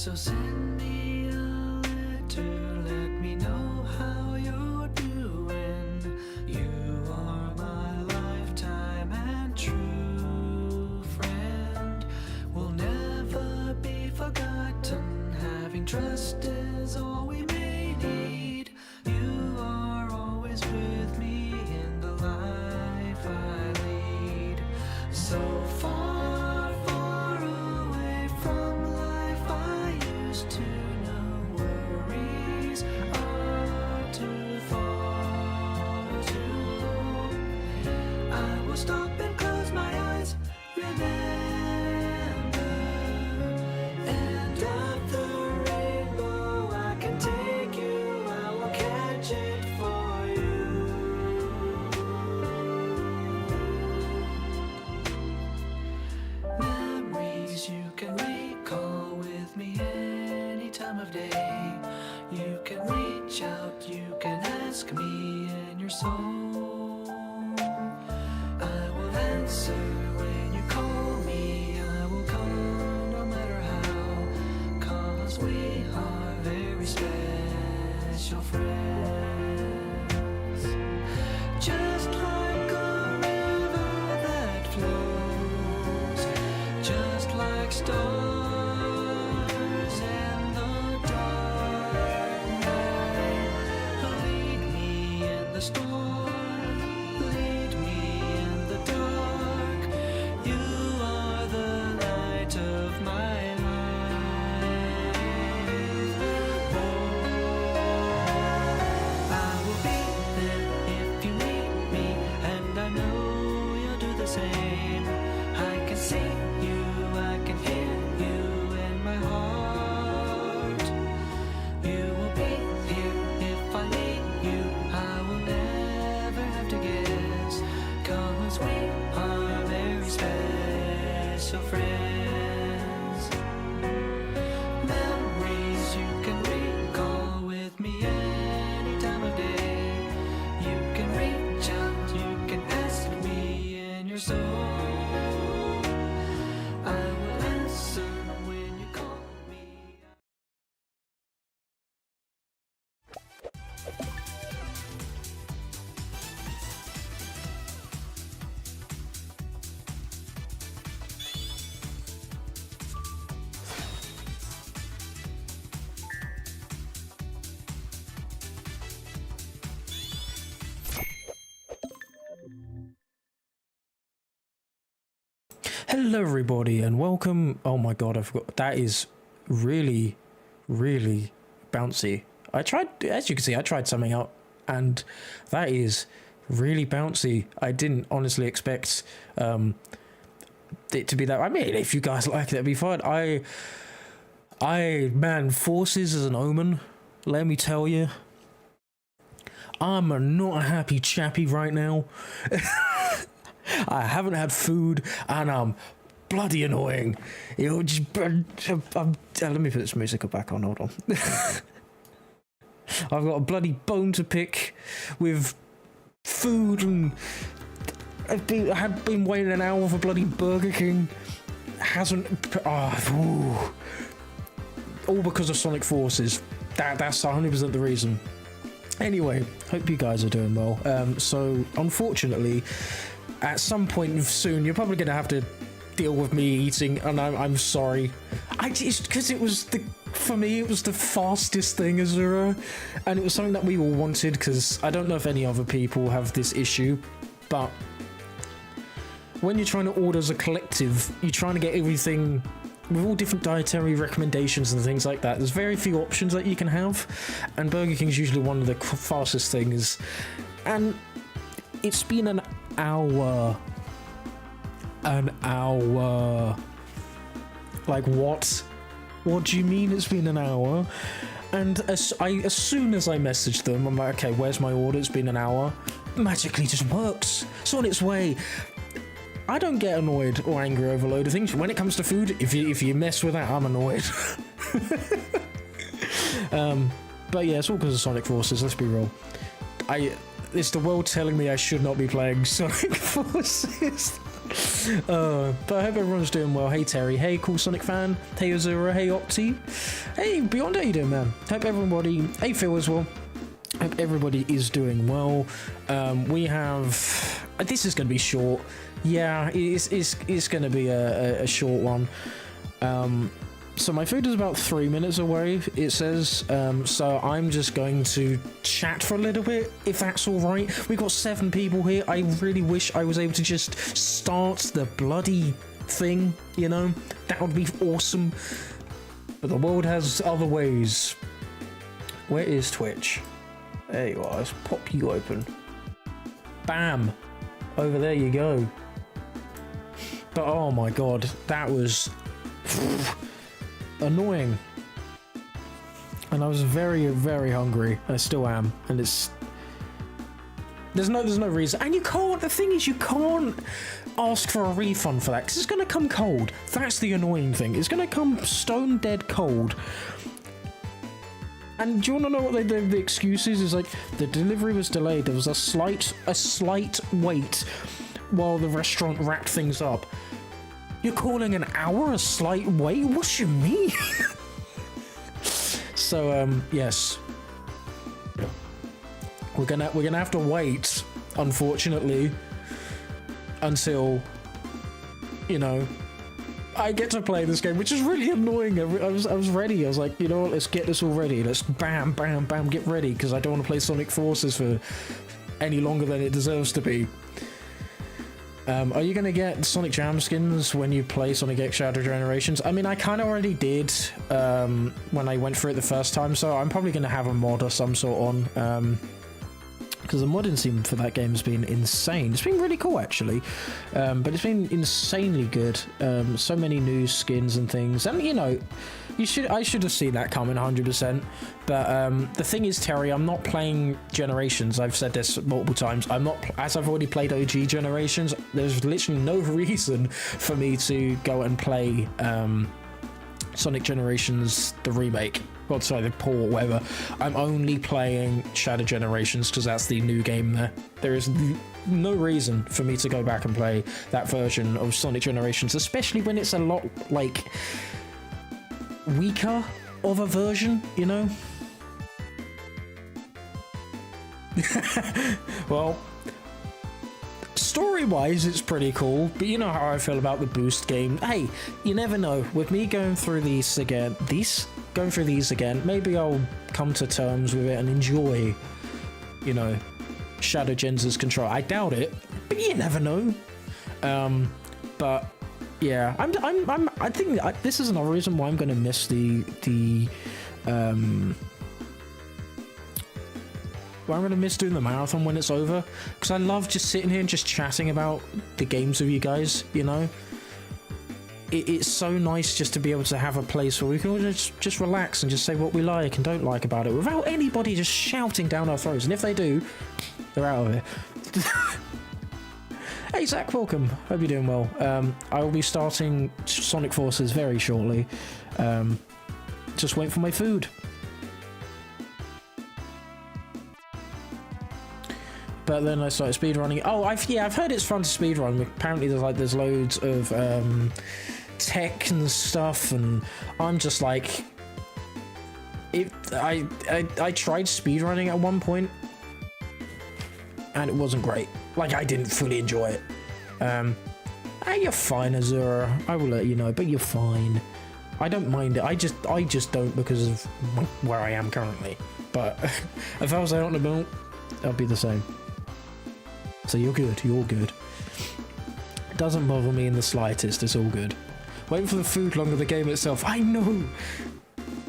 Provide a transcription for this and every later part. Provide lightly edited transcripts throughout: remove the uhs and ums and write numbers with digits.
So send me a letter, let me know how you're doing. You are my lifetime and true friend. Will never be forgotten. Having trust is all we may need. You are always with me in the life I lead. So far, far away from life I used to know. Worries are too far to go. I will stop and close my eyes, remember, and of the rainbow I can take you, I will catch it for you. Memories you can recall with me any time of day. You can reach out, you can ask me in your soul. I will answer when you call me, I will come no matter how, 'cause we are very special friends. Just like a river that flows, just like stars in the dark night. Lead me in the storm, lead me in the dark. You are the light of my life. I will be there if you need me, and I know you'll do the same. I can see you, I can hear you in my heart. You will be here if I need you, I will never have to guess, 'cause we are very special friends. Memories you can recall with me any time of day. You can reach out, you can ask me in your soul. I will answer when you call me. Hello everybody and welcome. Oh my god, I forgot. That is really, really bouncy. I tried, as you can see, I tried something out and that is really bouncy. I didn't honestly expect it to be that. I mean, if you guys like it, that'd be fine. Man, forces is an omen, let me tell you. I'm not a happy chappy right now. I haven't had food and I'm bloody annoying. It'll just, let me put this music back on, hold on. I've got a bloody bone to pick with food and I had been waiting an hour for bloody Burger King. Hasn't, all because of Sonic Forces. That's 100% the reason. Anyway, hope you guys are doing well. So unfortunately, at some point soon, you're probably going to have to deal with me eating, and I'm sorry. Because it was for me, it was the fastest thing as and it was something that we all wanted, because I don't know if any other people have this issue, but when you're trying to order as a collective, you're trying to get everything with all different dietary recommendations and things like that. There's very few options that you can have, and Burger King's usually one of the fastest things, and it's been an hour. Like, what do you mean it's been an hour? And as soon as I messaged them, I'm like, okay, where's my order? It's been an hour. Magically just works. It's on its way. I don't get annoyed or angry over a load of things. When it comes to food, if you mess with that, I'm annoyed. But yeah, it's all because of Sonic Forces, let's be real. It's the world telling me I should not be playing Sonic Forces. But I hope everyone's doing well. Hey Terry, hey Cool Sonic fan, hey Azura, hey Opti, hey Beyond, how you doing, man? Hope everybody, hey Phil as well. Hope everybody is doing well. We have, this is going to be short. Yeah, it's going to be a short one. So my food is about 3 minutes away, it says, so I'm just going to chat for a little bit, if that's alright. We've got 7 people here. I really wish I was able to just start the bloody thing, you know? That would be awesome. But the world has other ways. Where is Twitch? There you are, let's pop you open. Bam! Over there you go. But oh my god, that was annoying. And I was very, very hungry. I still am. And it's... There's no reason. And you can't, the thing is, you can't ask for a refund for that, because it's going to come cold. That's the annoying thing. It's going to come stone dead cold. And do you want to know what the excuse is? It's like, the delivery was delayed. There was a slight wait while the restaurant wrapped things up. You're calling an hour a slight wait? What you mean? So, yes. We're gonna have to wait, unfortunately, until, you know, I get to play this game, which is really annoying. I was ready. I was like, you know what, let's get this all ready. Let's bam, bam, bam, get ready, because I don't want to play Sonic Forces for any longer than it deserves to be. Are you going to get Sonic Jam skins when you play Sonic X Shadow Generations? I mean, I kind of already did when I went through it the first time, so I'm probably going to have a mod or some sort on. Because the modding scene for that game has been insane. It's been really cool, actually. But it's been insanely good. So many new skins and things. And, you know, I should have seen that coming 100%. But the thing is, Terry, I'm not playing Generations. I've said this multiple times. I'm not, as I've already played OG Generations, there's literally no reason for me to go and play Sonic Generations, the remake. God, sorry, the port or whatever. I'm only playing Shadow Generations because that's the new game there. There is no reason for me to go back and play that version of Sonic Generations, especially when it's a lot, like, weaker of a version, you know? Well, story-wise, it's pretty cool, but you know how I feel about the boost game. Hey, you never know. With me going through these again, maybe I'll come to terms with it and enjoy, you know, Shadow Gens' control. I doubt it, but you never know. But yeah, I think this is another reason why I'm going to miss why I'm going to miss doing the marathon when it's over, because I love just sitting here and just chatting about the games with you guys, you know? It's so nice just to be able to have a place where we can all just relax and just say what we like and don't like about it without anybody just shouting down our throats. And if they do, they're out of it. Hey Zach, welcome. Hope you're doing well. I will be starting Sonic Forces very shortly. Just wait for my food. But then I started speedrunning. Oh, I've heard it's fun to speedrun. Apparently there's loads of tech and stuff, and I'm just like, I tried speedrunning at one point, and it wasn't great. Like, I didn't fully enjoy it. Hey, you're fine, Azura. I will let you know, but you're fine. I don't mind it. I just don't because of where I am currently. But if I was out and about, I'll be the same. So you're good, you're good. It doesn't bother me in the slightest, it's all good. Waiting for the food longer than the game itself. I know!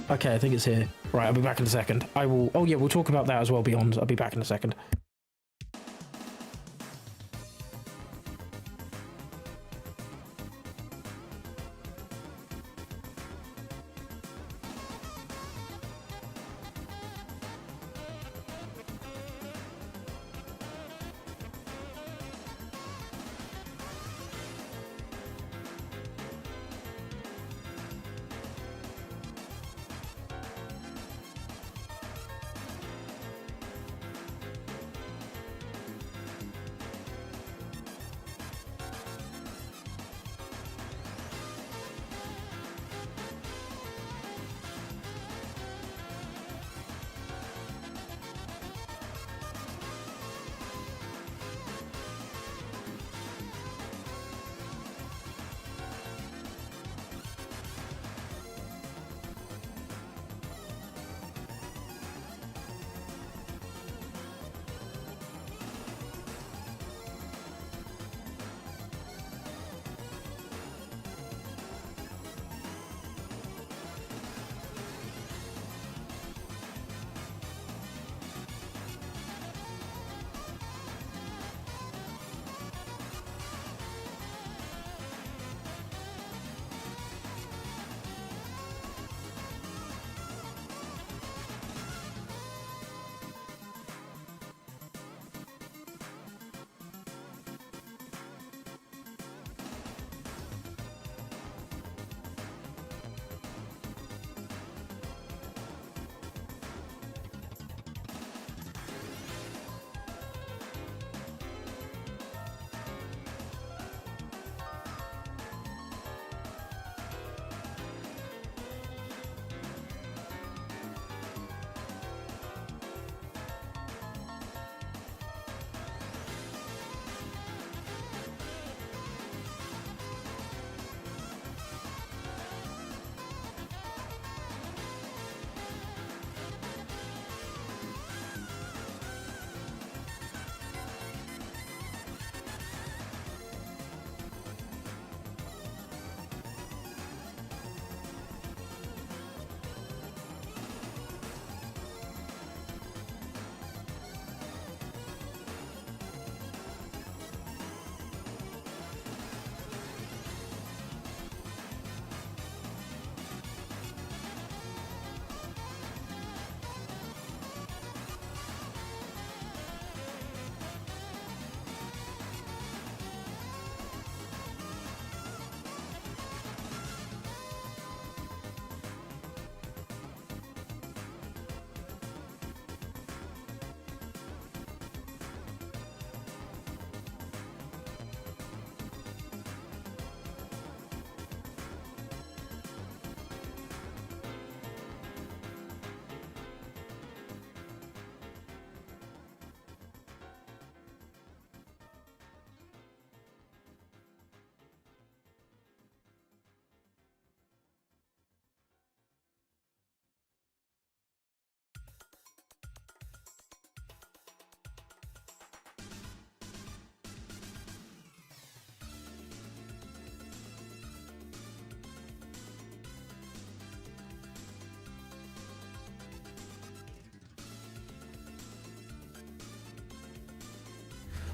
Okay, I think it's here. Right, I'll be back in a second. Oh yeah, we'll talk about that as well beyond. I'll be back in a second.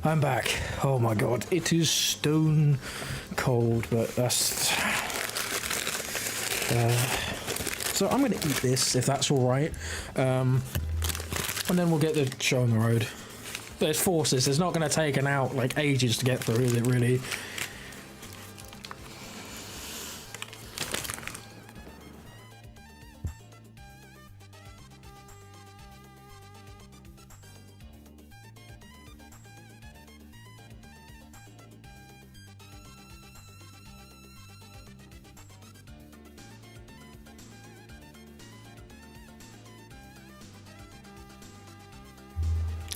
I'm back. Oh my god, it is stone cold, but that's... so I'm going to eat this, if that's alright. And then we'll get the show on the road. There's forces, it's not going to take an out, like, ages to get through, is it really?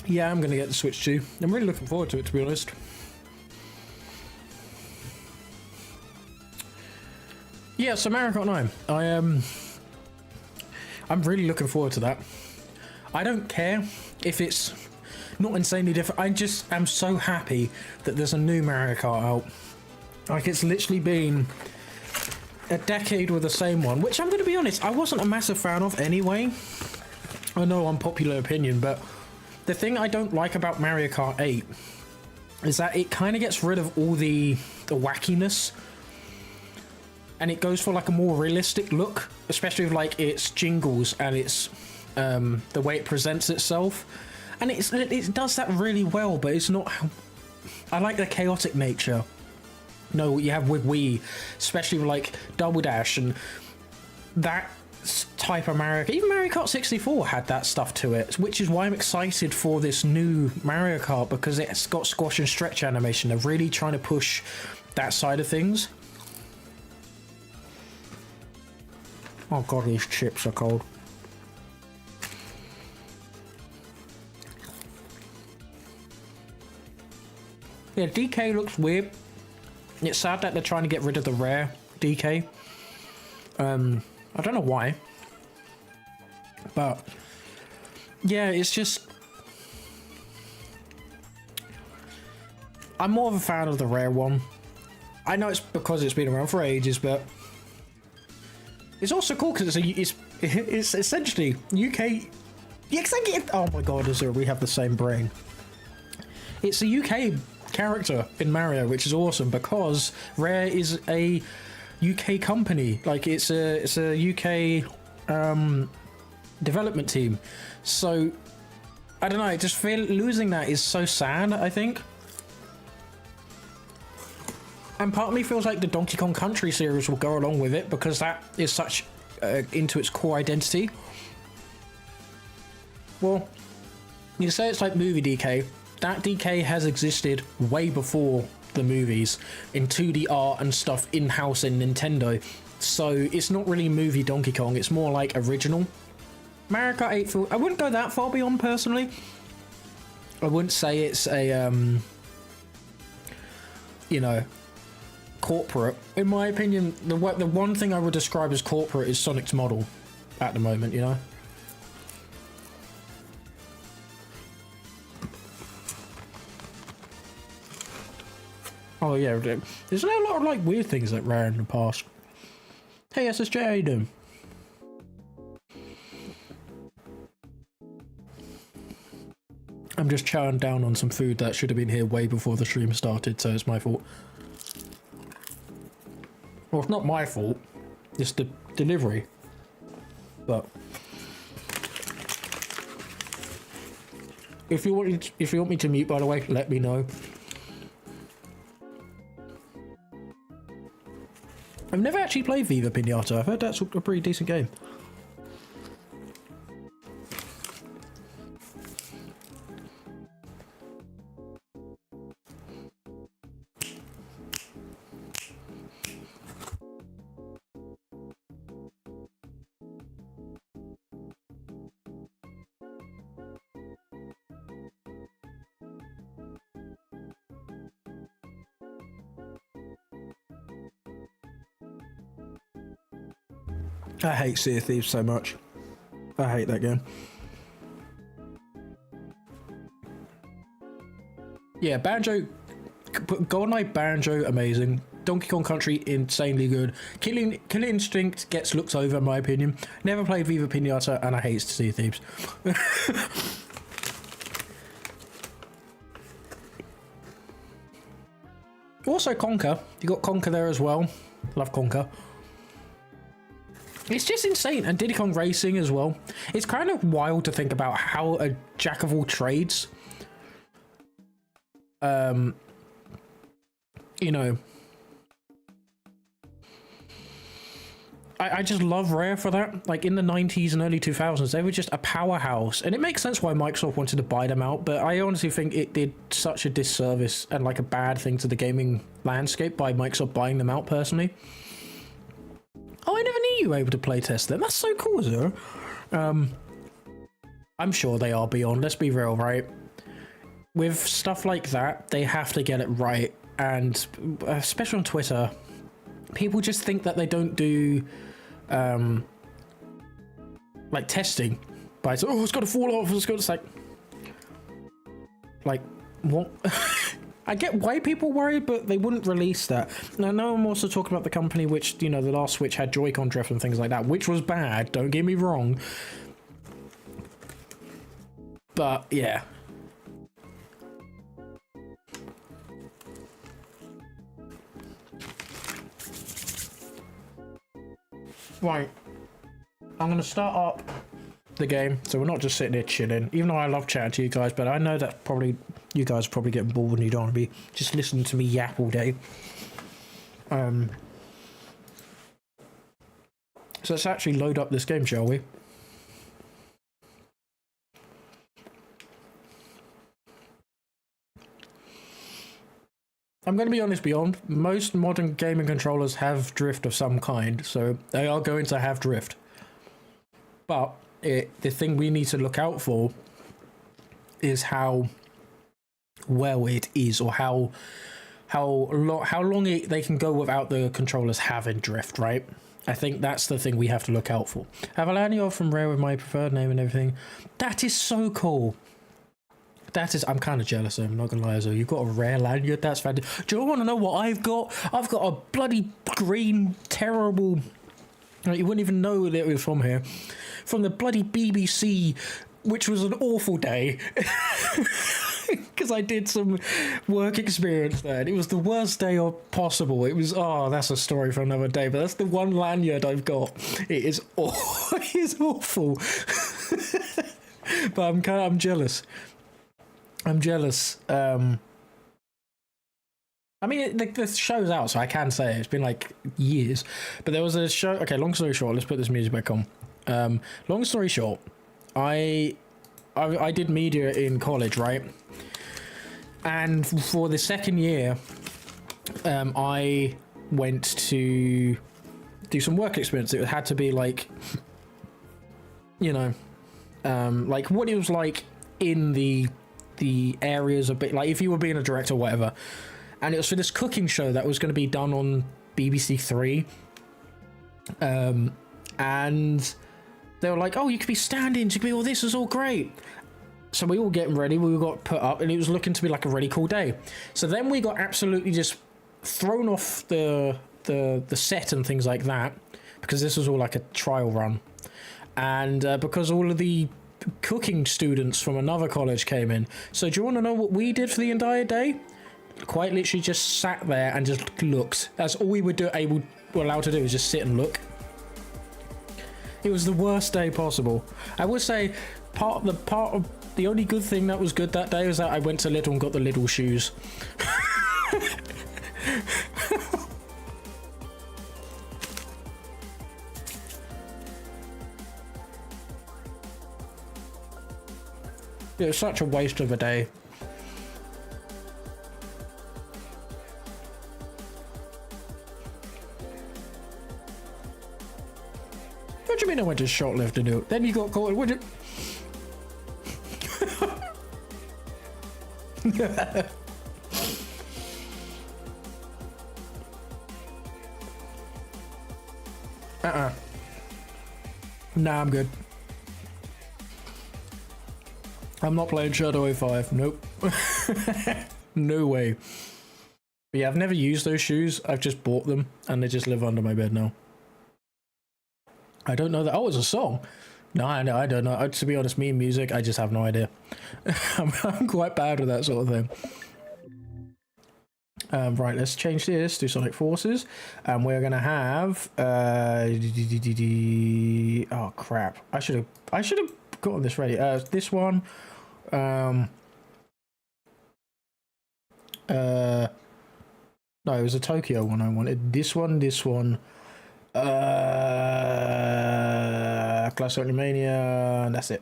Yeah, I'm going to get the Switch too. I'm really looking forward to it, to be honest. Yeah, so Mario Kart 9. I'm really looking forward to that. I don't care if it's not insanely different. I just am so happy that there's a new Mario Kart out. Like, it's literally been a decade with the same one, which I'm going to be honest, I wasn't a massive fan of anyway. I know unpopular opinion, but the thing I don't like about Mario Kart 8 is that it kind of gets rid of all the wackiness, and it goes for like a more realistic look, especially with like its jingles and its the way it presents itself, and it does that really well. But it's not. I like the chaotic nature. You know what you have with Wii, especially with like Double Dash and that type of Mario Kart. Even Mario Kart 64 had that stuff to it, which is why I'm excited for this new Mario Kart, because it's got squash and stretch animation. They're really trying to push that side of things. Oh god, these chips are cold. Yeah, DK looks weird. It's sad that they're trying to get rid of the rare DK. I don't know why, but yeah, it's just, I'm more of a fan of the rare one. I know it's because it's been around for ages, but it's also cool because it's essentially UK. Oh my god, we have the same brain. It's a UK character in Mario, which is awesome because Rare is a UK company. Like, it's a UK development team. So I don't know, I just feel losing that is so sad, I think. And part of me feels like the Donkey Kong Country series will go along with it, because that is such into its core identity. Well, you say it's like movie DK. That DK has existed way before the movies in 2D art and stuff in-house in Nintendo. So it's not really movie Donkey Kong, it's more like original. Mario Kart 8, I wouldn't go that far beyond personally. I wouldn't say it's a, you know, corporate. In my opinion, the one thing I would describe as corporate is Sonic's model at the moment, you know? Oh yeah, there's a lot of like weird things that Rare in the past. Hey SSJ, how you doing? I'm just chowing down on some food that should have been here way before the stream started, so it's my fault. Well, it's not my fault, it's the delivery. But if you want me to mute, by the way, let me know. I've never actually played Viva Pinata. I've heard that's a pretty decent game. I hate Sea of Thieves so much. I hate that game. Yeah, Banjo, GoldenEye Banjo, amazing. Donkey Kong Country, insanely good. Killing Instinct gets looked over in my opinion. Never played Viva Pinata, and I hate Sea of Thieves. Also Conker. You got Conker there as well. Love Conker. It's just insane. And Diddy Kong Racing as well. It's kind of wild to think about how a jack of all trades, you know, I just love Rare for that. Like in the 90s and early 2000s, they were just a powerhouse. And it makes sense why Microsoft wanted to buy them out, but I honestly think it did such a disservice and like a bad thing to the gaming landscape by Microsoft buying them out personally. Oh, I never knew you were able to play test them. That's so cool, Zero. I'm sure they are beyond. Let's be real, right? With stuff like that, they have to get it right. And especially on Twitter, people just think that they don't do like testing by oh, it's got to fall off, it's got to like what? I get why people worry, but they wouldn't release that. Now, I know I'm also talking about the company which, you know, the last Switch had Joy-Con drift and things like that, which was bad, don't get me wrong. But, yeah. Right. I'm going to start up the game, so we're not just sitting here chilling, even though I love chatting to you guys, but I know that probably you guys are probably getting bored and you don't want to be just listening to me yap all day. So let's actually load up this game, shall we? I'm going to be honest, Beyond, most modern gaming controllers have drift of some kind, so they are going to have drift. But the thing we need to look out for is how well it is, or how long they can go without the controllers having drift, right? I think that's the thing we have to look out for. Avalanio from Rare with my preferred name and everything. That is so cool. That is, I'm kind of jealous, I'm not gonna lie, so you've got a Rare lanyard, that's fantastic. Do you want to know what I've got? I've got a bloody green, terrible, like, you wouldn't even know that it was from here. From the bloody BBC, which was an awful day. Because I did some work experience there, and it was the worst day possible. It was, oh, that's a story for another day, but that's the one lanyard I've got. It is awful. It is awful. But I'm jealous. I'm jealous. I mean, the show's out, so I can say it. It's been like years. But there was a show. Okay, long story short, let's put this music back on. Long story short, I did media in college, right? And for the second year, I went to do some work experience. It had to be like, you know, like what it was like in the areas a bit, like if you were being a director or whatever. And it was for this cooking show that was going to be done on BBC Three. And they were like, oh, you could be stand-ins, you could be all this, is all great. So we all getting ready, we all got put up, and it was looking to be like a really cool day. So then we got absolutely just thrown off the set and things like that, because this was all like a trial run. And because all of the cooking students from another college came in. So do you want to know what we did for the entire day? Quite literally just sat there and just looked. That's all we were allowed to do, was just sit and look. It was the worst day possible. I would say the only good thing that was good that day was that I went to Lidl and got the Lidl shoes. It was such a waste of a day. What do you mean I went to shoplift to do it? Then you got caught, would you? Nah, I'm good. I'm not playing Shadow 05. Nope. No way. But yeah, I've never used those shoes. I've just bought them and they just live under my bed now. I don't know that. Oh, it's a song. No, I don't know. To be honest, me and music, I just have no idea. I'm quite bad with that sort of thing. Right, let's change this to Sonic Forces, and we're gonna have oh crap! I should have gotten this ready. This one, no, it was a Tokyo one I wanted. This one, Classic Mania, and that's it.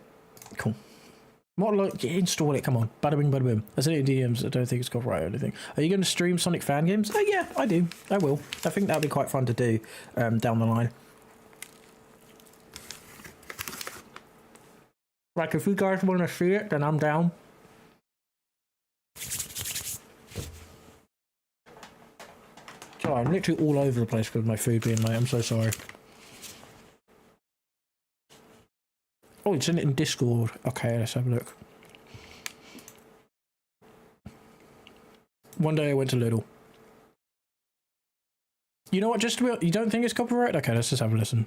Cool. What, like, install it, come on. Bada bing, bada bing. I said it in DMs, I don't think it's copyright or anything. Are you going to stream Sonic fan games? Oh, yeah, I do. I will. I think that'll be quite fun to do down the line. Like, if you guys want to see it, then I'm down. Sorry, I'm literally all over the place because of my food being late. I'm so sorry. Oh, it's in it in Discord. Okay, let's have a look. One day I went to Lidl. You know what? Just to be, you don't think it's copyright? Okay, let's just have a listen.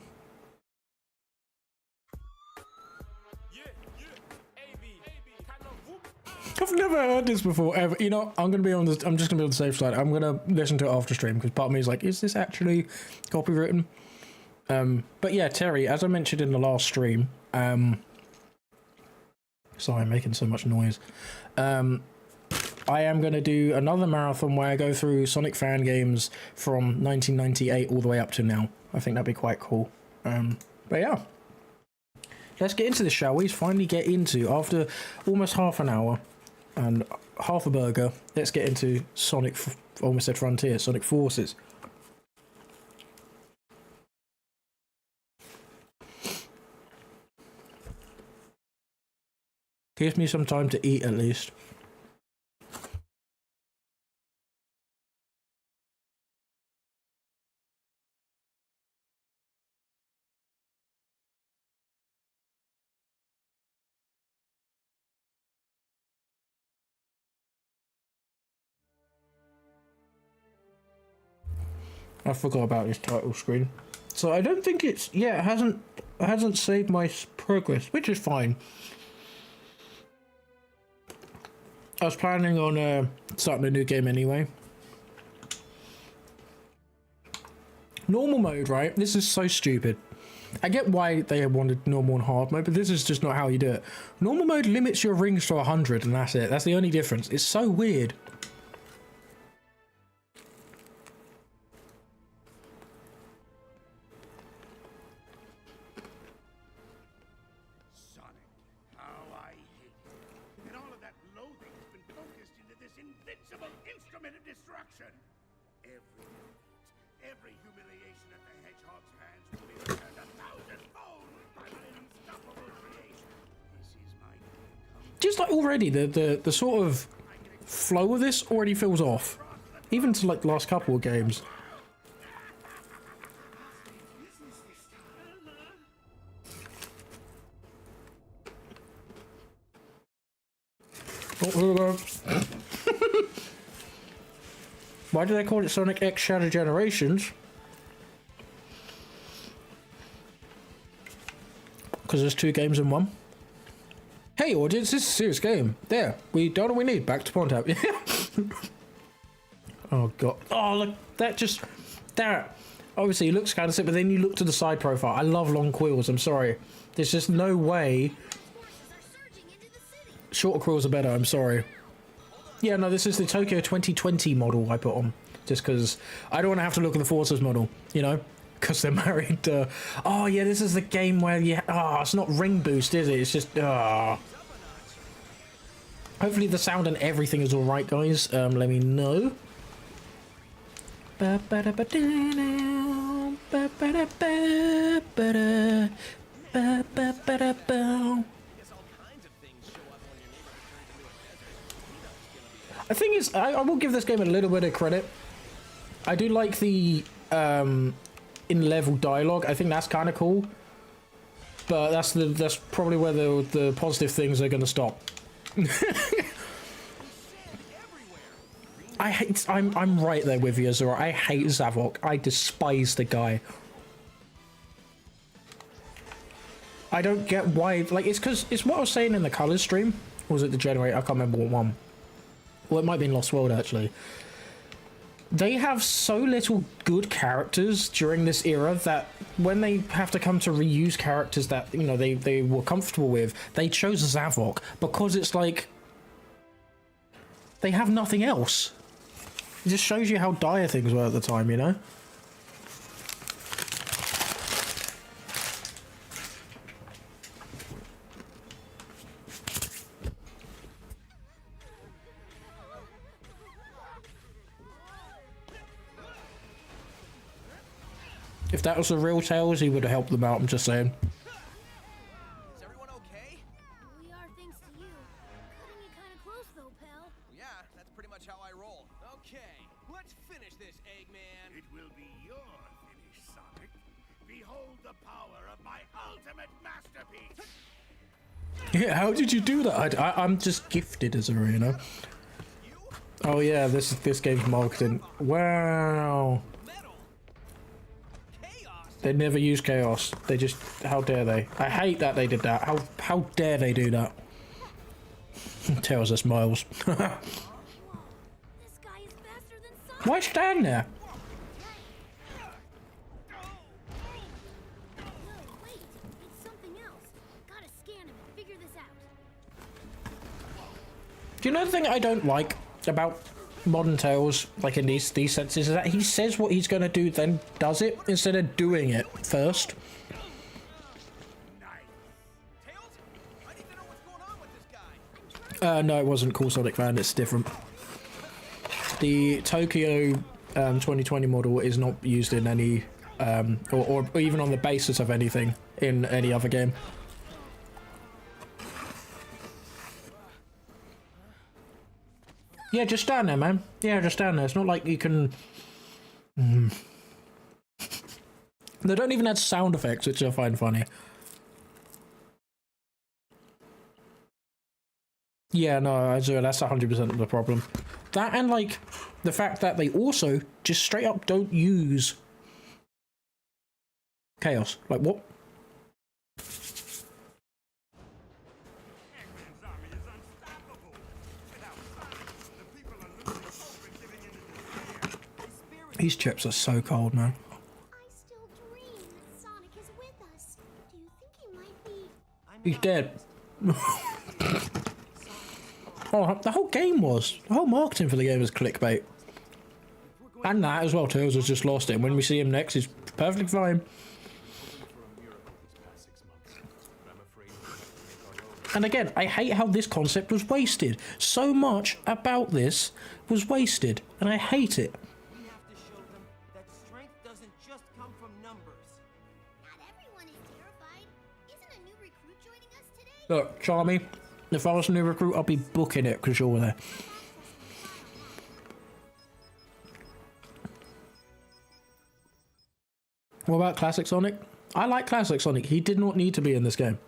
I've never heard this before ever. You know, I'm just gonna be on the safe side. I'm gonna listen to it after stream because part of me is like, is this actually copywritten? But yeah, Terry, as I mentioned in the last stream, sorry, I'm making so much noise. I am going to do another marathon where I go through Sonic fan games from 1998 all the way up to now. I think that'd be quite cool. But yeah, let's get into this, shall we? Finally get into, after almost half an hour and half a burger, let's get into Sonic, almost said Frontier, Sonic Forces. Gives me some time to eat at least. I forgot about this title screen. So I don't think it's, yeah, it hasn't saved my progress, which is fine. I was planning on starting a new game anyway. Normal mode, right? This is so stupid. I get why they wanted normal and hard mode, but this is just not how you do it. Normal mode limits your rings to 100 and that's it. That's the only difference. It's so weird. Just like already the sort of flow of this already feels off, even to like the last couple of games. Why do they call it Sonic X Shadow Generations? Because there's 2 games in one. Hey audience, this is a serious game. There, we done what we need. Back to Pawn Tap. Oh god. Oh look, that obviously it looks kind of sick, but then you look to the side profile. I love long quills, I'm sorry. There's just no way. Shorter quills are better, I'm sorry. Yeah, no, this is the Tokyo 2020 model I put on. Just because I don't want to have to look at the Forces model, you know? Because they're married. Oh yeah, this is the game where you... Oh, it's not ring boost, is it? It's just... Hopefully the sound and everything is alright, guys. Let me know. The thing is, I will give this game a little bit of credit. I do like the in-level dialogue. I think that's kind of cool. But that's probably where the positive things are going to stop. I'm right there with you, Zora. I hate Zavok. I despise the guy. I don't get why. Like, it's because it's what I was saying in the Colors stream. Or was it the Generator? I can't remember what one. Well, it might be in Lost World actually. they have so little good characters during this era that when they have to come to reuse characters that, you know, they were comfortable with, they chose Zavok because it's like they have nothing else. It just shows you how dire things were at the time, you know? If that was the real Tails, he would have helped them out, I'm just saying. Is everyone okay? We are, thanks to you. Cutting it kind of close, though, pal. Yeah, that's pretty much how I roll. Okay, let's finish this, Eggman. It will be your finish, Sonic. Behold the power of my ultimate masterpiece. Yeah, how did you do that? I'm just gifted as a you know. Oh yeah, this game's marketing. Wow. Metal. Chaos. They never use chaos. They just, how dare they? I hate that they did that. How dare they do that? Tells us Miles. This guy is faster than Sonic. Why stand there? No, wait. It's something else. Gotta scan him and figure this out. Do you know the thing I don't like about modern Tails, like in these senses, is that he says what he's gonna do, then does it instead of doing it first. Tails? I need to know what's going on with this guy. No, it wasn't Cool Sonic Fan. It's different. The Tokyo 2020 model is not used in any, or even on the basis of anything in any other game. Yeah, just stand there, man. Yeah, just stand there. It's not like you can... They don't even have sound effects, which I find funny. Yeah, no, that's 100% of the problem. That and, like, the fact that they also just straight up don't use chaos. Like, what? Eggman's army is unstoppable. Without Sonic, the people are losing hope and giving in to despair. These chips are so cold, man. I still dream that Sonic is with us. Do you think he might be... He's dead. Oh, the whole game was. The whole marketing for the game was clickbait. And that as well, Tails has just lost it. And when we see him next, he's perfectly fine. And again, I hate how this concept was wasted. So much about this was wasted, and I hate it. We have to show them that strength doesn't just come from numbers. Not everyone is terrified. Isn't a new recruit joining us today? Look, Charmy, if I was a new recruit, I'll be booking it because you're there. What about Classic Sonic? I like Classic Sonic. He did not need to be in this game.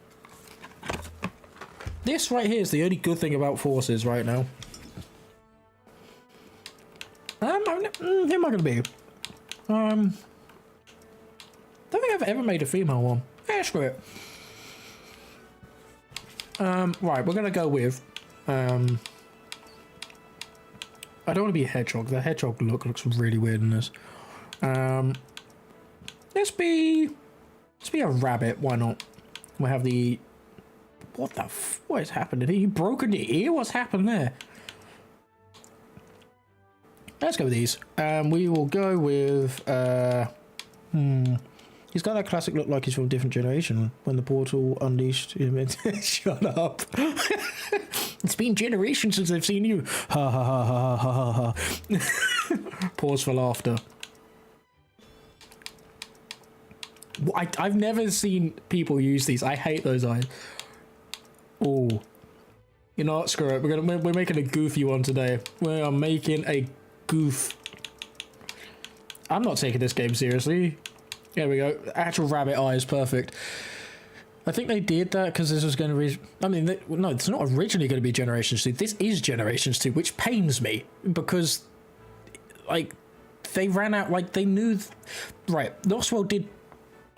This right here is the only good thing about Forces right now. Who am I going to be? Don't think I've ever made a female one. Yeah, screw it. Right, we're going to go with... I don't want to be a hedgehog. The hedgehog looks really weird in this. Let's be a rabbit. Why not? We have the... What is happening? He broken your ear? What's happened there? Let's go with these. We will go with... He's got that classic look like he's from a different generation. When the portal unleashed him. Shut up. It's been generations since I've seen you. Ha ha ha ha ha ha ha. Pause for laughter. I've never seen people use these. I hate those eyes. Oh, you know what? Screw it. We're making a goofy one today. We are making a goof. I'm not taking this game seriously. There we go. Actual rabbit eyes, perfect. I think they did that because this was going to be... I mean, no, it's not originally going to be Generations 2. This is Generations 2, which pains me because, like, they ran out... Like, they knew... Right, Lost World did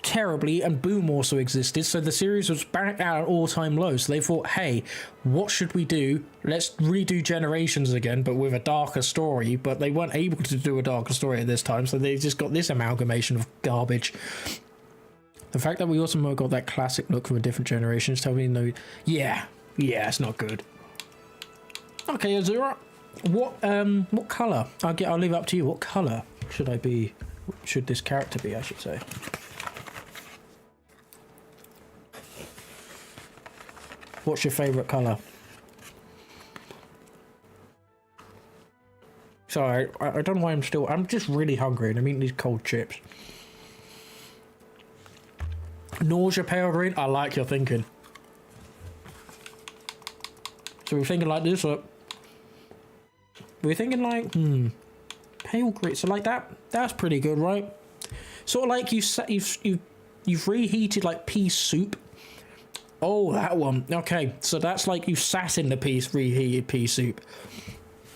terribly, and Boom also existed, so the series was back at an all-time low. So they thought, hey, what should we do? Let's redo Generations again, but with a darker story. But they weren't able to do a darker story at this time, so they just got this amalgamation of garbage. The fact that we also got that classic look from a different generation is telling me no. Yeah, it's not good. Okay, Azura, what color? I'll leave it up to you. What color should I be? Should this character be? I should say. What's your favourite colour? Sorry, I don't know why I'm just really hungry and I'm eating these cold chips. Nausea pale green? I like your thinking. So we're thinking like this, look. We're thinking like, pale green. So like that, that's pretty good, right? Sort of like you've reheated like pea soup. Oh, that one. Okay, so that's like you sat in the reheated pea soup.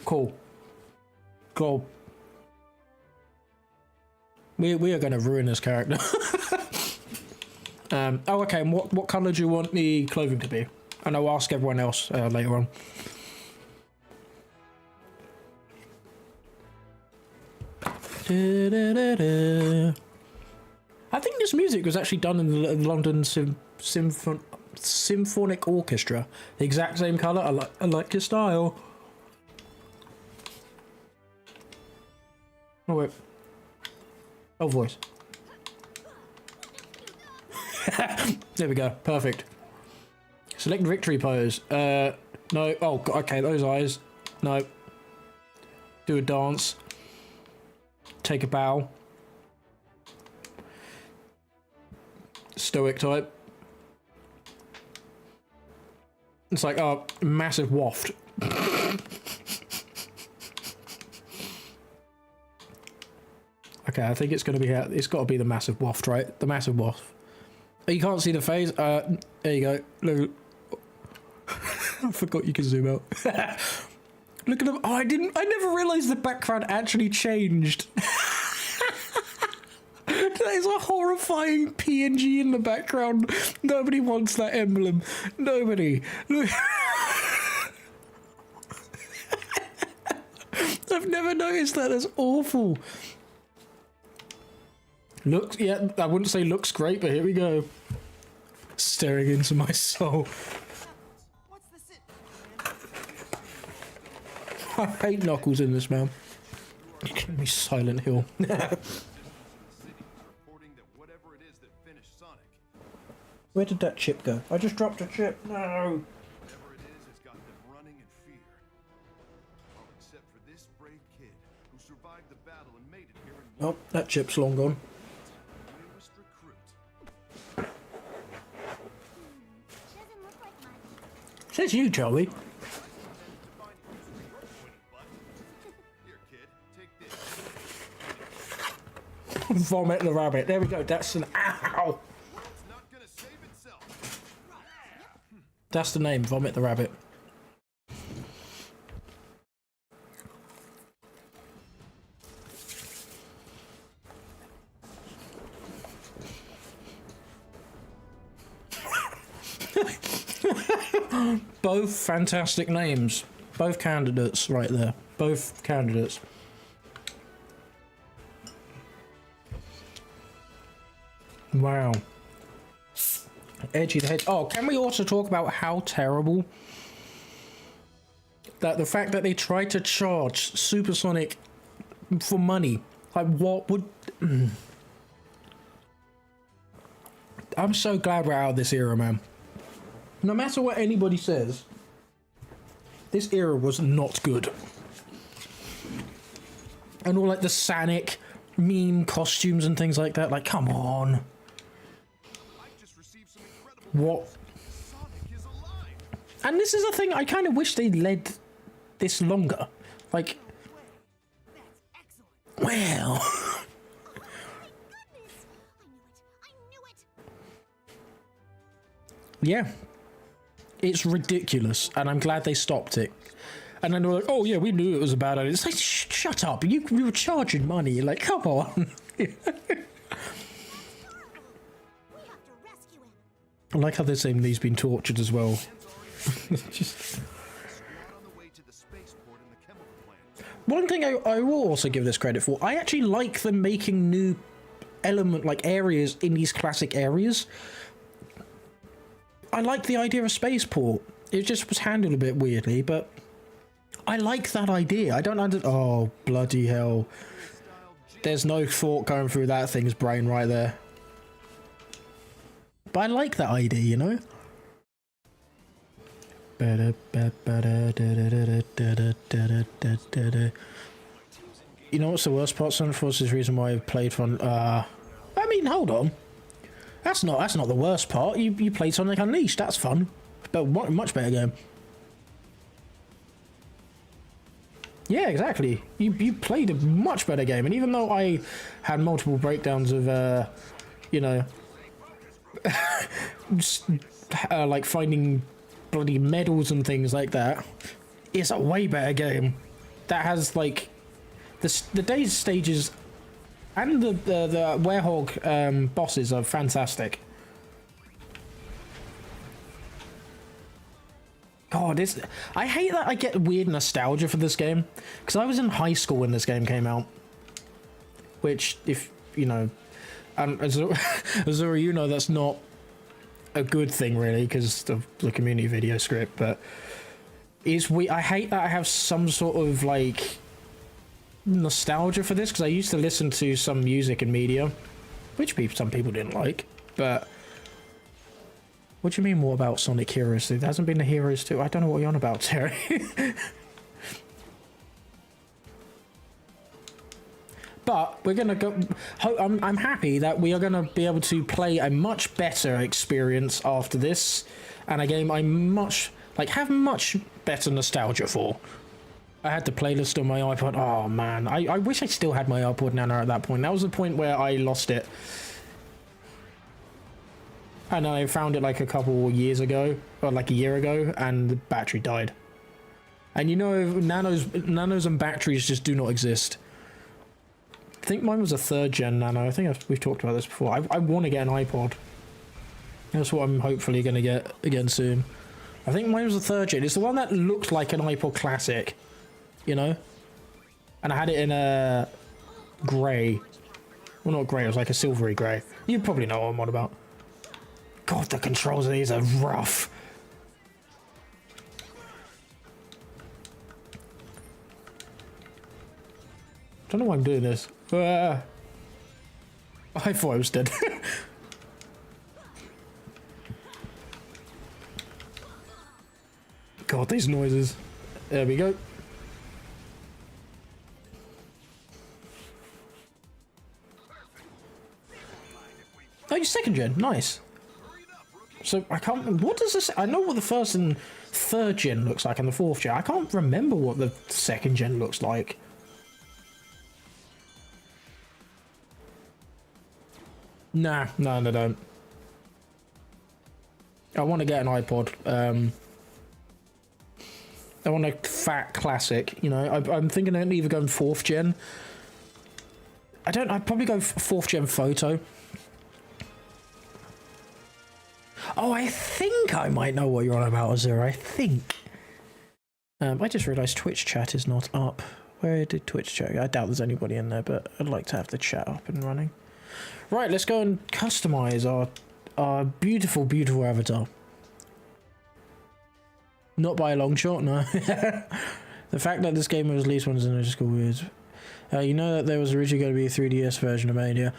Cool. Cool. We are going to ruin this character. Oh, okay, and what colour do you want the clothing to be? And I'll ask everyone else later on. I think this music was actually done in the London Symphonic Orchestra. The exact same colour. I like your style. Oh wait. Oh, voice. There we go. Perfect. Select victory pose. No. Oh, okay. Those eyes. No. Do a dance. Take a bow. Stoic type. It's like, oh, massive waft. Okay, I think it's going to be, it's got to be the massive waft, right? The massive waft. Oh, you can't see the phase? There you go. Look. I forgot you can zoom out. Look at them. Oh, I never realised the background actually changed. That is a horrifying PNG in the background. Nobody wants that emblem. Nobody. Look. I've never noticed that. That's awful. Looks, yeah, I wouldn't say looks great, but here we go. Staring into my soul. What's the sit? I hate Knuckles in this, man. Give me Silent Hill. Where did that chip go? I just dropped a chip. No. Whatever it is, it's got them running in fear. All except for this brave kid who survived the battle and made it here in Oh, that chip's long gone. newest recruit. Doesn't look like much. Says you, Joey. Here, kid, take this. Vomit the rabbit. There we go. That's an ow. It's not gonna save itself. That's the name. Vomit the rabbit. Both fantastic names. Both candidates right there. Both candidates. Wow. Edgy the head. Oh, can we also talk about how terrible that the fact that they tried to charge Supersonic for money? Like, what would... I'm so glad we're out of this era, man. No matter what anybody says, this era was not good. And all like the Sonic meme costumes and things like that. Like, come on. What? Sonic is alive. And this is a thing, I kind of wish they led this longer. Like, That's excellent. well... Oh my goodness! I knew it! Yeah. It's ridiculous, and I'm glad they stopped it. And then they were like, oh yeah, we knew it was a bad idea. It's like, shut up, you were charging money. Like, come on. I like how they're saying he's been tortured as well. Just... On the way to the spaceport and the chemical plant. One thing I will also give this credit for, I actually like them making new areas in these classic areas. I like the idea of a spaceport. It just was handled a bit weirdly, but I like that idea. I don't oh, bloody hell. There's no thought going through that thing's brain right there. But I like that idea, you know? You know what's the worst part? Son Force is the reason why I played fun. I mean, hold on. That's not the worst part. You played Sonic Unleashed. That's fun, but much better game. Yeah, exactly. You played a much better game, and even though I had multiple breakdowns of, you know, just, like finding bloody medals and things like that, it's a way better game that has like the days stages and the werehog bosses are fantastic. God, I hate that I get weird nostalgia for this game, because I was in high school when this game came out, which, if you know, Azura, you know, that's not a good thing really because of the community video script, but I hate that I have some sort of like nostalgia for this, because I used to listen to some music and media, which some people didn't like, but what do you mean more about Sonic Heroes 2? There hasn't been a Heroes 2. I don't know what you're on about, Terry. But we're gonna go. I'm happy that we are gonna be able to play a much better experience after this, and a game I have much better nostalgia for. I had the playlist on my iPod. Oh man, I wish I still had my iPod Nano at that point. That was the point where I lost it. And I found it like a couple years ago, or like a year ago, and the battery died. And you know, nanos and batteries just do not exist. I think mine was a 3rd gen Nano. I think we've talked about this before. I want to get an iPod. That's what I'm hopefully going to get again soon. I think mine was a 3rd gen. It's the one that looked like an iPod Classic, you know? And I had it in a grey. Well, not grey, it was like a silvery grey. You probably know what I'm on about. God, the controls of these are rough. Don't know why I'm doing this. I thought I was dead. God, these noises. There we go. Oh, you're 2nd gen. Nice. So I can't. What does this? I know what the 1st and 3rd gen looks like, and the 4th gen. I can't remember what the 2nd gen looks like. Nah, no, I don't. I want to get an iPod. I want a fat classic. You know, I'm thinking I'd either go 4th gen. I'd probably go 4th gen photo. Oh, I think I might know what you're on about, Azura. I think. I just realised Twitch chat is not up. Where did Twitch chat? I doubt there's anybody in there, but I'd like to have the chat up and running. Right, let's go and customize our beautiful, beautiful avatar. Not by a long shot, no. The fact that this game was released once is just weird. You know that there was originally going to be a 3DS version of Mania.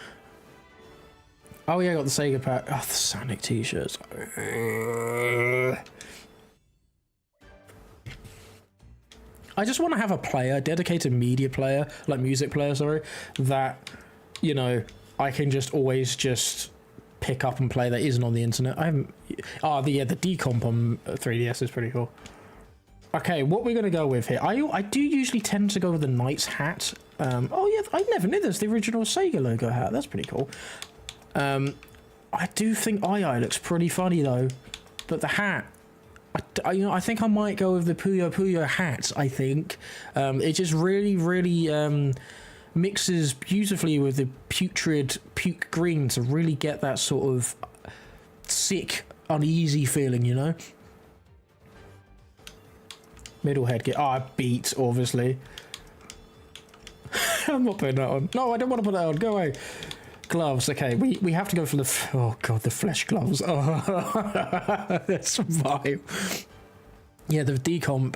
Oh yeah, I got the Sega pack. Oh, the Sonic t-shirts. I just want to have a player, dedicated media player, like music player, sorry, that, you know, I can just always just pick up and play that isn't on the internet. I haven't. Oh, the decomp on 3DS is pretty cool. Okay, what we're gonna go with here? I do usually tend to go with the Knight's hat. Oh yeah, I never knew there's the original Sega logo hat. That's pretty cool. I do think II looks pretty funny though, but the hat, I think I might go with the Puyo Puyo hat. I think it just really mixes beautifully with the putrid puke green to really get that sort of sick uneasy feeling, you know? Middle head gear. Ah, beat, obviously. I'm not putting that on. No, I don't want to put that on. Go away. Gloves. Okay, we have to go for the... Oh, God, the flesh gloves. Oh, that's vibe. Yeah, the decomp...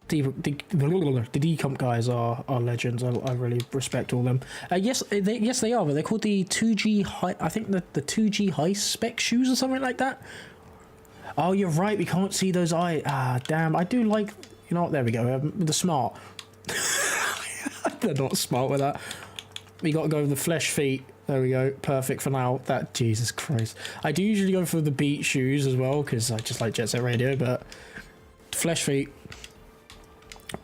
the decomp guys are legends. I really respect all them. Yes, they are, but they're called the 2G high... I think the 2G high spec shoes or something like that. Oh, you're right. We can't see those eyes. Ah, damn. I do like... You know what? There we go. The smart. They're not smart with that. We got to go with the flesh feet. There we go. Perfect for now. That... Jesus Christ. I do usually go for the beat shoes as well, because I just like Jet Set Radio, but... Flesh feet.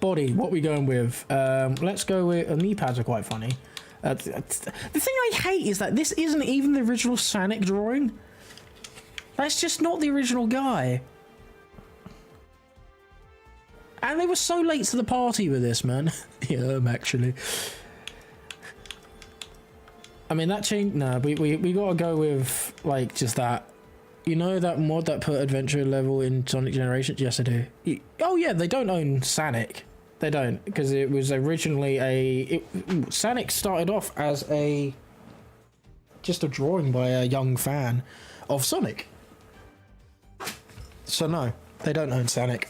Body. What are we going with? Let's go with... knee pads are quite funny. The thing I hate is that this isn't even the original Sonic drawing. That's just not the original guy. And they were so late to the party with this, man. Yeah, actually. I mean, that changed... No, we gotta go with, like, just that. You know that mod that put adventure level in Sonic Generations? Yes, I do. Oh, yeah, they don't own Sonic. They don't, because it was originally a... Sonic started off as a... just a drawing by a young fan of Sonic. So no, they don't own Sonic.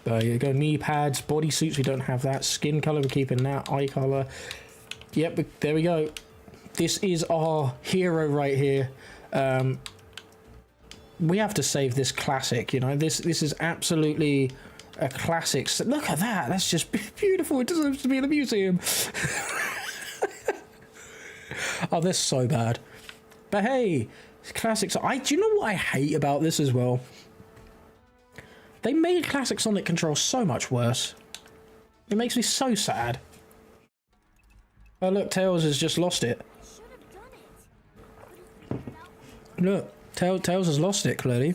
There you go, knee pads, body suits, we don't have that. Skin color, we're keeping that. Eye color. Yep, there we go. This is our hero right here. We have to save this classic, you know. This is absolutely a classic. Look at that, that's just beautiful. It deserves to be in a museum. Oh, this is so bad. But hey, classics. Do you know what I hate about this as well? They made classic Sonic control so much worse. It makes me so sad. Oh look, Tails has just lost it. Look, Tails has lost it, clearly.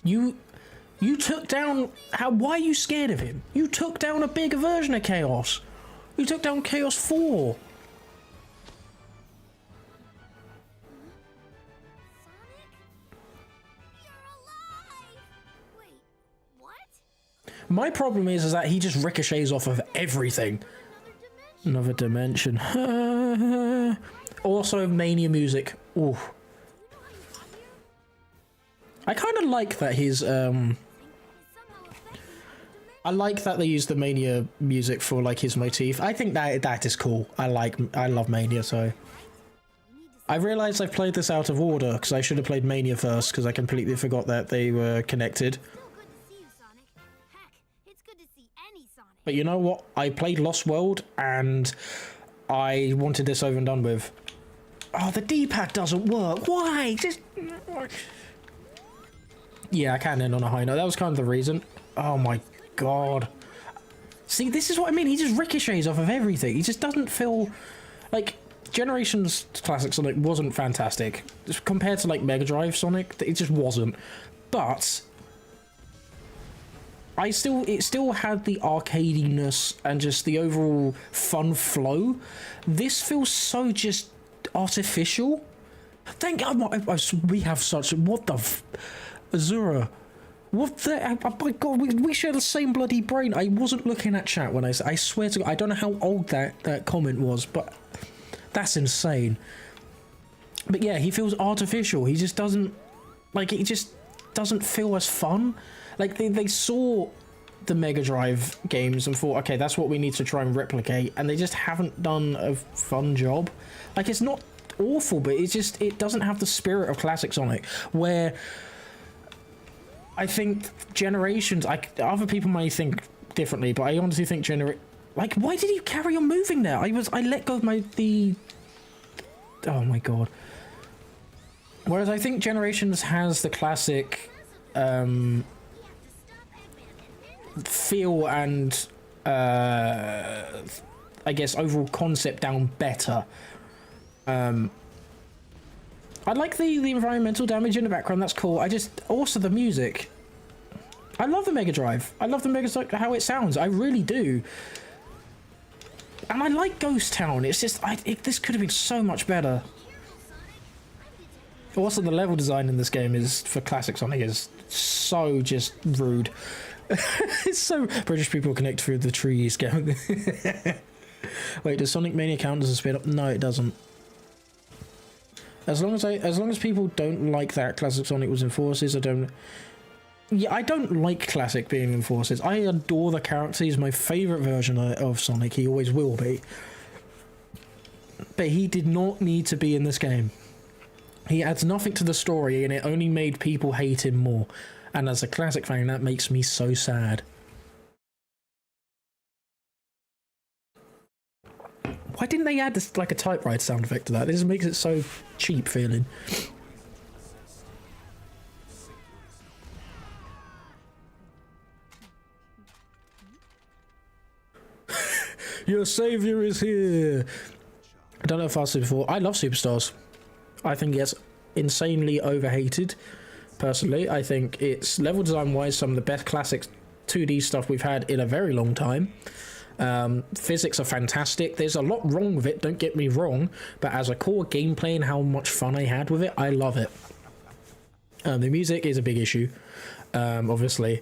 You took down... Why are you scared of him? You took down a bigger version of Chaos. You took down Chaos 4. My problem is that he just ricochets off of everything. Another dimension. Also, Mania music. Ooh. I kind of like that his, I like that they use the Mania music for, like, his motif. I think that is cool. I love Mania, so... I realised I've played this out of order, because I should have played Mania first, because I completely forgot that they were connected. But you know what? I played Lost World, and I wanted this over and done with. Oh, the D-pad doesn't work. Why? Just... Yeah, I can end on a high note. That was kind of the reason. Oh my god. See, this is what I mean. He just ricochets off of everything. He just doesn't feel... Like, Generations Classic Sonic wasn't fantastic. Just compared to, like, Mega Drive Sonic, it just wasn't. But... it still had the arcadiness and just the overall fun flow. This feels so just artificial. Thank God we have such... What the... Azura. What the... Oh my God, we share the same bloody brain. I wasn't looking at chat when I swear to God, I don't know how old that comment was, but that's insane. But yeah, he feels artificial. He just doesn't... Like, it just doesn't feel as fun. Like, they saw the Mega Drive games and thought, okay, that's what we need to try and replicate, and they just haven't done a fun job. Like, it's not awful, but it doesn't have the spirit of classic Sonic, where I think Generations, other people may think differently, but I honestly think like, why did he carry on moving there? I let go of oh my god. Whereas I think Generations has the classic feel and I guess overall concept down better. I like the environmental damage in the background, that's cool. Also the music. I love the Mega Drive. I love the Mega Drive, how it sounds. I really do. And I like Ghost Town. It's just this could have been so much better. Also, the level design in this game is for classic Sonic is so just rude. It's so British people connect through the trees. Wait, does Sonic Mania count as a spin up? No, it doesn't. As long as people don't like that Classic Sonic was in Forces, I don't. Yeah, I don't like Classic being in Forces. I adore the character. He's my favourite version of Sonic. He always will be. But he did not need to be in this game. He adds nothing to the story, and it only made people hate him more. And as a Classic fan, that makes me so sad. Why didn't they add this, like a typewriter sound effect to that? This makes it so cheap feeling. Your savior is here. I don't know if I've said before. I love Superstars. I think it's insanely overhated. Personally, I think it's level design wise some of the best classic 2D stuff we've had in a very long time. Physics are fantastic. There's a lot wrong with it, don't get me wrong, but as a core gameplay and how much fun I had with it, I love it. The music is a big issue, obviously.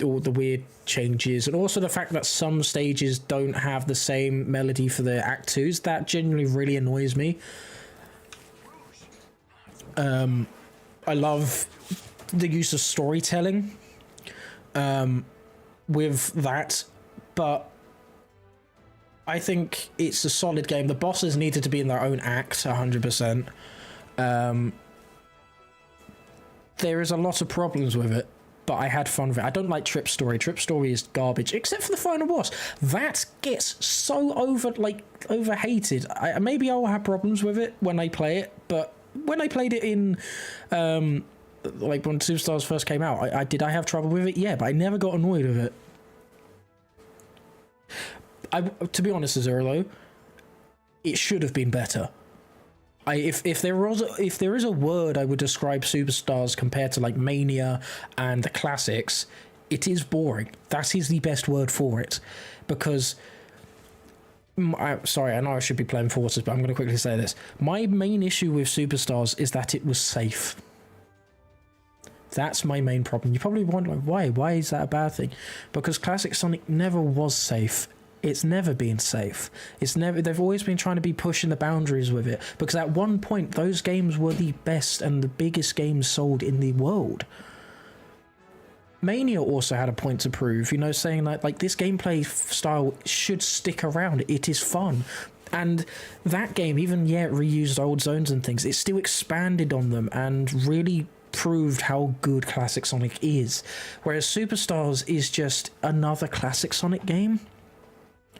All the weird changes, and also the fact that some stages don't have the same melody for the Act 2s, that genuinely really annoys me. I love the use of storytelling with that, but I think it's a solid game. The bosses needed to be in their own act 100%. There is a lot of problems with it, but I had fun with it. I don't like Trip Story. Trip Story is garbage, except for the final boss. That gets so overhated. Maybe I'll have problems with it when I play it, but when I played it in, like when Superstars first came out, I have trouble with it? Yeah, but I never got annoyed with it. To be honest, Azuro, it should have been better. If there is a word I would describe Superstars compared to like Mania and the classics, it is boring. That is the best word for it, because sorry, I know I should be playing Forces, but I'm going to quickly say this. My main issue with Superstars is that it was safe. That's my main problem. You probably wonder why. Why is that a bad thing? Because Classic Sonic never was safe. It's never been safe. They've always been trying to be pushing the boundaries with it, because at one point those games were the best and the biggest games sold in the world. Mania also had a point to prove, you know, saying that like this gameplay style should stick around. It is fun. And that game, even it reused old zones and things, it still expanded on them and really proved how good Classic Sonic is. Whereas Superstars is just another Classic Sonic game,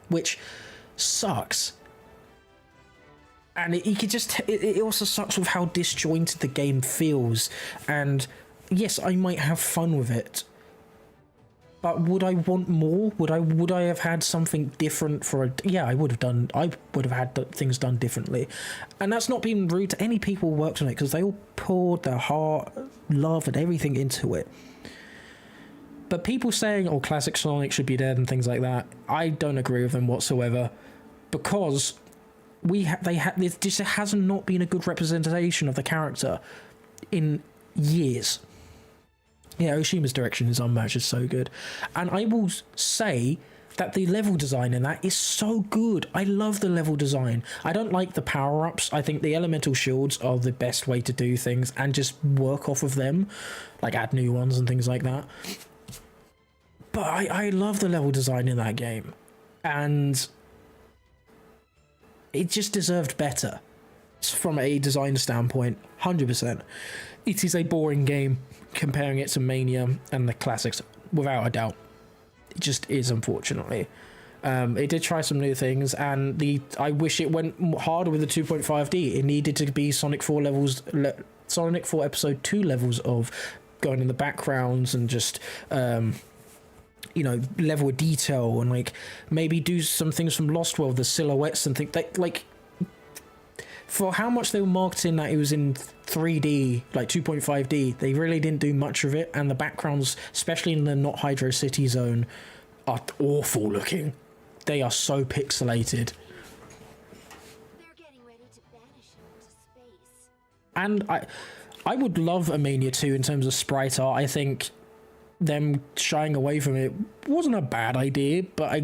which sucks. And it also sucks with how disjointed the game feels. And yes, I might have fun with it, but would I want more? Would I have had something different for I would have had things done differently. And that's not being rude to any people who worked on it, because they all poured their heart, love and everything into it. But people saying, oh, Classic Sonic should be dead and things like that, I don't agree with them whatsoever, because there just hasn't not been a good representation of the character in years. Yeah, Oshima's direction is unmatched, it's so good. And I will say that the level design in that is so good. I love the level design. I don't like the power-ups. I think the elemental shields are the best way to do things, and just work off of them, like add new ones and things like that. But I love the level design in that game, and it just deserved better from a design standpoint, 100%. It is a boring game comparing it to Mania and the classics, without a doubt. It just is, unfortunately. It did try some new things, and I wish it went harder with the 2.5D. It needed to be Sonic 4 Episode 2 levels of going in the backgrounds and just level of detail, and like maybe do some things from Lost World, the silhouettes and things like for how much they were marketing that it was in 3D, like 2.5D, they really didn't do much of it. And the backgrounds, especially in the not Hydro City zone, are awful looking. they are so pixelated. They're getting ready to banish him into space. And I would love a Mania 2 in terms of sprite art. I think them shying away from it wasn't a bad idea, but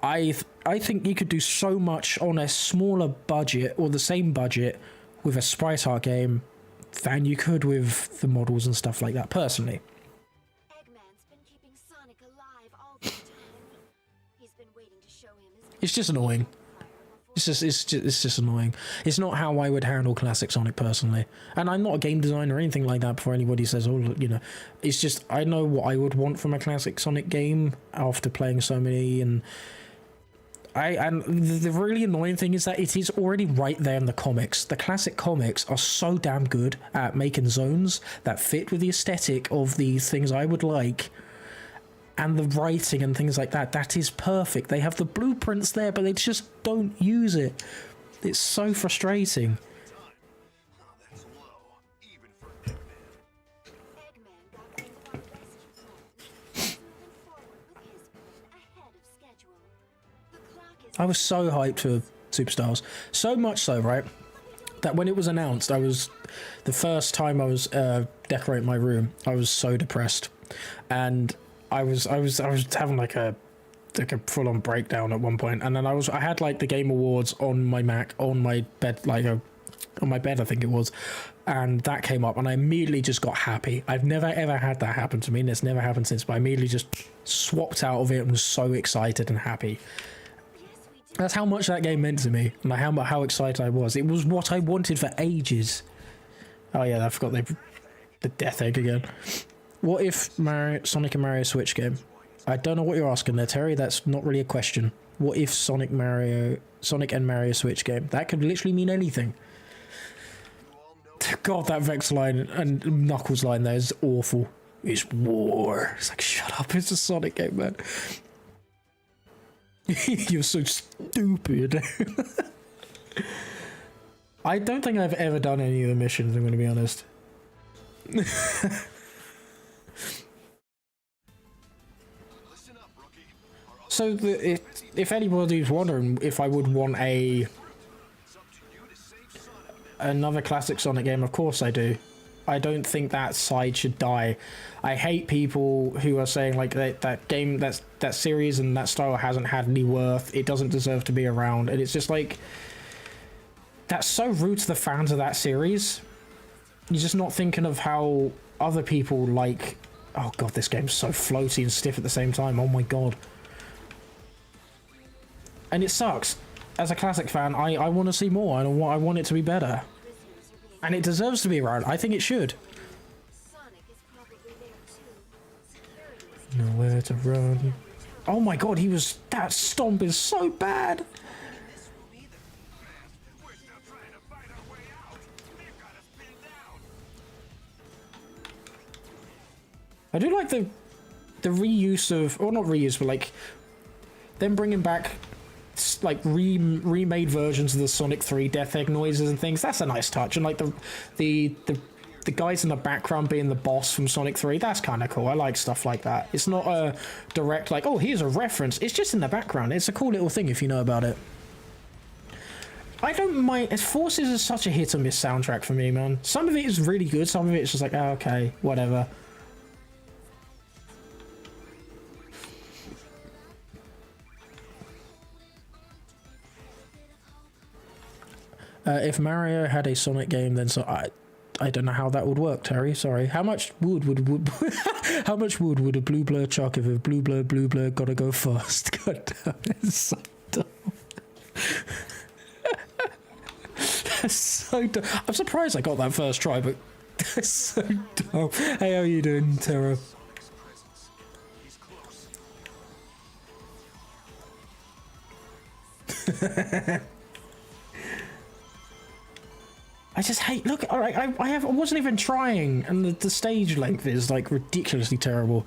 I think you could do so much on a smaller budget or the same budget with a sprite art game than you could with the models and stuff like that, personally. Eggman's been keeping Sonic alive all this time. He's been waiting to show him his It's just annoying. It's just annoying. It's not how I would handle classic Sonic personally. And I'm not a game designer or anything like that before anybody says, oh, you know. It's just, I know what I would want from a classic Sonic game after playing so many. And the really annoying thing is that it is already right there in the comics. The classic comics are so damn good at making zones that fit with the aesthetic of the things I would like. And the writing and things like that, that is perfect. They have the blueprints there, but they just don't use it. It's so frustrating. Oh, that's low, even for Eggman got wind of our rescue plan. He's moving forward with his plan ahead of schedule. The clock is I was so hyped for Superstars. So much so, right, that when it was announced, the first time I was decorating my room, I was so depressed. And I was having like a full-on breakdown at one point, and then I had like the Game Awards on my Mac on my bed, on my bed I think it was, and that came up and I immediately just got happy. I've never ever had that happen to me, and it's never happened since, but I immediately just swapped out of it and was so excited and happy. That's how much that game meant to me, and how excited I was. It was what I wanted for ages. Oh yeah, I forgot the Death Egg again. What if Sonic and Mario Switch game? I don't know what you're asking there, Terry. That's not really a question. What if Sonic and Mario Switch game? That could literally mean anything. God, that Vex line and Knuckles line there is awful. It's war. It's like, shut up, it's a Sonic game, man. You're so stupid. I don't think I've ever done any of the missions, I'm going to be honest. So if anybody's wondering if I would want another classic Sonic game, of course I do. I don't think that side should die. I hate people who are saying like that game, that series and that style hasn't had any worth. It doesn't deserve to be around, and it's just like that's so rude to the fans of that series. You're just not thinking of how other people like. Oh god, this game's so floaty and stiff at the same time. Oh my god. And it sucks. As a classic fan, I want to see more. I want it to be better. And it deserves to be around. I think it should. Sonic is probably there too. Security is Nowhere to run. Oh my god, that stomp is so bad. I do like the reuse of, or not reuse, but like them bringing back like remade versions of the Sonic 3 Death Egg noises and things. That's a nice touch. And like the guys in the background being the boss from Sonic 3, that's kind of cool. I like stuff like that. It's not a direct like, oh, here's a reference. It's just in the background. It's a cool little thing if you know about it. I don't mind. Forces is such a hit or miss soundtrack for me, man. Some of it is really good. Some of it is just like, oh, okay, whatever. If Mario had a Sonic game, then I don't know how that would work, Terry. Sorry. How much wood would how much wood would a blue blur chuck if a blue blur gotta go first? God damn, it's so dumb. That's so dumb. I'm surprised I got that first try, but that's so dumb. Hey, how you doing, Tara? I just hate. Look, all right, I wasn't even trying, and the stage length is like ridiculously terrible.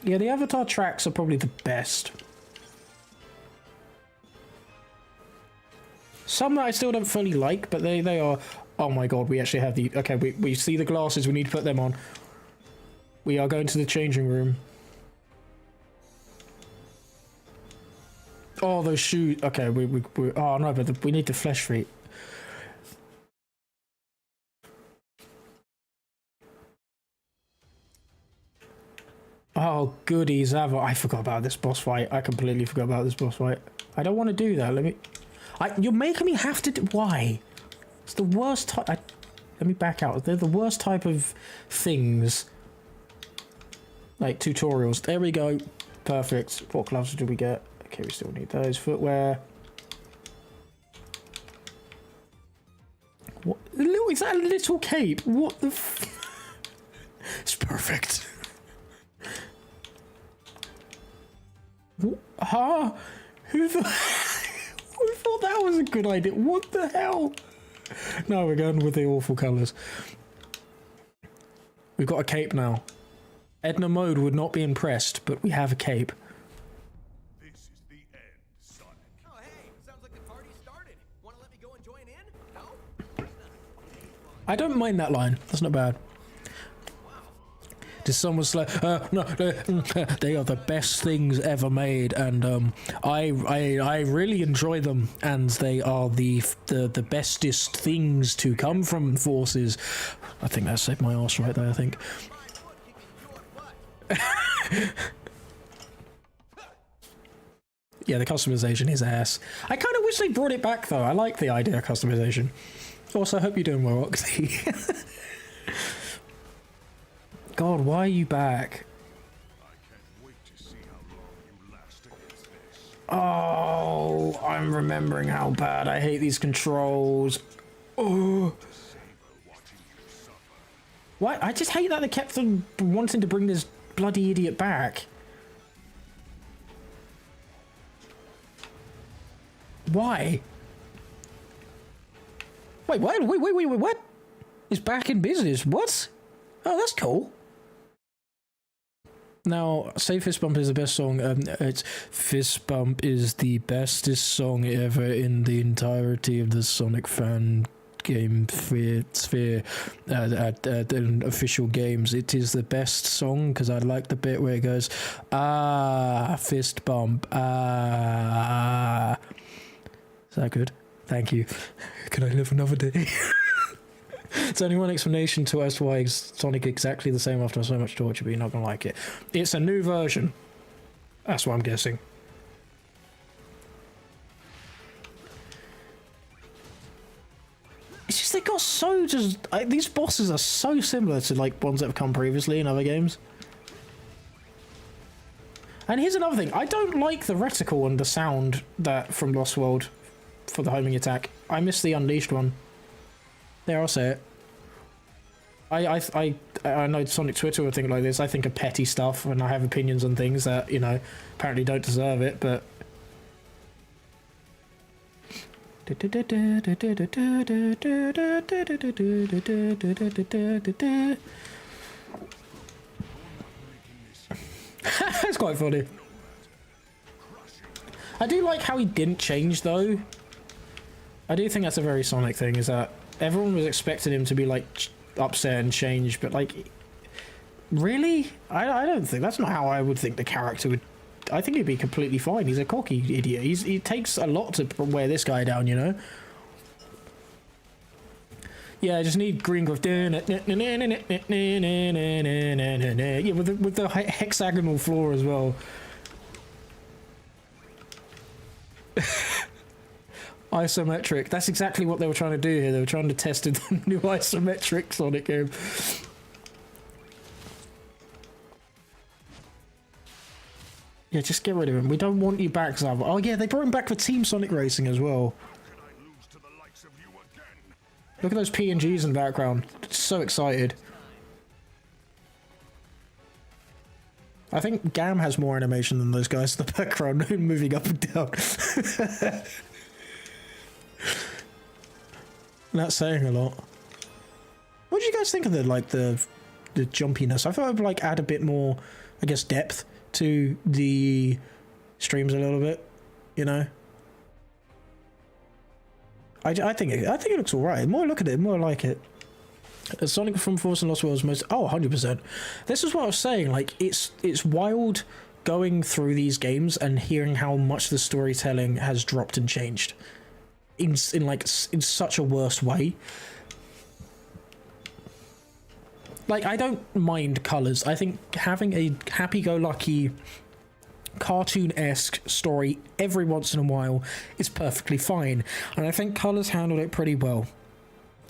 Yeah, the Avatar tracks are probably the best. Some that I still don't fully like, but they are. Oh my god, we actually have the. Okay, we see the glasses. We need to put them on. We are going to the changing room. Oh, those shoes. Okay, we oh no, but we need the flesh feet. Oh, goodies, I forgot about this boss fight. I completely forgot about this boss fight. I don't want to do that. You're making me have to do... Why? It's the worst type... Let me back out. They're the worst type of things. Like, tutorials. There we go. Perfect. What gloves do we get? Okay, we still need those. Footwear. What? Is that a little cape? What the It's perfect. Huh? Who thought that was a good idea? What the hell? No, we're going with the awful colours. We've got a cape now. Edna Mode would not be impressed, but we have a cape. This is the end, Sonic. Oh, hey, sounds like the party started. Want to let me go and join in? No? I don't mind that line. That's not bad. Just someone like, no, they are the best things ever made, and I really enjoy them, and they are the bestest things to come from Forces. I think that saved my arse right there. I think. Yeah, the customization is ass. I kind of wish they brought it back though. I like the idea of customization. Also, I hope you're doing well, Oxy. God, why are you back? I can't wait to see how long you last against this. Oh, I'm remembering how bad I hate these controls. Oh. What? I just hate that they kept them wanting to bring this bloody idiot back. Why? Wait, what? Wait, what? He's back in business. What? Oh, that's cool. Now, say Fist Bump is the best song. It's Fist Bump is the bestest song ever in the entirety of the Sonic fan game sphere official games. It is the best song because I like the bit where it goes, ah, Fist Bump, ah. Is that good? Thank you. Can I live another day? It's only one explanation to as to why Sonic exactly the same after so much torture, but you're not going to like it. It's a new version. That's what I'm guessing. It's just they got so these bosses are so similar to like ones that have come previously in other games. And here's another thing. I don't like the reticle and the sound that from Lost World for the homing attack. I miss the Unleashed one. There, I'll say it. I know Sonic Twitter will think like this. I think of petty stuff, and I have opinions on things that, you know, apparently don't deserve it, but... It's quite funny. I do like how he didn't change, though. I do think that's a very Sonic thing, is that everyone was expecting him to be, like, upset and change, but, like, really? I don't think... That's not how I would think the character would... I think he'd be completely fine. He's a cocky idiot. He takes a lot to wear this guy down, you know? Yeah, I just need green growth. Yeah, with the hexagonal floor as well. Isometric. That's exactly what they were trying to do here. They were trying to test the new isometric Sonic game. Yeah, just get rid of him. We don't want you back, Zav. Oh yeah, they brought him back for Team Sonic Racing as well. Look at those PNGs in the background. So excited. I think Gam has more animation than those guys in the background, moving up and down. That's saying a lot. What do you guys think of the jumpiness? I thought it would like add a bit more, I guess, depth to the streams a little bit, you know. I think it looks alright. The more I look at it, the more I like it. Sonic from Force and Lost Worlds most 100%. This is what I was saying, like it's wild going through these games and hearing how much the storytelling has dropped and changed in such a worse way. Like, I don't mind colors. I think having a happy-go-lucky cartoon-esque story every once in a while is perfectly fine, and I think colors handled it pretty well.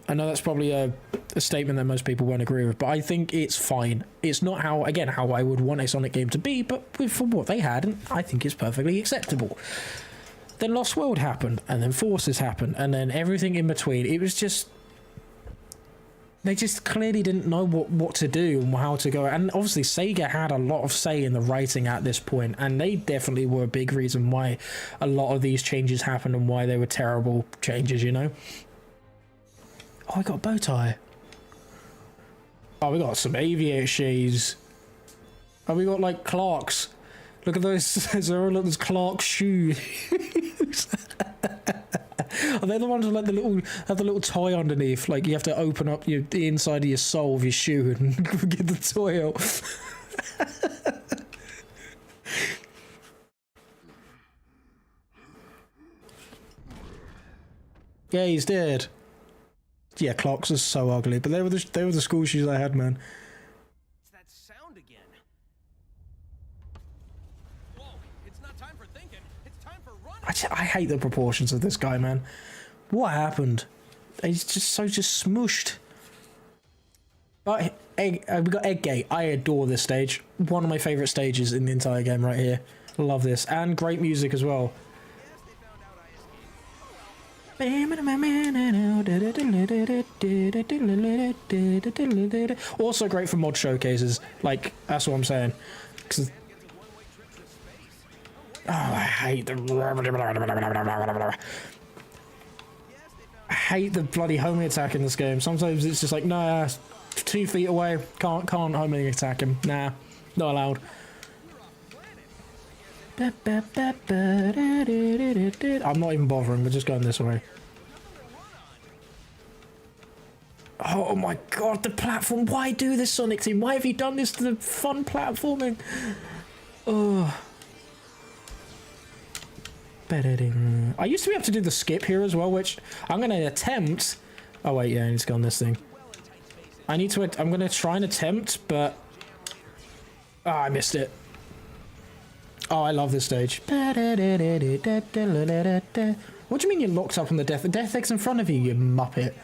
I know that's probably a statement that most people won't agree with, but I think it's fine. It's not how I would want a Sonic game to be, but for what they had, and I think it's perfectly acceptable. Then Lost World happened, and then Forces happened, and then everything in between. It was just... They just clearly didn't know what to do and how to go. And obviously Sega had a lot of say in the writing at this point, and they definitely were a big reason why a lot of these changes happened and why they were terrible changes, you know? Oh, I got a bow tie. Oh, we got some aviator shades. Oh, we got like Clark's. Look at those. Zero, look, there's Clark's shoes. Are they the ones with like the little toy underneath? Like you have to open up the inside of your sole of your shoe and get the toy out. Yeah, he's dead. Yeah, Clocks are so ugly, but they were the school shoes I had, man. It's that sound again. Whoa, it's not time for thinking. It's time for running. I hate the proportions of this guy, man. What happened? He's just smooshed. But we got Egg Gate. I adore this stage. One of my favorite stages in the entire game right here. Love this. And great music as well. Also great for mod showcases. Like, that's what I'm saying. Oh, I hate the bloody homing attack in this game. Sometimes it's just like, nah, 2 feet away, can't homing attack him. Nah, not allowed. I'm not even bothering, we're just going this way. Oh my god, the platform. Why do this, Sonic Team? Why have you done this to the fun platforming? Oh. I used to be able to do the skip here as well, which I'm going to attempt. Oh wait, yeah, I need to go on this thing. I'm going to try and attempt, but... Oh, I missed it. Oh, I love this stage. What do you mean you're locked up on the Death Egg's in front of you, you muppet?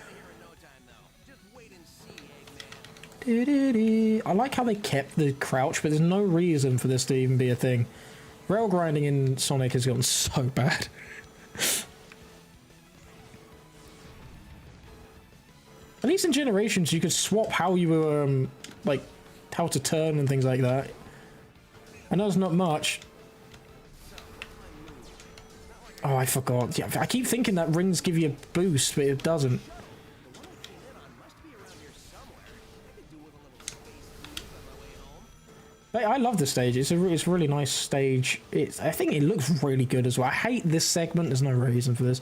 I like how they kept the crouch, but there's no reason for this to even be a thing. Rail grinding in Sonic has gotten so bad. At least in Generations, you could swap how you were, like, how to turn and things like that. I know it's not much. Oh, I forgot. Yeah, I keep thinking that rings give you a boost, but it doesn't. But I love this stage. It's a really nice stage. I think it looks really good as well. I hate this segment. There's no reason for this.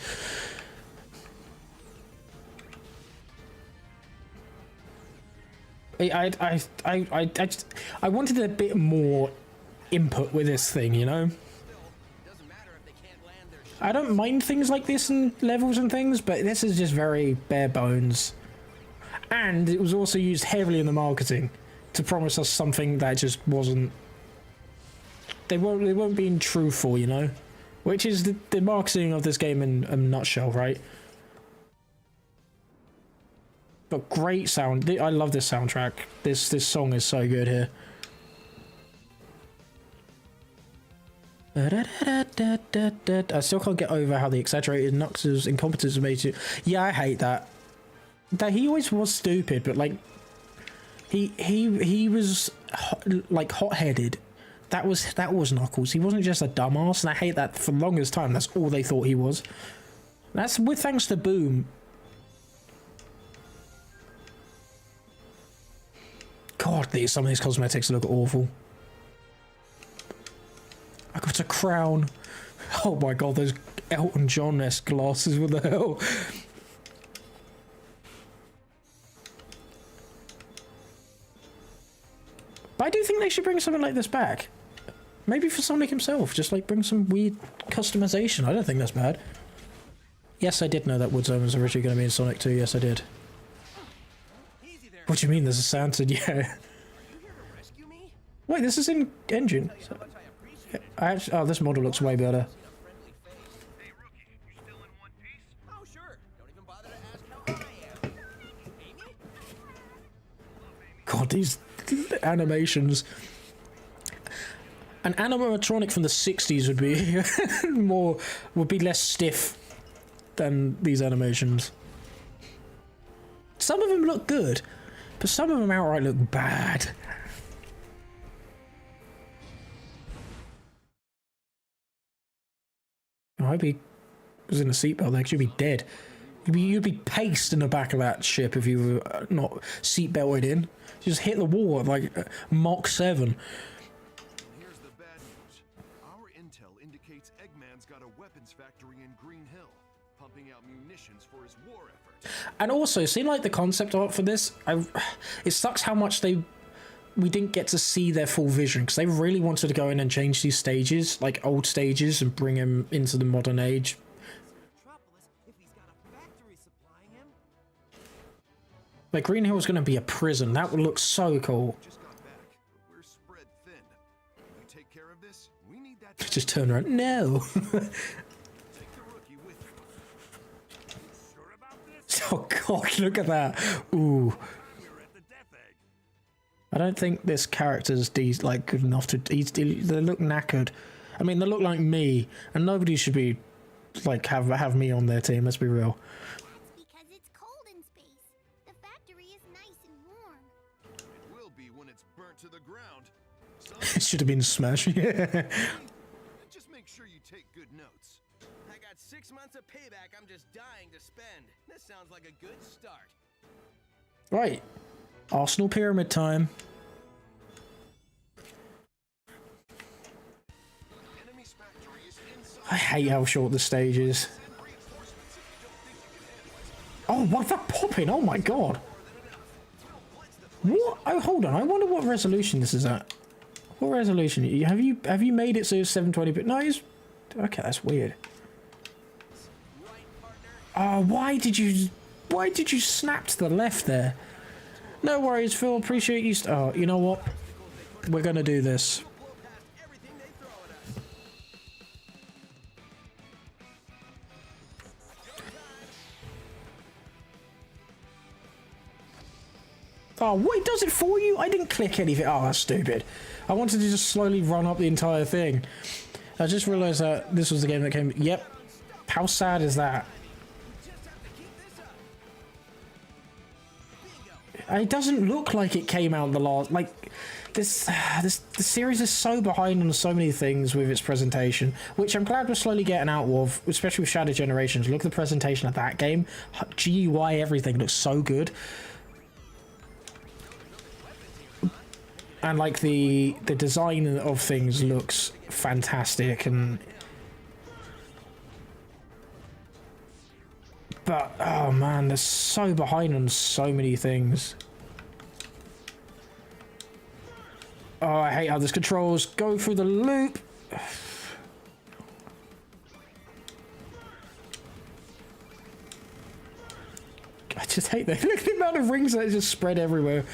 I wanted a bit more input with this thing, you know? I don't mind things like this in levels and things, but this is just very bare bones. And it was also used heavily in the marketing to promise us something that just wasn't... They weren't being truthful, you know? Which is the marketing of this game in a nutshell, right? But great sound. I love this soundtrack. This song is so good here. I still can't get over how the exaggerated Nux's incompetence made you. Yeah, I hate that. That he always was stupid, but like he was like hot-headed. That was Knuckles. He wasn't just a dumbass, and I hate that for the longest time. That's all they thought he was. That's with thanks to Boom. God, some of these cosmetics look awful. I got a crown. Oh my god, those Elton John-esque glasses, what the hell? But I do think they should bring something like this back. Maybe for Sonic himself, just like bring some weird customization. I don't think that's bad. Yes, I did know that Wood Zone was originally going to be in Sonic 2. Yes, I did. Easy there. What do you mean there's a sound? Yeah. Are you here to rescue me? Wait, this is in engine. How much I appreciate it. I actually, oh, this model looks way better. Seen a friendly face. Hey, rookie, you still in one piece? Oh, sure. Don't even bother to ask how I am. Amy? God, these animations. An animatronic from the 60s would be would be less stiff than these animations. Some of them look good, but some of them outright look bad. I hope he was in a seatbelt there, 'cause you'd be dead. You'd be paced in the back of that ship if you were not seatbelted in. You just hit the wall at like Mach 7. Here's the bad news. Our intel indicates Eggman's got a weapons factory in Green Hill, pumping out munitions for his war efforts. And also, seeing like the concept art for this, it sucks how much we didn't get to see their full vision, because they really wanted to go in and change these stages, like old stages, and bring him into the modern age. Metropolis if he's got a factory supplying him. Like Green Hill was going to be a prison. That would look so cool. Just got back, but we're spread thin. You take care of this? We need that. Just turn around. No. Take the rookie with you. Sure about this? Oh god, look at that. Ooh. You're at the death egg. I don't think this character's like good enough to. They look knackered. I mean, they look like me, and nobody should be like have me on their team. Let's be real. That's because it's cold in space. The factory is nice and warm. It will be when it's burnt to the ground. It should have been Smash. Yeah. Just make sure you take good notes. I got 6 months of payback I'm just dying to spend. This sounds like a good start. Right. Arsenal Pyramid time. Enemy's factory is inside. I hate how short the stage is. Send reinforcements if you don't think you can handle it. Oh, what's that popping? Oh my god. What? Oh, hold on. I wonder what resolution this is at. What resolution? Have you made it so it's 720p? No, it's... Okay, that's weird. Oh, why did you snap to the left there? No worries, Phil. Appreciate you. Oh, you know what? We're gonna do this. Blow past everything they throw at us. Oh, what? It does it for you? I didn't click anything. Oh, that's stupid. I wanted to just slowly run up the entire thing. I just realized that this was the game that came... Yep. How sad is that? Just have to keep this up. Bingo. It doesn't look like it came out in the last... Like, the series is so behind on so many things with its presentation, which I'm glad we're slowly getting out of, especially with Shadow Generations. Look at the presentation of that game. GUI, everything looks so good. And like the design of things looks fantastic, and but oh man, they're so behind on so many things. Oh, I hate how this controls go through the loop. I just hate that. Look at the amount of rings that just spread everywhere.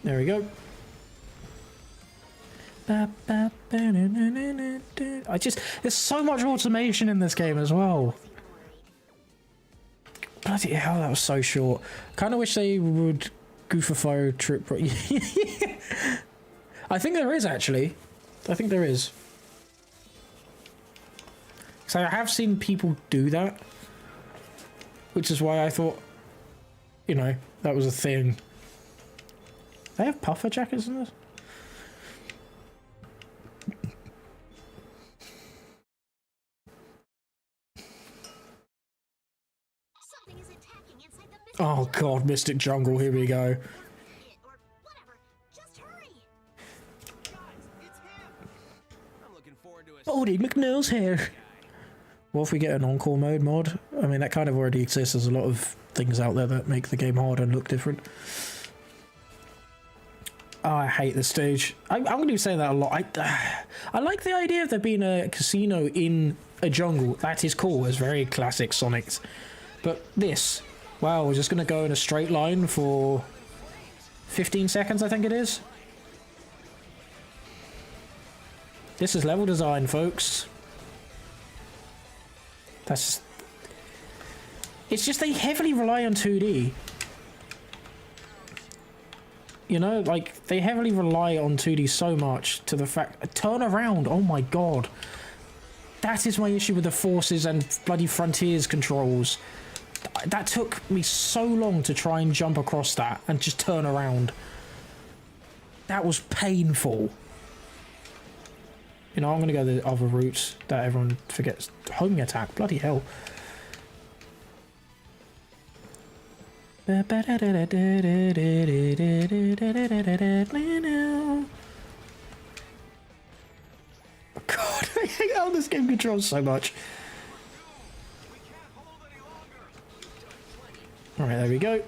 There we go. There's so much automation in this game as well. Bloody hell, that was so short. Kind of wish they would goof a fire trip. I think there is, actually. I think there is. So I have seen people do that, which is why I thought, you know, that was a thing. They have puffer jackets in this? Something is attacking inside the Mystic Oh god, Mystic Jungle, here we go. It or whatever. Just hurry. Guys, it's him. I'm looking forward to a Baldy McNeil's here. What if we get an encore mode mod? I mean, that kind of already exists. There's a lot of things out there that make the game harder and look different. Oh, I hate this stage. I'm going to be saying that a lot. I like the idea of there being a casino in a jungle. That is cool. It's very classic Sonic. But this, wow, we're just going to go in a straight line for 15 seconds, I think it is. This is level design, folks. That's... It's just they heavily rely on 2D. You know, like, they heavily rely on 2D so much to the fact... Turn around, oh my god. That is my issue with the Forces and bloody Frontiers controls. That took me so long to try and jump across that and just turn around. That was painful. You know, I'm going to go the other route that everyone forgets. Homing attack, bloody hell. God, I hate how this game controls so much. Alright, there we go.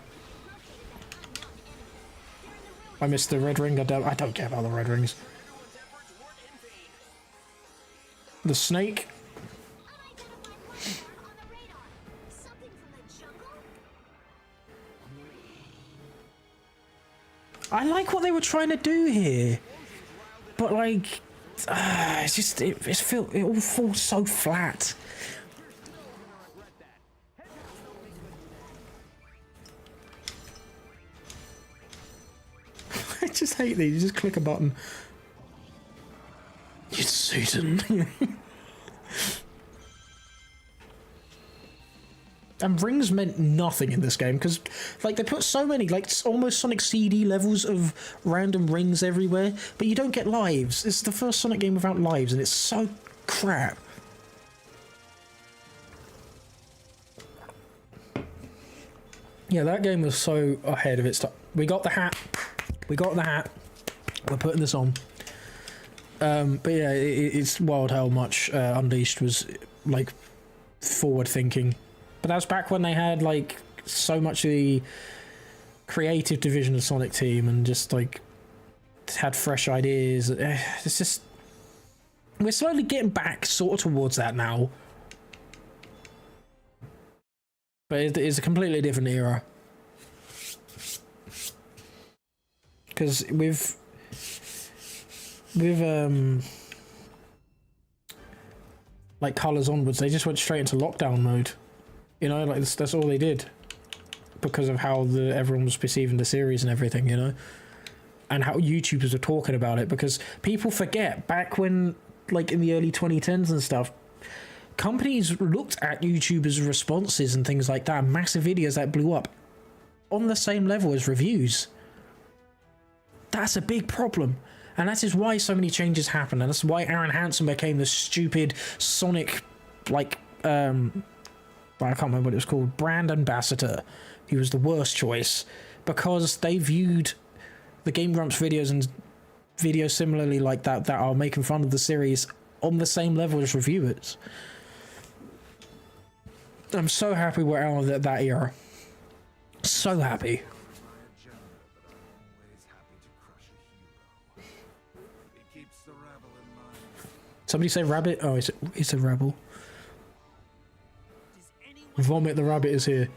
I missed the red ring. I don't care about the red rings. The snake. I like what they were trying to do here, but like, it's just it all falls so flat. I just hate these. You just click a button. It's Satan. And rings meant nothing in this game because, like, they put so many, like, almost Sonic CD levels of random rings everywhere, but you don't get lives. It's the first Sonic game without lives, and it's so crap. Yeah, that game was so ahead of its time. We got the hat. We got the hat. We're putting this on. But yeah, it's wild how much Unleashed was, like, forward-thinking. But that was back when they had, like, so much of the creative division of Sonic Team and just, like, had fresh ideas. It's just... We're slowly getting back sort of towards that now. But it's a completely different era. Because with like Colors onwards, they just went straight into lockdown mode. You know, like that's all they did, because of how everyone was perceiving the series and everything. You know, and how YouTubers are talking about it, because people forget back when, like in the early 2010s and stuff, companies looked at YouTubers' responses and things like that, massive videos that blew up, on the same level as reviews. That's a big problem. And that is why so many changes happened. And that's why Aaron Hansen became the stupid Sonic, like, I can't remember what it was called, brand ambassador. He was the worst choice, because they viewed the Game Grumps videos and videos similarly like that are making fun of the series on the same level as reviewers. I'm so happy we're out of that era. So happy. Somebody say rabbit? Oh, it's a rebel. Vomit the rabbit is here.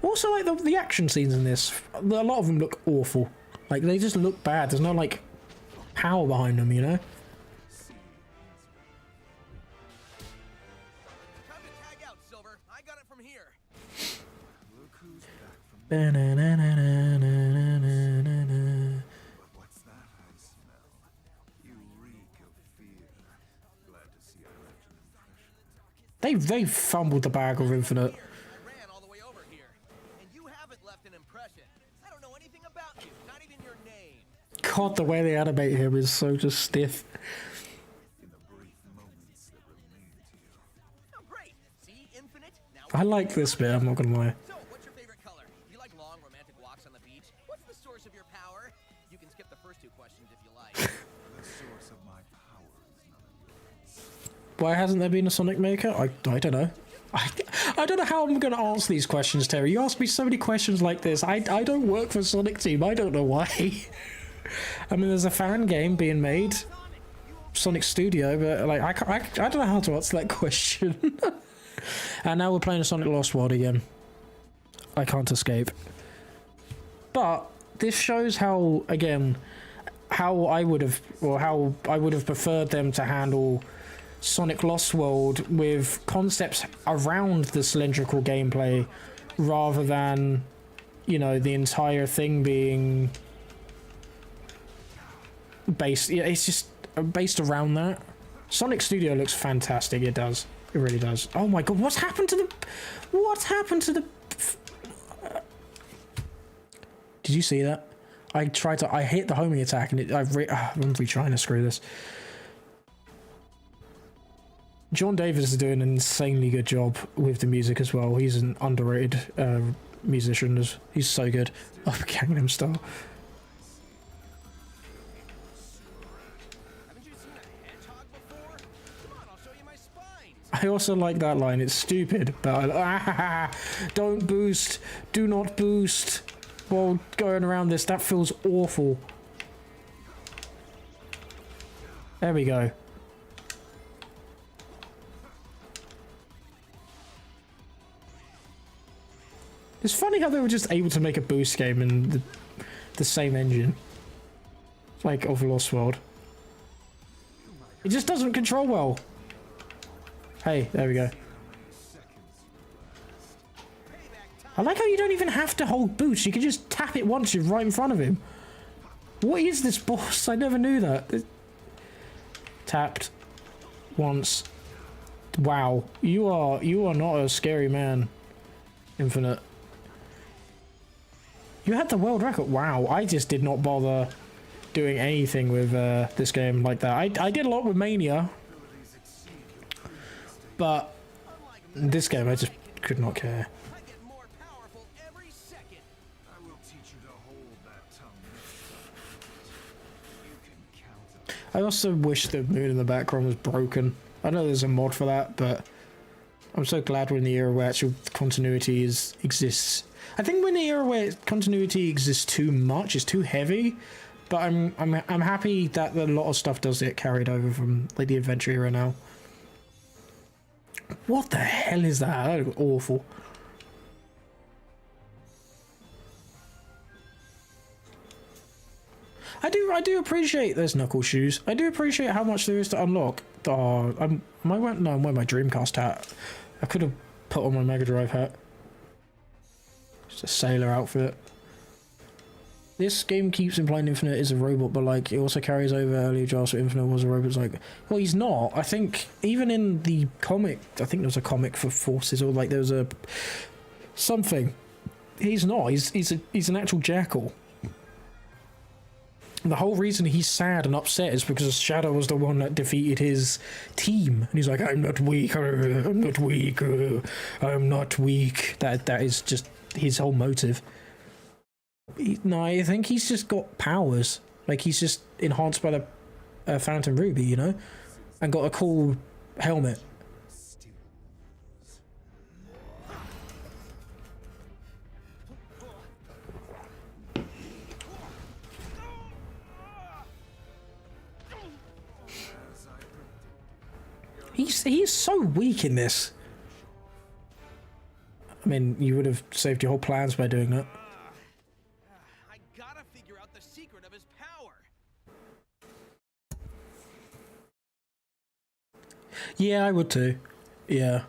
Also, like, the action scenes in this, a lot of them look awful. Like, they just look bad. There's no, like, power behind them, you know? Time to tag out, Silver. I got it from here. What's that I smell? You reek of fear. Glad to see I left an impression. They fumbled the bag of Infinite. I ran all the way over here, and you haven't left an impression. I don't know anything about you, not even your name. God, the way they animate him is so just stiff. In the brief moments that remain to you. Oh, great. See, Infinite. Now. I like this bit, I'm not gonna lie. So, what's your favorite color? Do you like long, romantic walks on the beach? What's the source of your power? You can skip the first two questions if you like. The source of my power is none of your Why hasn't there been a Sonic maker? I don't know. I don't know how I'm going to answer these questions, Terry. You ask me so many questions like this. I don't work for Sonic Team. I don't know why. I mean, there's a fan game being made, Sonic Studio, but like I don't know how to answer that question. And now we're playing a Sonic Lost World again. I can't escape. But this shows how, again, how I would have preferred them to handle Sonic Lost World with concepts around the cylindrical gameplay rather than, you know, the entire thing being based. Yeah, it's just based around that. Sonic Studio looks fantastic. It does. It really does. Oh my god, what's happened to the... Did you see that? I hit the homing attack and I'm retrying to screw this. John Davis is doing an insanely good job with the music as well. He's an underrated musician. He's so good. Oh, Gangnam Style. Haven't you seen a hedgehog before? Come on, I'll show you my spines. I also like that line. It's stupid, but don't boost. Do not boost while going around this. That feels awful. There we go. It's funny how they were just able to make a boost game in the same engine. Like of Lost World. It just doesn't control well. Hey, there we go. I like how you don't even have to hold boost. You can just tap it once, you're right in front of him. What is this boss? I never knew that. Tapped once. Wow, you are not a scary man, Infinite. You had the world record. Wow, I just did not bother doing anything with this game like that. I did a lot with Mania, but this game I just could not care. I get more powerful every second. I will teach you to hold that tongue. You can count up. I also wish the moon in the background was broken. I know there's a mod for that, but I'm so glad we're in the era where actual continuity exists. I think we're in the era where continuity exists too much, it's too heavy, but I'm happy that a lot of stuff does get carried over from like the adventure era now. What the hell is that? That looks awful. I do appreciate those knuckle shoes. I do appreciate how much there is to unlock. Oh, I'm wearing my Dreamcast hat. I could have put on my Mega Drive hat. Just a sailor outfit. This game keeps implying Infinite is a robot, but like it also carries over earlier drafts where Infinite was a robot. It's like, well, he's not. I think even in the comic, I think there was a comic for Forces, or like there was a something. He's not. He's an actual jackal. And the whole reason he's sad and upset is because Shadow was the one that defeated his team. And he's like, I'm not weak, I'm not weak, I'm not weak. That is just his whole motive. No, I think he's just got powers. Like, he's just enhanced by the Phantom Ruby, you know? And got a cool helmet. He's so weak in this. I mean, you would have saved your whole plans by doing that. I gotta figure out the secret of his power. Yeah, I would too. Yeah.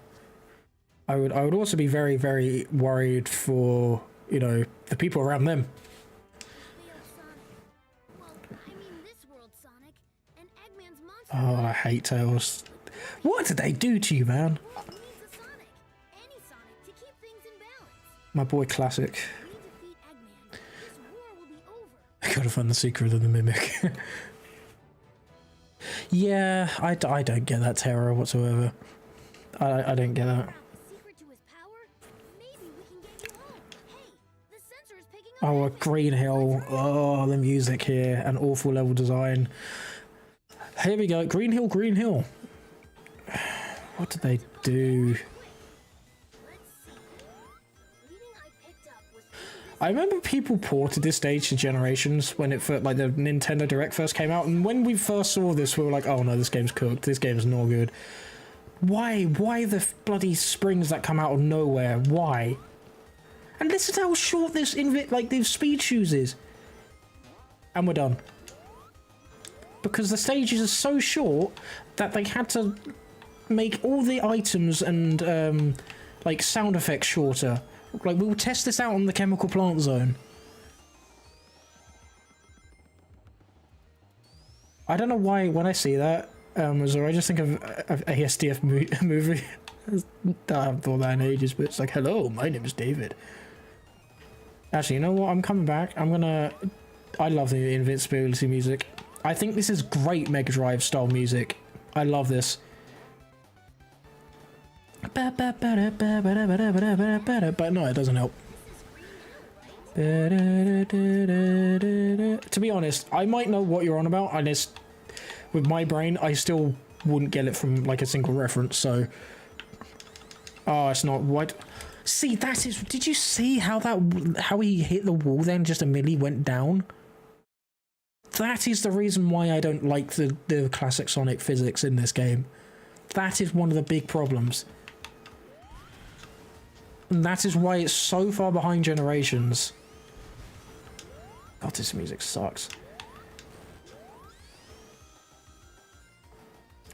I would also be very, very worried for, you know, the people around them. Well, I mean this world, Sonic, and Eggman's monster. Oh, I hate Tails. What did they do to you, man? World needs a Sonic, any Sonic, to keep things in balance. My boy Classic. We defeat Eggman, this war will be over. I gotta find the secret of the Mimic. Yeah, I don't get that terror whatsoever. I don't get that. Found the secret to his power? Maybe we can get you home. Hey, the sensor is picking up. Oh, a Green Hill. Oh, the music here. An awful level design. Here we go. Green Hill, Green Hill. What did they do? Let's see. Reading I picked up was I remember people ported this stage to Generations when it first, like the Nintendo Direct first came out, and when we first saw this, we were like, "Oh no, this game's cooked. This game's no good." Why? Why the bloody springs that come out of nowhere? Why? And listen to how short this these speed shoes is. And we're done. Because the stages are so short that they had to make all the items and like sound effects shorter. Like, we'll test this out on the chemical plant zone. I don't know why when I see that, so I just think of a SDF movie. I haven't thought that in ages, but it's like, hello, my name is David. Actually, you know what? I'm coming back. I love the Invincibility music. I think this is great Mega Drive style music. I love this. But no, it doesn't help. To be honest, I might know what you're on about. I just, with my brain, I still wouldn't get it from like a single reference. So, oh, it's not what. See, that is. Did you see how he hit the wall? Then just immediately went down. That is the reason why I don't like the classic Sonic physics in this game. That is one of the big problems. And that is why it's so far behind Generations. God, this music sucks.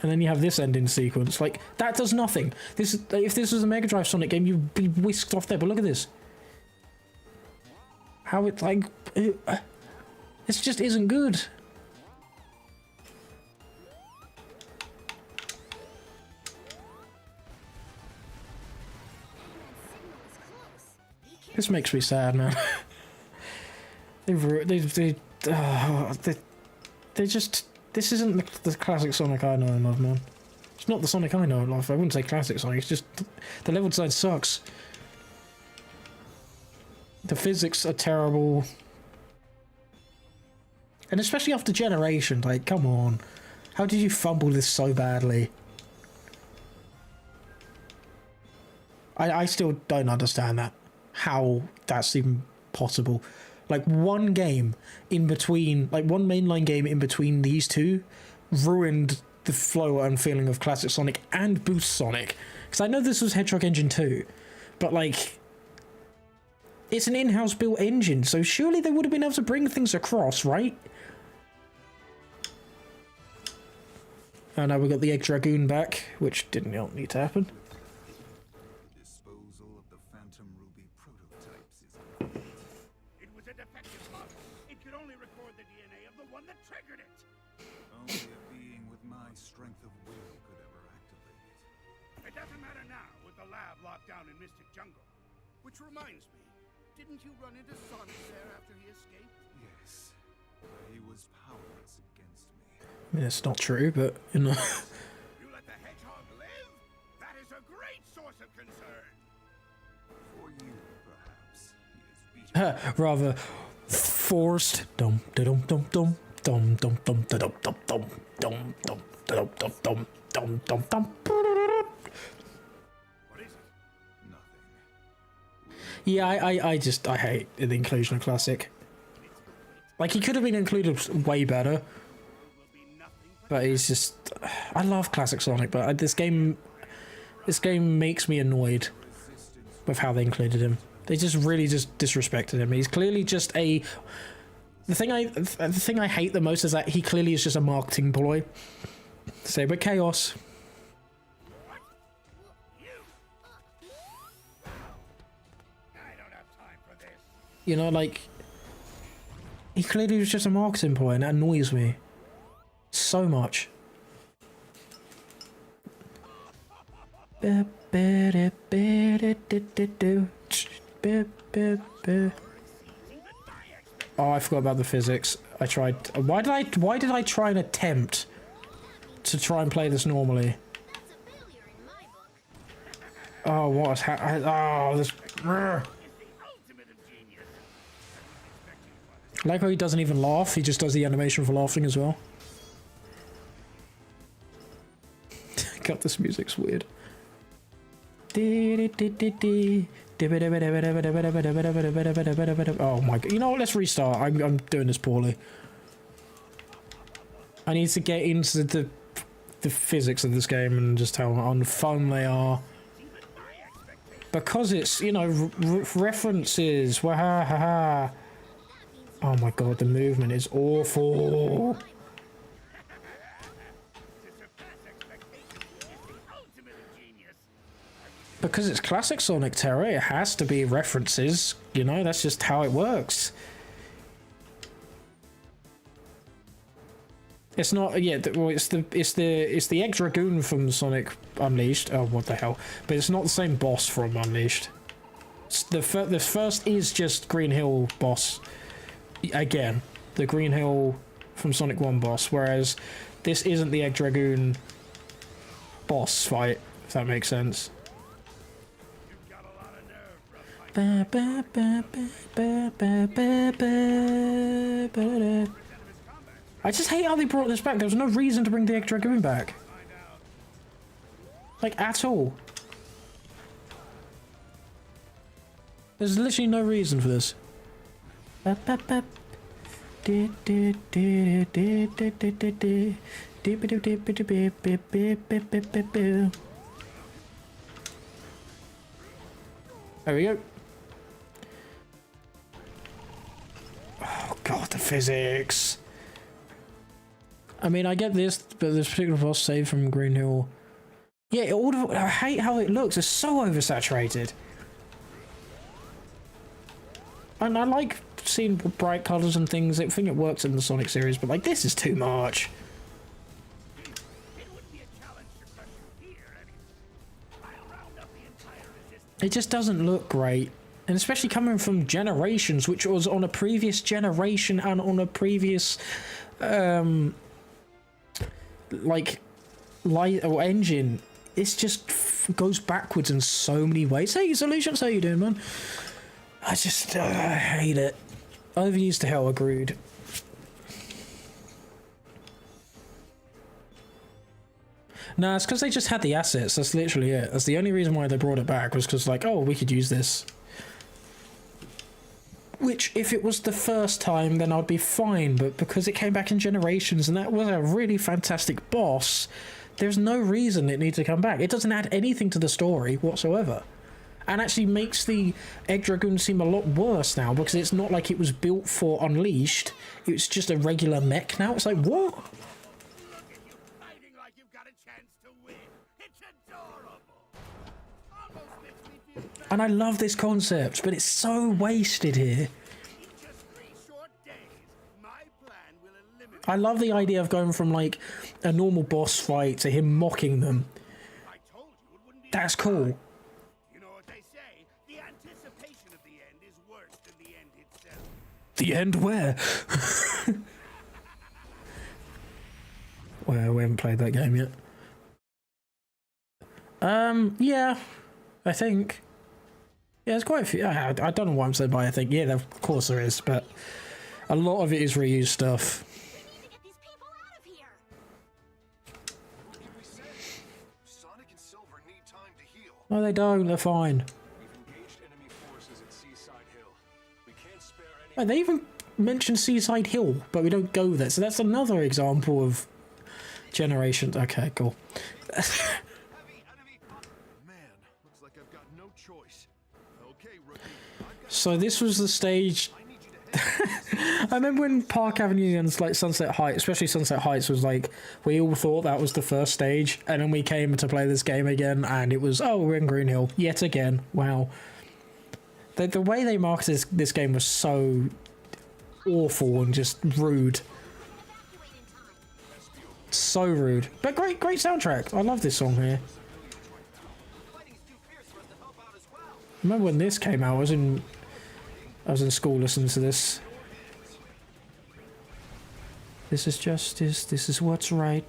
And then you have this ending sequence. Like, that does nothing. If this was a Mega Drive Sonic game, you'd be whisked off there. But look at this. How it, like... This just isn't good. This makes me sad, man. They just... This isn't the classic Sonic I know and love, man. It's not the Sonic I know and love. I wouldn't say classic Sonic. It's just... The level design sucks. The physics are terrible. And especially after Generation, like, come on. How did you fumble this so badly? I still don't understand that. How that's even possible. Like, one game in between, like, one mainline game in between these two ruined the flow and feeling of classic Sonic and Boost Sonic. Because I know this was Hedgehog Engine 2, but, like, it's an in-house built engine, so surely they would have been able to bring things across, right? And now we've got the Egg Dragoon back, which didn't need to happen. Disposal of the Phantom Ruby prototypes is It was a defective model. It could only record the DNA of the one that triggered it. only a being with my strength of will could ever activate it. It doesn't matter now with the lab locked down in Mystic Jungle. Which reminds me, didn't you run into Sonic there after he escaped? Yes, but he was powerless against me. I mean, it's not true, but, you know. You let the hedgehog live? That is a great source of concern. For you, perhaps, he is beaten. Rather forced. Dum dum dum dum dum dum dum dum dum dum dum dum dum dum dum dum dum dum. What is it? Nothing. Yeah, I hate the inclusion of classic. Like, he could have been included way better. Will be nothing but But he's just... I love classic Sonic, but this game makes me annoyed with how they included him. They just really just disrespected him. He's clearly just a... The thing I hate the most is that he clearly is just a marketing ploy. Same with Chaos. I don't have time for this. You know, like... He clearly was just a marketing ploy, and that annoys me. So much. Oh, I forgot about the physics. I tried. Why did I try and attempt to try and play this normally? That's a failure in my book. Oh, what was oh, this. Ultimate of genius. I like how he doesn't even laugh. He just does the animation for laughing as well. God, this music's weird. Oh my god. You know what? Let's restart. I'm doing this poorly. I need to get into the physics of this game and just how on fun they are. Because it's, you know, references. Wahahaha. Oh my god, the movement is awful. Because it's classic Sonic Terror, it has to be references. You know, that's just how it works. It's not, yeah. Well, it's the Egg Dragoon from Sonic Unleashed. Oh, what the hell! But it's not the same boss from Unleashed. The first is just Green Hill boss. Again, the Green Hill from Sonic 1 boss, whereas this isn't the Egg Dragoon boss fight. If that makes sense. Ba, ba, ba, ba, ba, ba, ba, ba, ba. I just hate how they brought this back. There was no reason to bring the Egg Dragoon back. Like, at all. There's literally no reason for this. There we go. Oh god, the physics. I mean, I get this, but this particular boss saved from Green Hill. Yeah, I hate how it looks. It's so oversaturated. And I like seeing bright colours and things. I think it works in the Sonic series, but like this is too much. It just doesn't look great. And especially coming from Generations, which was on a previous generation and on a previous like light or engine, it's just goes backwards in so many ways. Hey, Solutions, how you doing, man? I just I hate it. Overused to hell, agreed. Nah, it's because they just had the assets. That's literally it. That's the only reason why they brought it back, was because like, oh, we could use this. Which, if it was the first time, then I'd be fine, but because it came back in Generations and that was a really fantastic boss, there's no reason it needs to come back. It doesn't add anything to the story whatsoever. And actually makes the Egg Dragoon seem a lot worse now, because it's not like it was built for Unleashed. It's just a regular mech now. It's like, what? And I love this concept, but it's so wasted here. I love the idea of going from like a normal boss fight to him mocking them. That's cool. You know what they say? The anticipation of the end is worse than the end itself. The end where? Well, we haven't played that game yet. Yeah, I think. Yeah, there's quite a few. I don't know why I'm saying by I think. Yeah, of course there is, but a lot of it is reused stuff. We need to get these people out of here. Sonic and Silver need time to heal. No, they don't. They're fine. We've engaged enemy forces at Seaside Hill. We can't spare any. And they even mention Seaside Hill, but we don't go there. So that's another example of Generations. Okay, cool. Man, looks like I've got no choice. Okay, rookie. So this was the stage. I remember when Park Avenue and like Sunset Heights, especially Sunset Heights, was like, we all thought that was the first stage, and then we came to play this game again, and it was, oh, we're in Green Hill yet again. Wow. The way they marketed this game was so awful and just rude. So rude, but great soundtrack. I love this song here. Remember when this came out? I was in school listening to this. This is justice. This is what's right.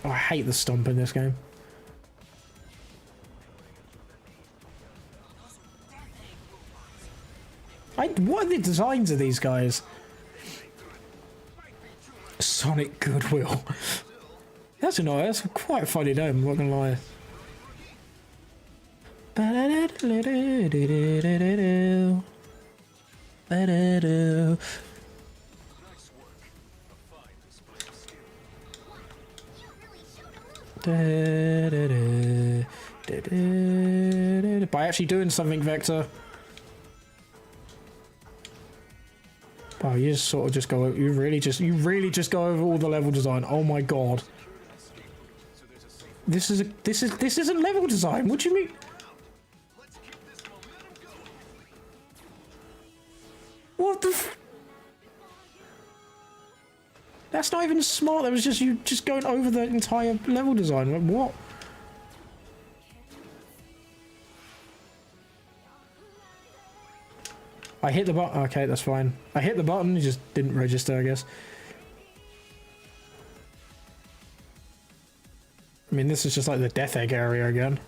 Oh, I hate the stomp in this game. What are the designs of these guys? Sonic Goodwill. That's a nice, that's quite a funny name, I'm not gonna lie. By actually doing something, Vector. Wow, you just sort of just go. You really just go over all the level design. Oh my god. This isn't level design. What do you mean? What the? That's not even smart. That was just you just going over the entire level design. Like, what? I hit the button. Okay, that's fine. I hit the button. It just didn't register, I guess. I mean, this is just like the Death Egg area again.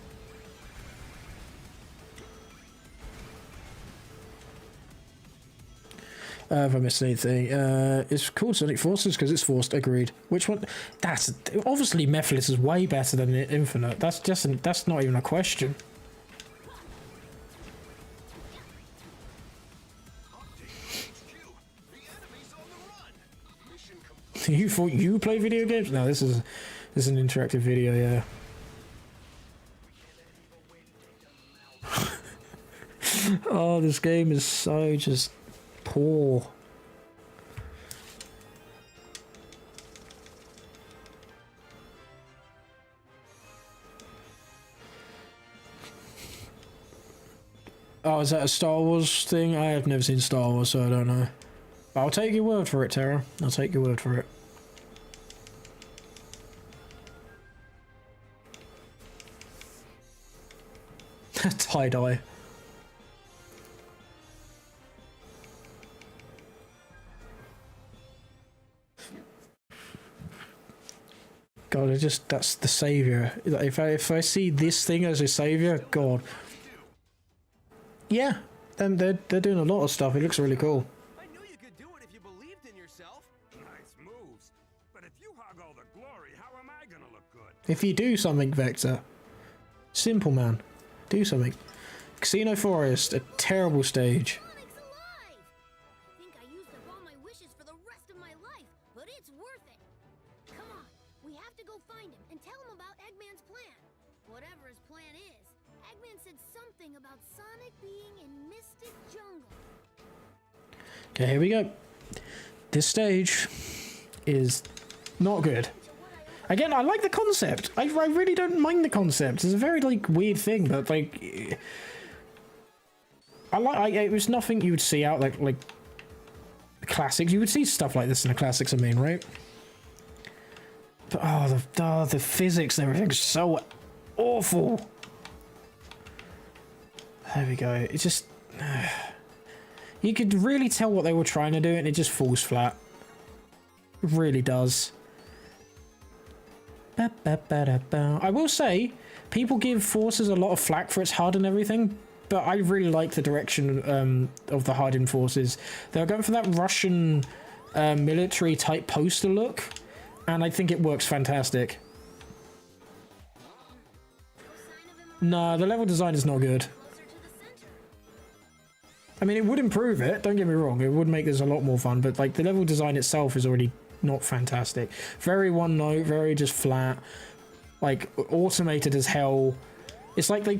If I missed anything, it's called Sonic Forces because it's forced. Agreed. Which one? That's obviously Mephiles is way better than Infinite. That's not even a question. You thought you play video games? No, this is an interactive video, yeah. Oh, this game is so just poor. Oh, is that a Star Wars thing? I have never seen Star Wars, so I don't know. I'll take your word for it, Tara. I'll take your word for it. Tie-dye. God, that's the savior. If I see this thing as a savior, God. Yeah, they're doing a lot of stuff. It looks really cool. I knew you could do it if you believed in yourself. Nice moves. But if you hog all the glory, how am I gonna look good? If you do something, Vector. Simple, man. Do something. Casino Forest, a terrible stage. Sonic's alive! I think I used up all my wishes for the rest of my life, but it's worth it. Come on, we have to go find him and tell him about Eggman's plan. Whatever his plan is, Eggman said something about Sonic being in Mystic Jungle. Okay, here we go. This stage is not good. Again, I like the concept. I really don't mind the concept. It's a very like weird thing, but like it was nothing you would see out like the classics. You would see stuff like this in the classics, I mean, right? But the physics and everything's so awful. There we go. It's just you could really tell what they were trying to do, and it just falls flat. It really does. I will say, people give Forces a lot of flack for its HUD and everything, but I really like the direction of the HUD in Forces. They're going for that Russian military type poster look, and I think it works fantastic. No, the level design is not good. I mean, it would improve it, don't get me wrong, it would make this a lot more fun, but like the level design itself is already not fantastic. Very one note, very just flat, like automated as hell. It's like they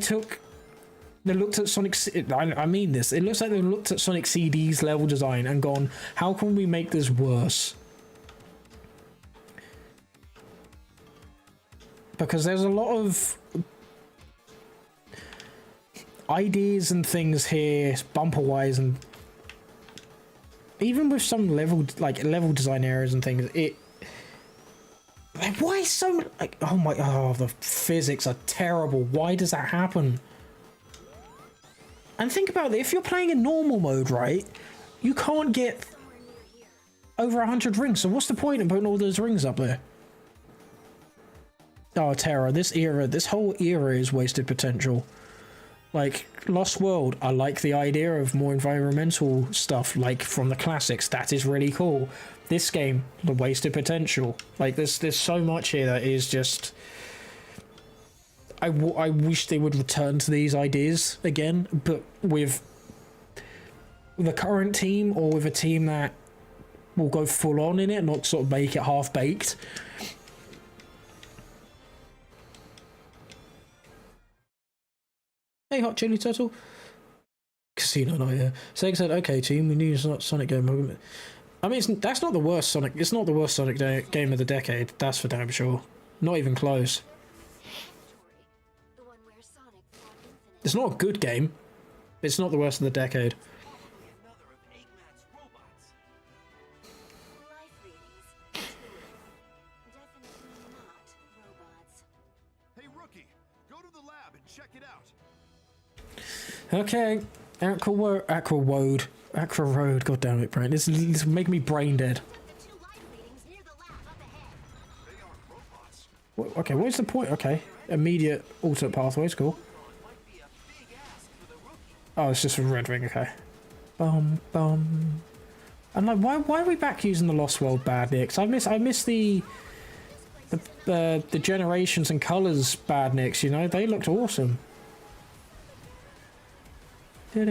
looked at Sonic, I mean this, it looks like they looked at Sonic CD's level design and gone, how can we make this worse? Because there's a lot of ideas and things here, bumper wise, and even with some level design errors and things, it like why so like the physics are terrible. Why does that happen? And think about it, if you're playing in normal mode, right, you can't get over 100 rings, so what's the point in putting all those rings up there? Oh, Terra, this whole era is wasted potential. Like, Lost World, I like the idea of more environmental stuff, like, from the classics. That is really cool. This game, the wasted potential. Like, there's so much here that is just... I wish they would return to these ideas again, but with the current team, or with a team that will go full on in it, not sort of make it half-baked. Hey, Hot Chili Turtle. Casino night, yeah. Sega said, "Okay, team, we need a Sonic game." I mean, that's not the worst Sonic. It's not the worst Sonic game of the decade. That's for damn sure. Not even close. It's not a good game. It's not the worst of the decade. Another of Eggman's robots. Life readings. Definitely not robots. Hey, rookie, go to the lab and check it out. Okay. Aqua Road. God damn it, Brian. This making me brain dead. The 2 life readings near the lab up ahead. They are robots. Okay, what's the point? Okay. Immediate alternate pathways, cool. Might be a big ask for the rookie. Oh, it's just a red ring, okay. Bum. And like, why are we back using the Lost World badniks? I miss the Generations and Colors badniks, you know? They looked awesome. I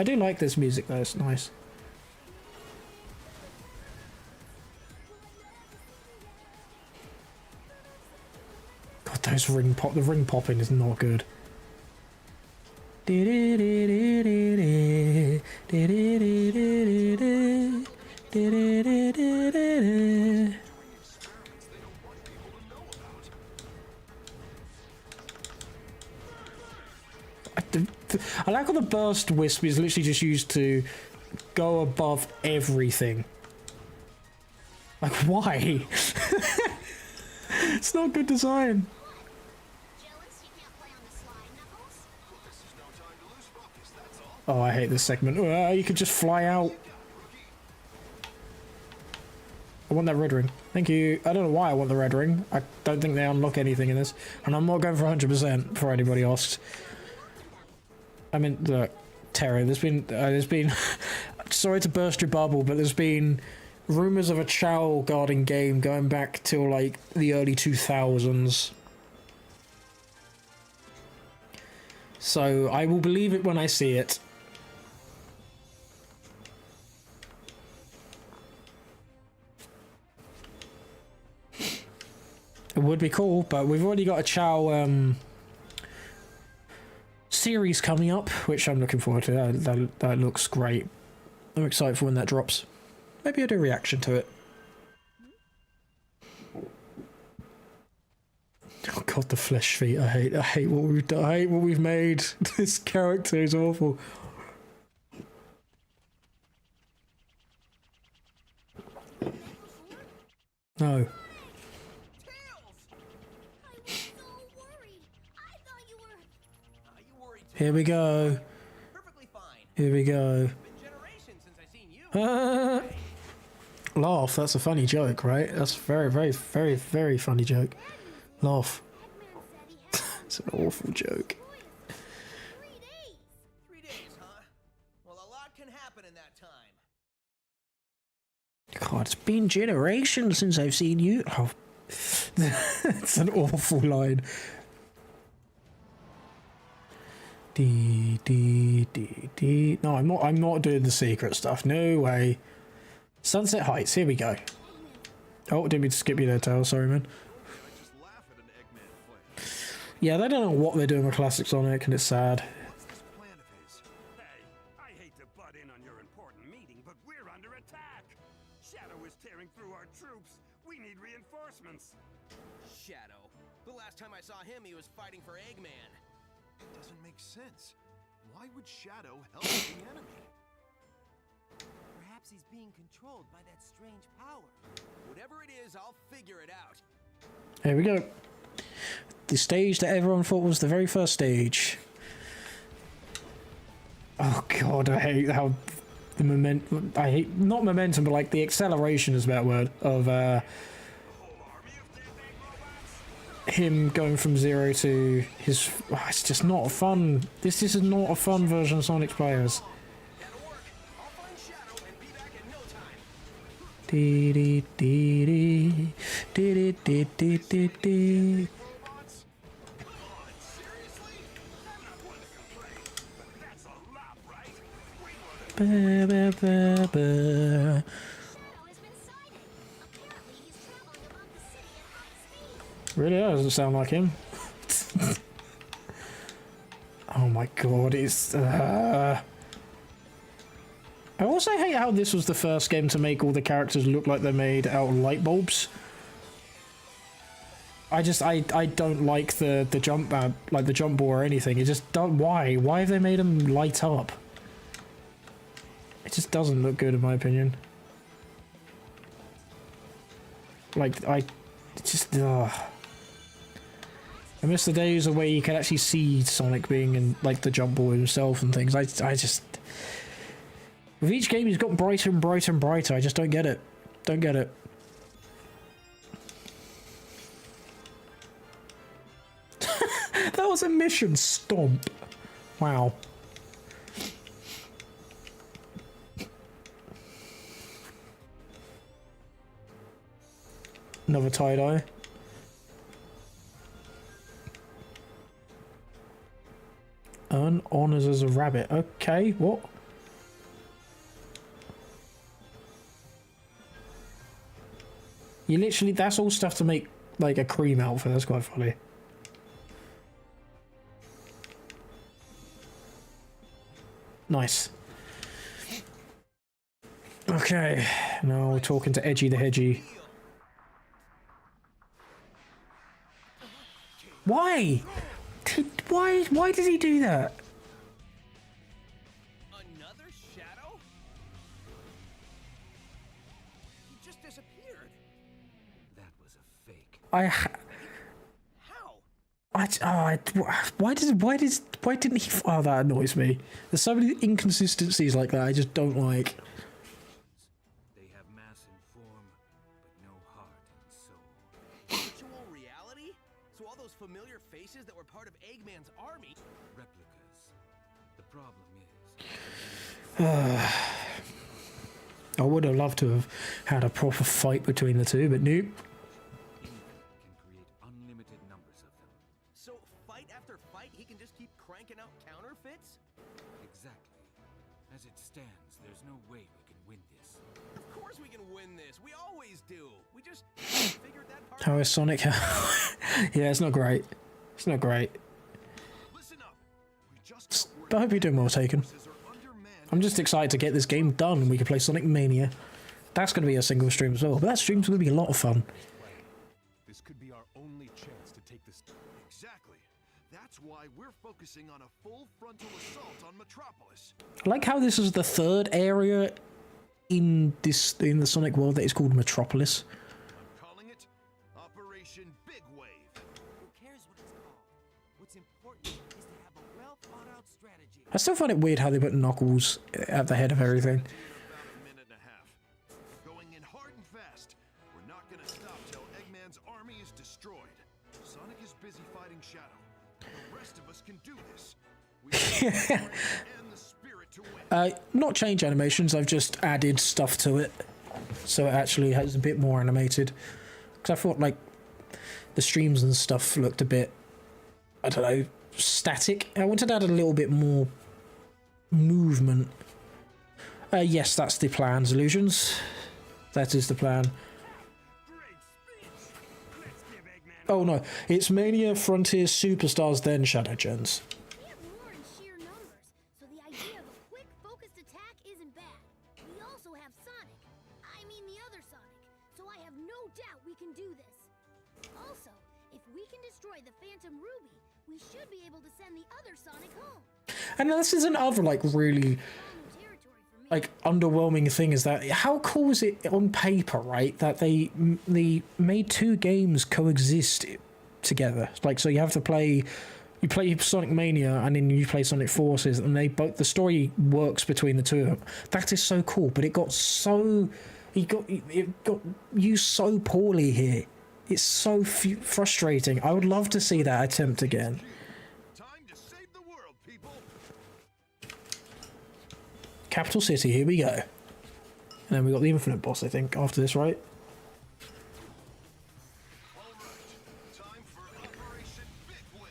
do like this music though, it's nice. God, those the ring popping is not good. I like how the burst wisp is literally just used to go above everything. Like, why? It's not good design. Jealous you can't play on the slide, Knuckles? This is no time to lose focus, that's all. Oh, I hate this segment. You could just fly out. I want that red ring. Thank you. I don't know why I want the red ring. I don't think they unlock anything in this. And I'm not going for 100% before anybody asks. I mean, look, Terry, there's been, sorry to burst your bubble, but there's been rumours of a Chow Garden game going back till, like, the early 2000s. So, I will believe it when I see it. It would be cool, but we've already got a Chow, series coming up, which I'm looking forward to. That looks great. I'm excited for when that drops. Maybe I'll do a reaction to it. Oh god, the flesh feet. I hate what we've done. I hate what we've made. This character is awful. No. Here we go. Perfectly fine. Here we go. Been generations since I've seen you. Laugh, that's a funny joke, right? That's a very, very, very, very funny joke. Laugh. It's an awful joke. 3 days. 3 days, huh? Well, a lot can happen in that time. God, it's been generations since I've seen you. Oh, it's an awful line. No, I'm not doing the secret stuff. No way. Sunset Heights, here we go. Oh, didn't mean to skip you there, Tail. Sorry, man. I just laugh at an Eggman play. Yeah, they don't know what they're doing with Classic Sonic, and it's sad. What's this plan of his? Hey, I hate to butt in on your important meeting, but we're under attack. Shadow is tearing through our troops. We need reinforcements. Shadow. The last time I saw him, he was fighting for Eggman. Doesn't make sense. Why would Shadow help the enemy? Perhaps he's being controlled by that strange power. Whatever it is, I'll figure it out. Here we go. The stage that everyone thought was the very first stage. Oh god, I hate how the momentum. I hate not momentum, but like the acceleration is a better word of him going from 0 to his... Oh, it's just not fun. This is not a fun version of Sonic players. That'll work. I'll find Shadow and be back in no time. Dee dee dee dee dee dee dee dee dee. Robots? Come on, seriously? I'm not one to complain, but that's a lot, right? We would've Ba, ba, ba, ba. Shadow has been sighted. Apparently, he's traveling above the city at high speed. Really doesn't sound like him. Oh my god, it's... I also hate how this was the first game to make all the characters look like they're made out of light bulbs. I don't like the jump like the jump ball or anything. It just don't... Why have they made them light up? It just doesn't look good in my opinion. Like, I miss the days where you could actually see Sonic being in, like, the jump ball himself and things. I just... With each game, he's got brighter and brighter and brighter. I just don't get it. Don't get it. That was a mission stomp. Wow. Another tie-dye. Earn honors as a rabbit. Okay, what? You literally, that's all stuff to make like a cream outfit. That's quite funny. Nice. Okay, now we're talking to Edgy the Hedgy. Why? Why did he do that? Another Shadow? He just disappeared. That was a fake. How? Why didn't he? Oh, that annoys me. There's so many inconsistencies like that I just don't like. They have mass in form, but no heart and soul. Virtual reality? So all those familiar faces that were part of Eggman's army. Replicas. The problem is, I would have loved to have had a proper fight between the two, but nope. can create unlimited numbers of them. So fight after fight, he can just keep cranking out counterfeits? Exactly. As it stands, there's no way we can win this. Of course we can win this. We always do. We just figured that part How is Sonic? Yeah, it's not great. It's not great. Listen up. We just got word But I hope you're doing well, Taken. forces are undermanned. I'm just excited to get this game done and we can play Sonic Mania. That's going to be a single stream as well, but that stream's going to be a lot of fun. This could be our only chance to take this. Exactly. That's why we're focusing on a full frontal assault on Metropolis. I like how this is the third area in the Sonic world that is called Metropolis. I'm calling it Operation Big Wave. Who cares what it's called? What's important is to have a well-thought-out strategy. I still find it weird how they put Knuckles at the head of everything. In about a minute and a half. Going in hard and fast. We're not gonna stop till Eggman's army is destroyed. Sonic is busy fighting Shadow. The rest of us can do this. We have the strength and the spirit to win. Not change animations, I've just added stuff to it. So it actually has a bit more animated. Because I thought, like, the streams and stuff looked a bit, I don't know, static. I wanted to add a little bit more movement. Yes, that's the plan, Illusions. That is the plan. Great speech. Let's give Eggman Oh no, it's Mania, Frontiers, Superstars, then Shadow Gens. We have more in sheer numbers, so the idea of a quick, focused attack isn't bad. We also have Sonic. I mean the other Sonic. So I have no doubt we can do this. Also, if we can destroy the Phantom Ruby, we should be able to send the other Sonic home. And this is another, like, really, New territory for me. like, underwhelming thing is that how cool is it on paper, right, that they made two games coexist together. Like, so you have to play, you play Sonic Mania and then you play Sonic Forces, and they both, the story works between the two of them. That is so cool, but it got so, it got used so poorly here It's so frustrating. I would love to see that attempt again. Time to save the world, people. Capital City, here we go. And then we got the Infinite Boss, I think, after this, right? All right. Time for Operation Big Wave.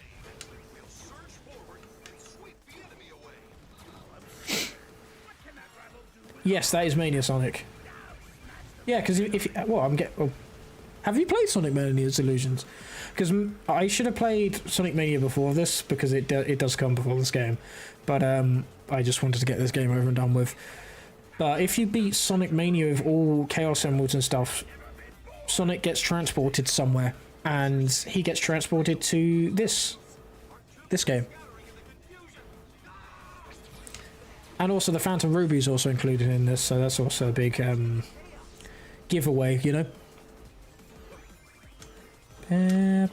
We'll surge forward and sweep the enemy away. Yes, that is Mania Sonic. Yeah, because if well, have you played Sonic Mania's Illusions? Because I should have played Sonic Mania before this, because it does come before this game. But I just wanted to get this game over and done with. But if you beat Sonic Mania with all Chaos Emeralds and stuff, Sonic gets transported somewhere, and he gets transported to this game. And also the Phantom Ruby is also included in this, so that's also a big giveaway, you know. I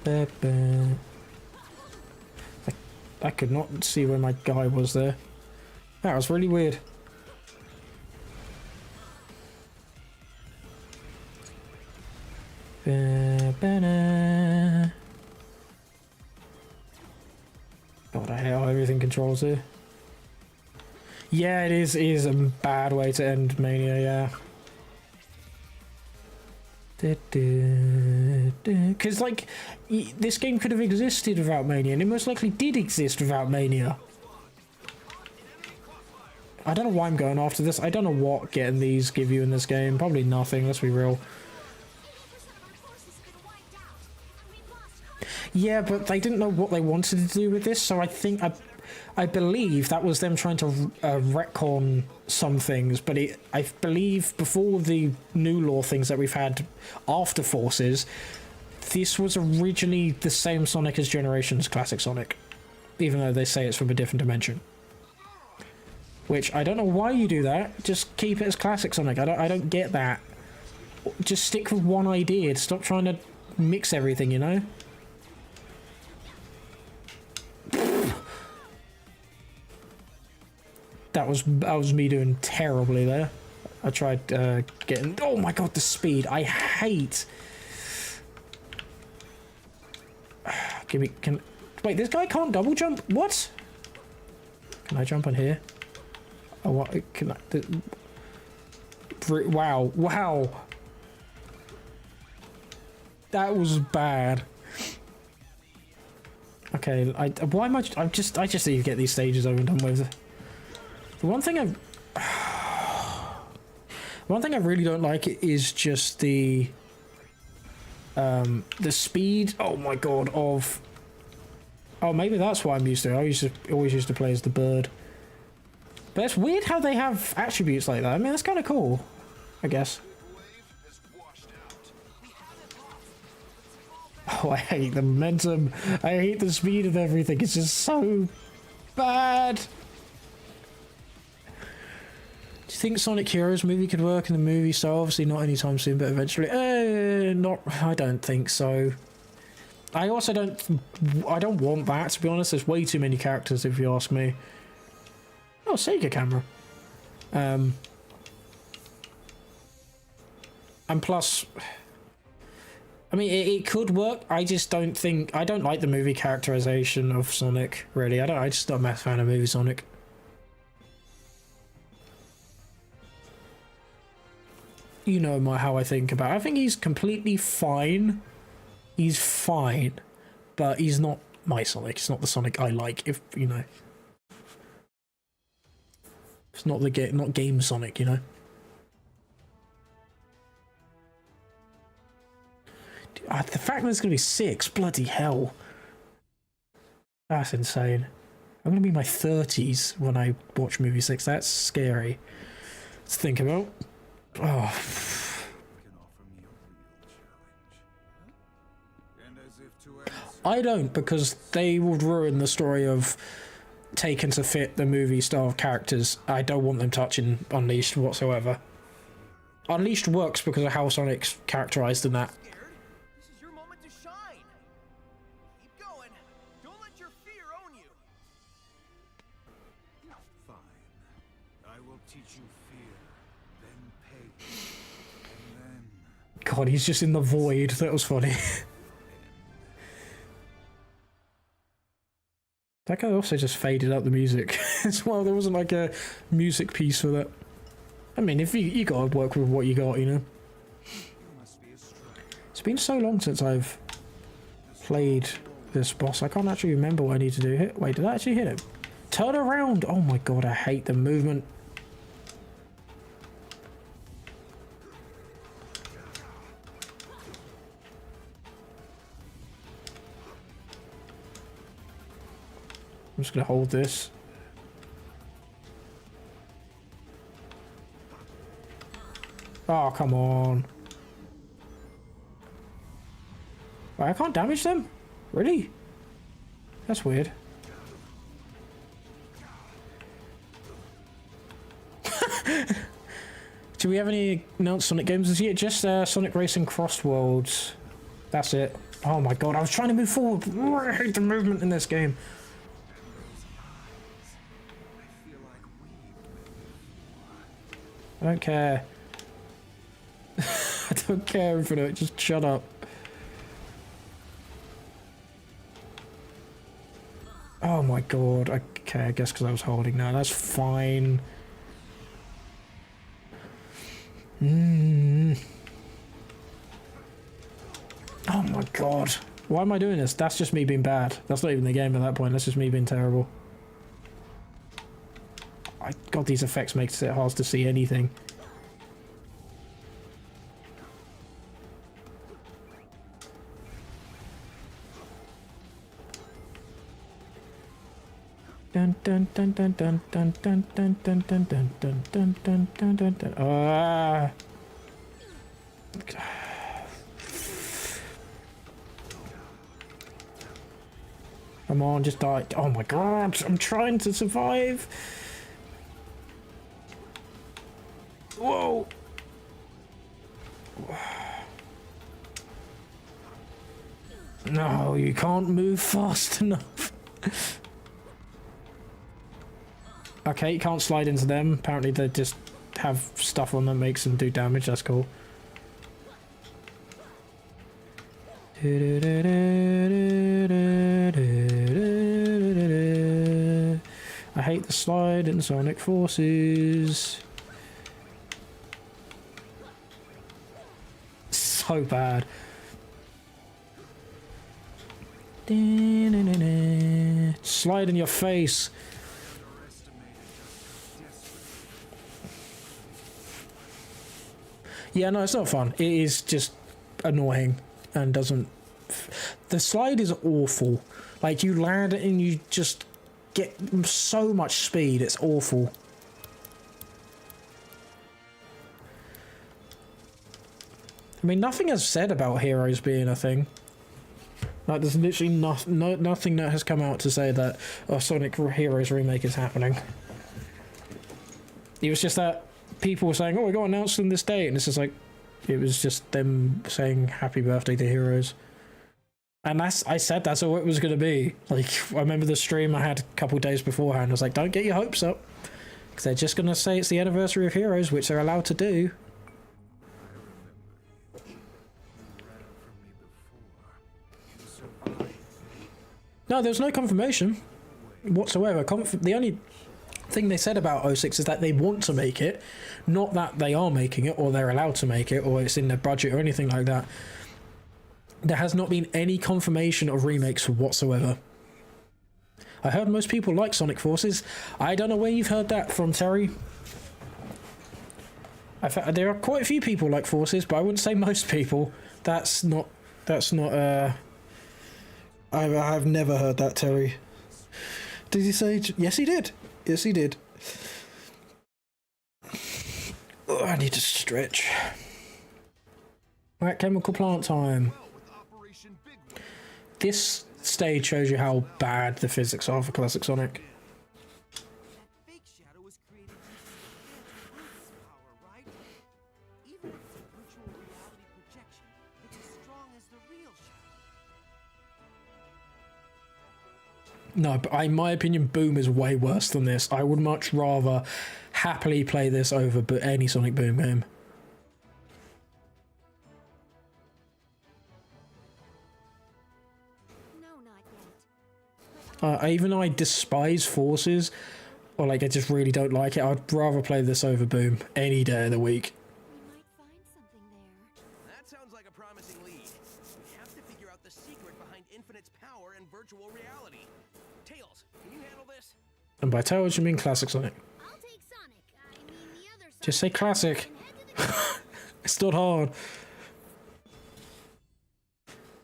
could not see where my guy was there. That was really weird. God, I hate how everything controls here. Yeah, it is a bad way to end Mania, yeah. Because, like, this game could have existed without Mania, and it most likely did exist without Mania. I don't know why I'm going after this. I don't know what getting these give you in this game. Probably nothing, let's be real. Yeah, but they didn't know what they wanted to do with this, so I believe that was them trying to retcon some things, but I believe before the new lore things that we've had after Forces, this was originally the same Sonic as Generations Classic Sonic, even though they say it's from a different dimension. Which, I don't know why you do that, just keep it as Classic Sonic, I don't get that. Just stick with one idea, stop trying to mix everything, you know? That was me doing terribly there. I tried getting... Oh my god, the speed. I hate... Wait, this guy can't double jump? What? Can I jump on here? Oh, what? Can I... Wow. Wow. That was bad. Okay, why am I just need to get these stages over and done with. The one thing I really don't like is just the speed. Oh my god! Of maybe that's what I'm used to. I always used to play as the bird. But it's weird how they have attributes like that. I mean, that's kind of cool, I guess. Oh, I hate the momentum. I hate the speed of everything. It's just so bad. Do you think Sonic Heroes movie could work in the movie? So obviously not anytime soon, but eventually. I don't think so. I also don't want that, to be honest. There's way too many characters, if you ask me. Oh, Sega camera. And plus, I mean, it could work. I just don't think... I don't like the movie characterization of Sonic, really. I just not a fan of movie Sonic. You know how I think about it. I think he's completely fine. He's fine. But he's not my Sonic. It's not the Sonic I like, if, you know. It's not not game Sonic, you know. The fact that there's going to be 6, bloody hell. That's insane. I'm going to be in my 30s when I watch movie 6. That's scary to think about. Oh. I don't, because they would ruin the story of taken to fit the movie style of characters. I don't want them touching Unleashed whatsoever. Unleashed works because of how Sonic's characterized in that. This is your moment to shine. Keep going. Don't let your fear own you. Fine. I will teach you fear, then pain, and then... god, he's just in the void. That was funny. That guy also just faded out the music as well. There wasn't like a music piece for that. I mean, if you gotta work with what you got, you know. It's been so long since I've played this boss. I can't actually remember what I need to do. Wait, did I actually hit him? Turn around! Oh my god, I hate the movement. I'm just gonna hold this. Oh, come on. Wait, I can't damage them? Really? That's weird. Do we have any announced Sonic games this year? Just Sonic Racing Cross Worlds. That's it. Oh my god, I was trying to move forward. I hate the movement in this game. I don't care. I don't care, Infinite. Just shut up. Oh my god. Okay, I guess because I was holding now. That's fine. Oh my god. Why am I doing this? That's just me being bad. That's not even the game at that point. That's just me being terrible. God, these effects makes it hard to see anything. Dun dun dun dun dun dun dun dun dun dun dun dun dun dun dun dun dun. Ah. Come on, just die. Oh my god, I'm trying to survive. Whoa. No, you can't move fast enough. Okay, you can't slide into them. Apparently they just have stuff on that makes them do damage. That's cool. I hate the slide in Sonic Forces. So bad. Slide in your face. Yeah, no, it's not fun. It is just annoying and doesn't... The slide is awful. Like, you land and you just get so much speed. It's awful. I mean, nothing is said about heroes being a thing. Like, there's literally nothing that has come out to say that a Sonic Heroes remake is happening. It was just that people were saying, oh, it got announced on this date, and it's just like, it was just them saying happy birthday to Heroes. And I said that's all it was going to be. Like, I remember the stream I had a couple days beforehand. I was like, don't get your hopes up. Because they're just going to say it's the anniversary of Heroes, which they're allowed to do. No, there's no confirmation whatsoever. The only thing they said about 06 is that they want to make it, not that they are making it or they're allowed to make it or it's in their budget or anything like that. There has not been any confirmation of remakes whatsoever. I heard most people like Sonic Forces. I don't know where you've heard that from, Terry. There are quite a few people like Forces, but I wouldn't say most people. That's not I've never heard that, Terry. Did he say... Yes, he did. Yes, he did. Oh, I need to stretch. Right, chemical plant time. This stage shows you how bad the physics are for Classic Sonic. Fake shadow was created to enhance Bruce's power, right? Even if it's a virtual reality projection, it's as strong as the real shadow. No, but in my opinion, Boom is way worse than this. I would much rather happily play this over any Sonic Boom game. Even though I despise forces, or like I just really don't like it, I'd rather play this over Boom any day of the week. We might find something there. That sounds like a promising lead. We have to figure out the secret behind Infinite's power and virtual reality. Tails, can you handle this? And by Tails, you mean Classic Sonic. I'll take Sonic. I mean the other Sonic. Just say Classic. And head to the It's not hard.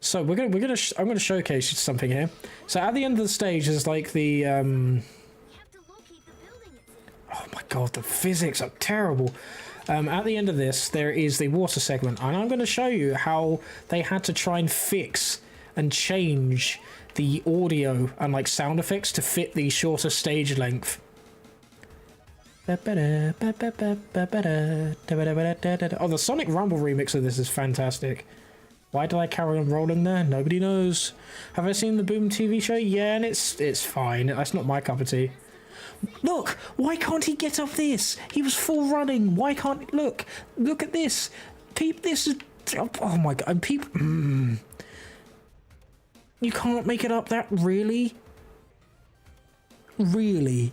So I'm gonna showcase something here. So at the end of the stage is like the We have to locate the building it's in. oh my god, the physics are terrible. At the end of this, there is the water segment, and I'm going to show you how they had to try and fix and change the audio and like sound effects to fit the shorter stage length. Oh, the Sonic Rumble remix of this is fantastic. Why did I carry on rolling there? Nobody knows. Have I seen the Boom TV show? Yeah, and it's fine. That's not my cup of tea. Look, why can't he get up this? He was full running. Why can't look at this? This is oh my god. And you can't make it up that really? Really?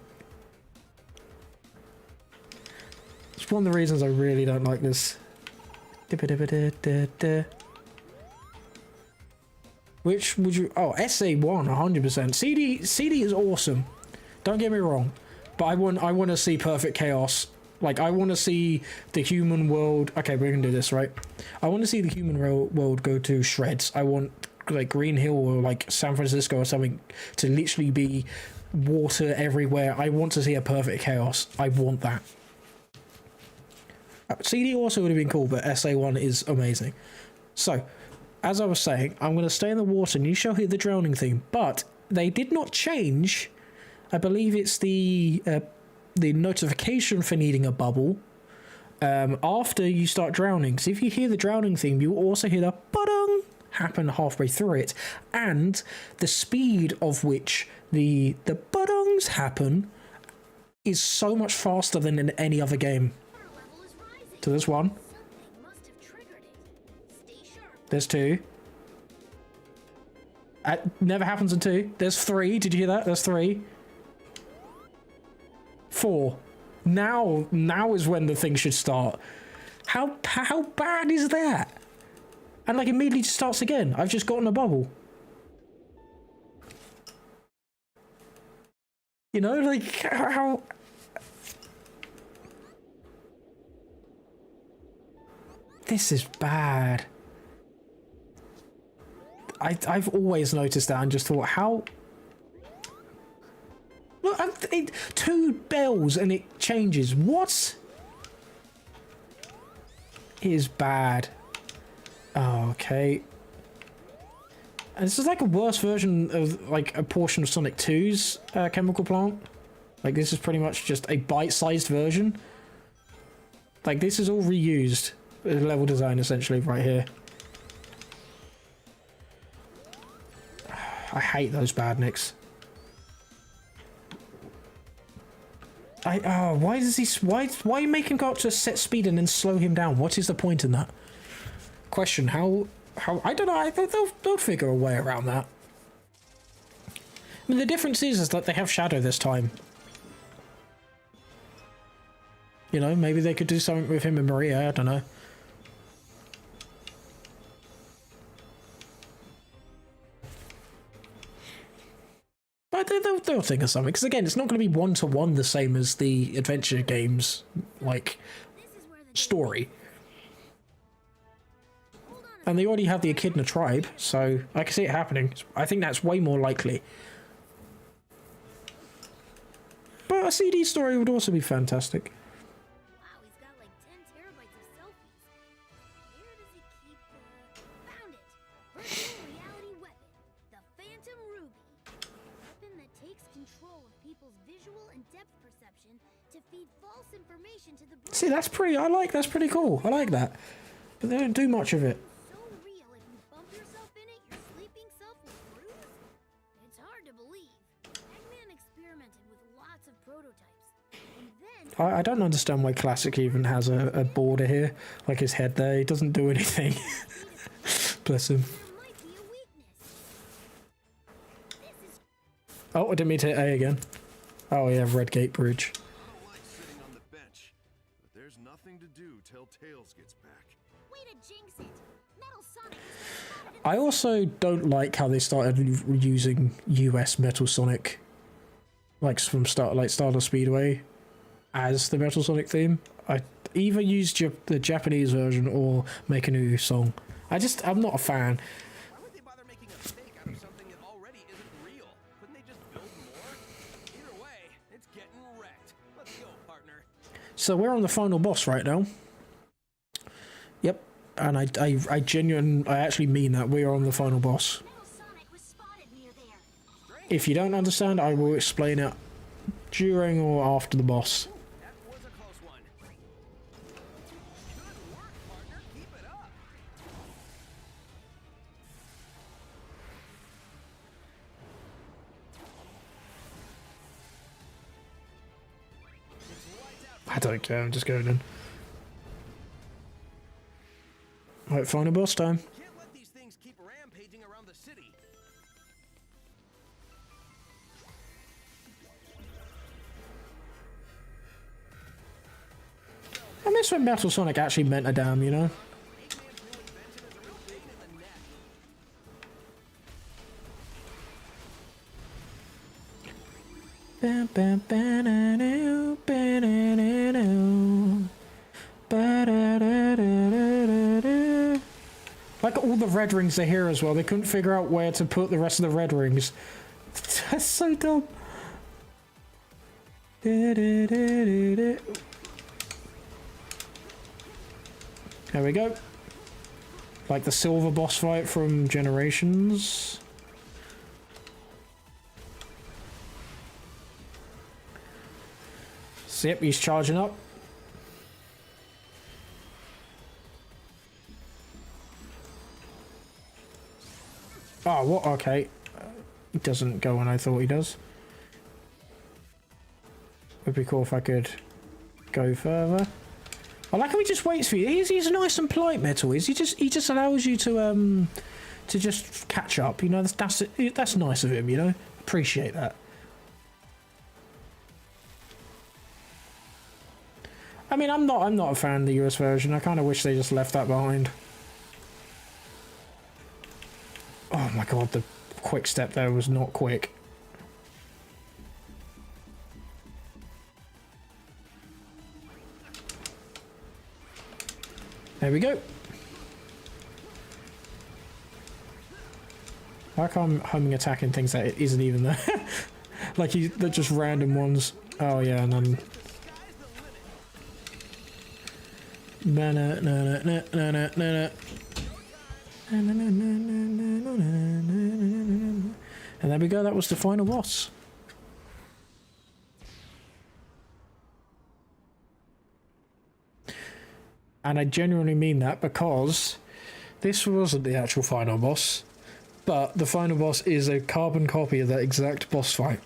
It's one of the reasons I really don't like this. Which would you... Oh, SA1, 100%. CD is awesome. Don't get me wrong. But I want to see Perfect Chaos. Like, I want to see the human world... Okay, we're going to do this, right? I want to see the human world go to shreds. I want, like, Green Hill or, like, San Francisco or something to literally be water everywhere. I want to see a Perfect Chaos. I want that. CD also would have been cool, but SA1 is amazing. So... As I was saying, I'm going to stay in the water and you shall hear the drowning theme. But they did not change. I believe it's the notification for needing a bubble after you start drowning. So if you hear the drowning theme, you also hear the ba-dong happen halfway through it. And the speed of which the ba-dongs happen is so much faster than in any other game. Water level is rising. So there's one. Something must have triggered it. Stay sharp. There's two. Never happens in two. There's three. Did you hear that? There's three. Four. Now is when the thing should start. How bad is that? And like immediately just starts again. I've just gotten a bubble. You know, like how... This is bad. I've always noticed that and just thought, how... Look, two bells and it changes. What? It is bad. Oh, okay. And this is like a worse version of like a portion of Sonic 2's chemical plant. Like this is pretty much just a bite-sized version. Like this is all reused level design essentially right here. I hate those badniks. Why does he... Why make him go up to a set speed and then slow him down? What is the point in that? Question, how... I don't know, they'll figure a way around that. I mean, the difference is that they have Shadow this time. You know, maybe they could do something with him and Maria, I don't know. But they'll think of something, because again, it's not going to be one-to-one the same as the adventure games, like, story. And they already have the Echidna tribe, so I can see it happening. I think that's way more likely. But a CD story would also be fantastic. Wow, he's got like 10 terabytes of selfies. Where does he keep the... Found it! Virtual reality weapon. The Phantom Ruby. A weapon that takes control of people's visual and depth perception to feed false information to the brain. See, that's pretty... that's pretty cool. I like that. But they don't do much of it. So real, if you bump yourself in it, your sleeping self will bruise? It's hard to believe. Eggman experimented with lots of prototypes. And then... I don't understand why Classic even has a border here. Like his head there. He doesn't do anything. Bless him. There might be a weakness. This is... Oh, I didn't mean to hit A again. Oh yeah, Red Gate Bridge. I don't like sitting on the bench, but there's nothing to do till Tails gets back. Way to jinx it! Metal Sonic has been spotted in I also don't like how they started using US Metal Sonic, like from Stardust Speedway, as the Metal Sonic theme. I either use the Japanese version or make a new song. I'm not a fan. Why would they bother making a fake out of something that already isn't real? Couldn't they just build more? Either way, it's getting wrecked. Let's go, partner. So we're on the final boss right now. Yep, and I actually mean that we're on the final boss. Metal Sonic was spotted near there. If you don't understand, I will explain it during or after the boss. That was a close one. Good work, partner. Keep it up. I don't care, I'm just going in. Right, final boss time. Can't let these things keep rampaging around the city. I miss when Metal Sonic actually meant a damn, you know? Eggman's new invention is a real pain in the neck. Like all the red rings are here as well. They couldn't figure out where to put the rest of the red rings. That's so dumb. There we go. Like the silver boss fight from Generations. So, yep, he's charging up. Oh, what? Okay. He doesn't go when I thought he does. Would be cool if I could go further. I like how he just waits for you. He's nice and polite, Metal is. He just allows you to just catch up. You know, that's nice of him. You know, appreciate that. I mean, I'm not a fan of the US version. I kind of wish they just left that behind. Oh my god, the quick step there was not quick. There we go. Like I'm homing attacking things that it isn't even there. Like they're just random ones. Oh yeah, and then and there we go, that was the final boss. And I genuinely mean that because this wasn't the actual final boss, but the final boss is a carbon copy of that exact boss fight.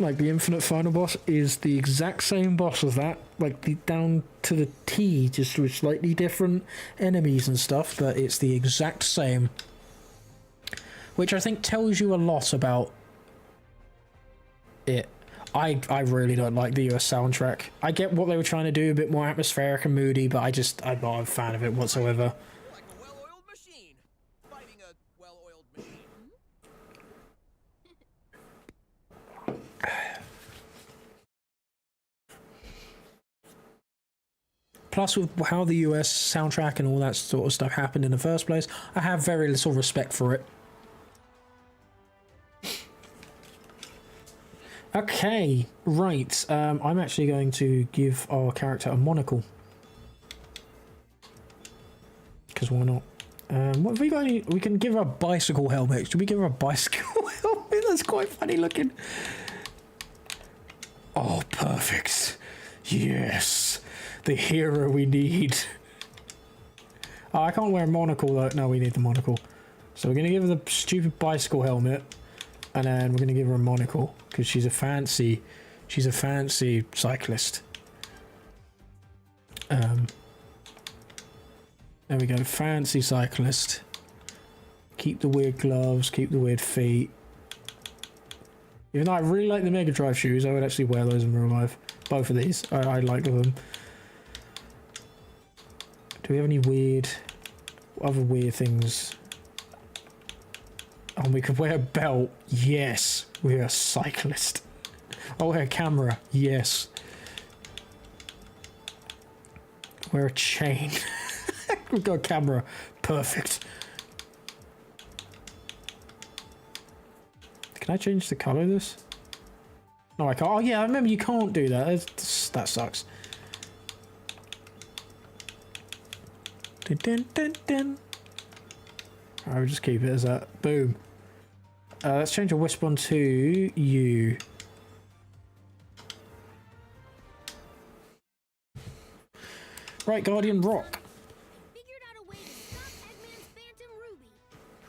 Like the infinite final boss is the exact same boss as that, like down to the T, just with slightly different enemies and stuff, but it's the exact same. Which I think tells you a lot about it. I really don't like the US soundtrack. I get what they were trying to do, a bit more atmospheric and moody, but I'm not a fan of it whatsoever. Like a well-oiled machine. Fighting a well-oiled machine. Plus, with how the US soundtrack and all that sort of stuff happened in the first place, I have very little respect for it. Okay, right. I'm actually going to give our character a monocle. Because why not? What have we got? We can give her a bicycle helmet. Should we give her a bicycle helmet? That's quite funny looking. Oh, perfect. Yes. The hero we need. Oh, I can't wear a monocle though. No, we need the monocle. So we're going to give her the stupid bicycle helmet. And then we're going to give her a monocle. Because she's a fancy cyclist. There we go. Fancy cyclist. Keep the weird gloves, keep the weird feet. Even though I really like the Mega Drive shoes, I would actually wear those in real life. Both of these, I like them. Do we have any other weird things? Oh, we could wear a belt. Yes, we're a cyclist. I'll wear a camera. Yes. Wear a chain. We've got a camera. Perfect. Can I change the colour of this? No, I can't. Oh, yeah, I remember you can't do that. That sucks. Dun, dun, dun, dun. Alright, we'll just keep it as that. Boom. Let's change a Wishbone to you. Right, Guardian Rock. Figured out a way to stop Eggman's Phantom Ruby.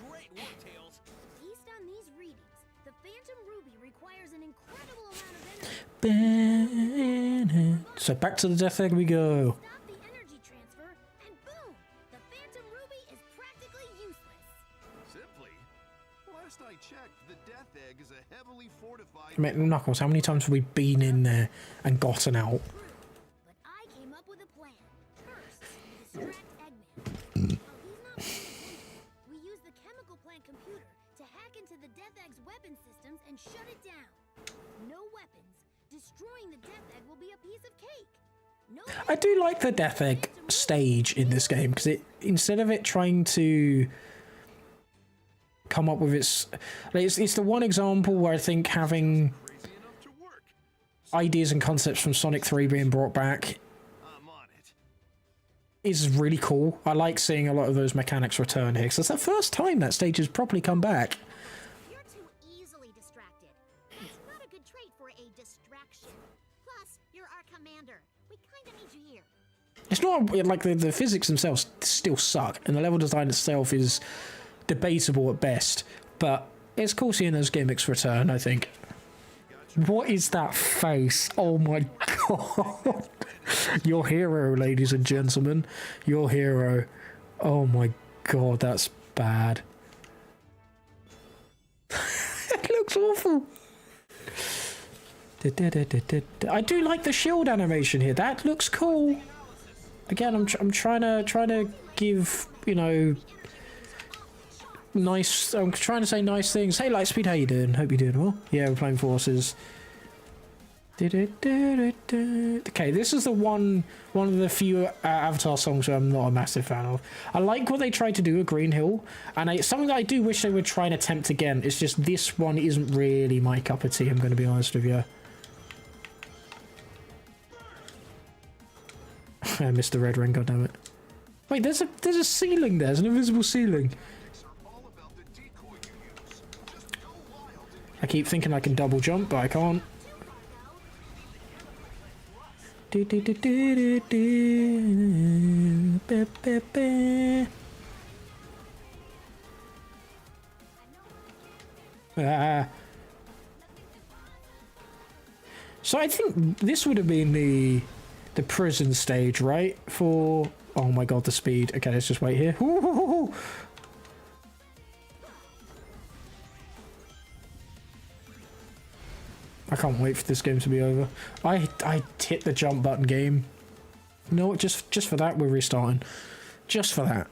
Great work, Tails. Based on these readings, the Phantom Ruby requires an incredible amount of energy. So back to the Death Egg we go. Stop the energy transfer, and boom! The Phantom Ruby is practically useless. Simply. Last I checked, the Death Egg is a heavily fortified. I mean, Knuckles, how many times have we been in there and gotten out? But I came up with a plan. First, distract Eggman. While he's not paying attention, we use the chemical plant computer to hack into the Death Egg's weapon systems and shut it down. No weapons. Destroying the Death Egg will be a piece of cake. No I do like the Death Egg stage in this game because instead of it trying to come up with it's the one example where I think having Crazy enough to work. ideas and concepts from Sonic 3 being brought back I'm on it. is really cool. I like seeing a lot of those mechanics return here because it's the first time that stage has properly come back. You're too easily distracted. That's not a good trait for a distraction. Plus, you're our commander. We kinda need you here. It's not like the physics themselves still suck, and the level design itself is debatable at best, but it's cool seeing those gimmicks return, I think. What is that face? Oh my god. Your hero, ladies and gentlemen. Your hero. Oh my god, that's bad. It looks awful. I do like the shield animation here. That looks cool. Again, I'm trying to give, you know, nice. I'm trying to say nice things. Hey, Lightspeed, how you doing? Hope you're doing well. Yeah, we're playing Forces. Okay, this is the one of the few Avatar songs I'm not a massive fan of. I like what they tried to do with Green Hill, and it's something that I do wish they would try and attempt again. It's just this one isn't really my cup of tea, I'm going to be honest with you. I missed the red ring, goddammit. Wait, there's a ceiling there. There's an invisible ceiling. I keep thinking I can double jump, but I can't. So I think this would have been the prison stage, right? For oh my god, the speed. Okay, let's just wait here. Ooh. I can't wait for this game to be over. I hit the jump button game. You know what? Just for that, we're restarting. Just for that.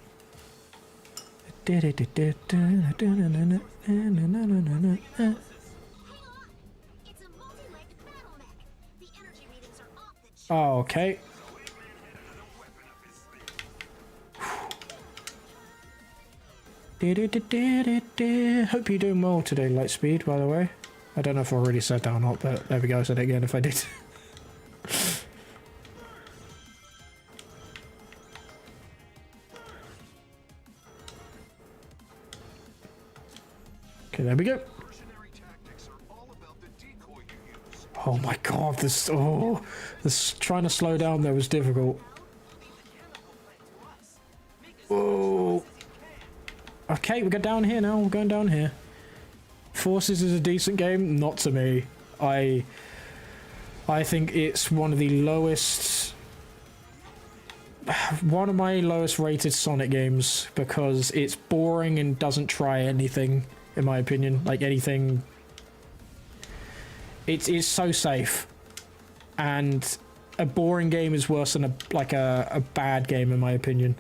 Oh, okay. Hope you're doing well today, Lightspeed, by the way. I don't know if I already said that or not, but there we go, I said it again if I did. Okay, there we go. Oh my god, this trying to slow down there was difficult. Oh. Okay, we got down here now, we're going down here. Forces is a decent game, not to me. I think it's one of the lowest one of my lowest rated Sonic games because it's boring and doesn't try anything, in my opinion. Like anything. It's so safe. And a boring game is worse than a bad game, in my opinion.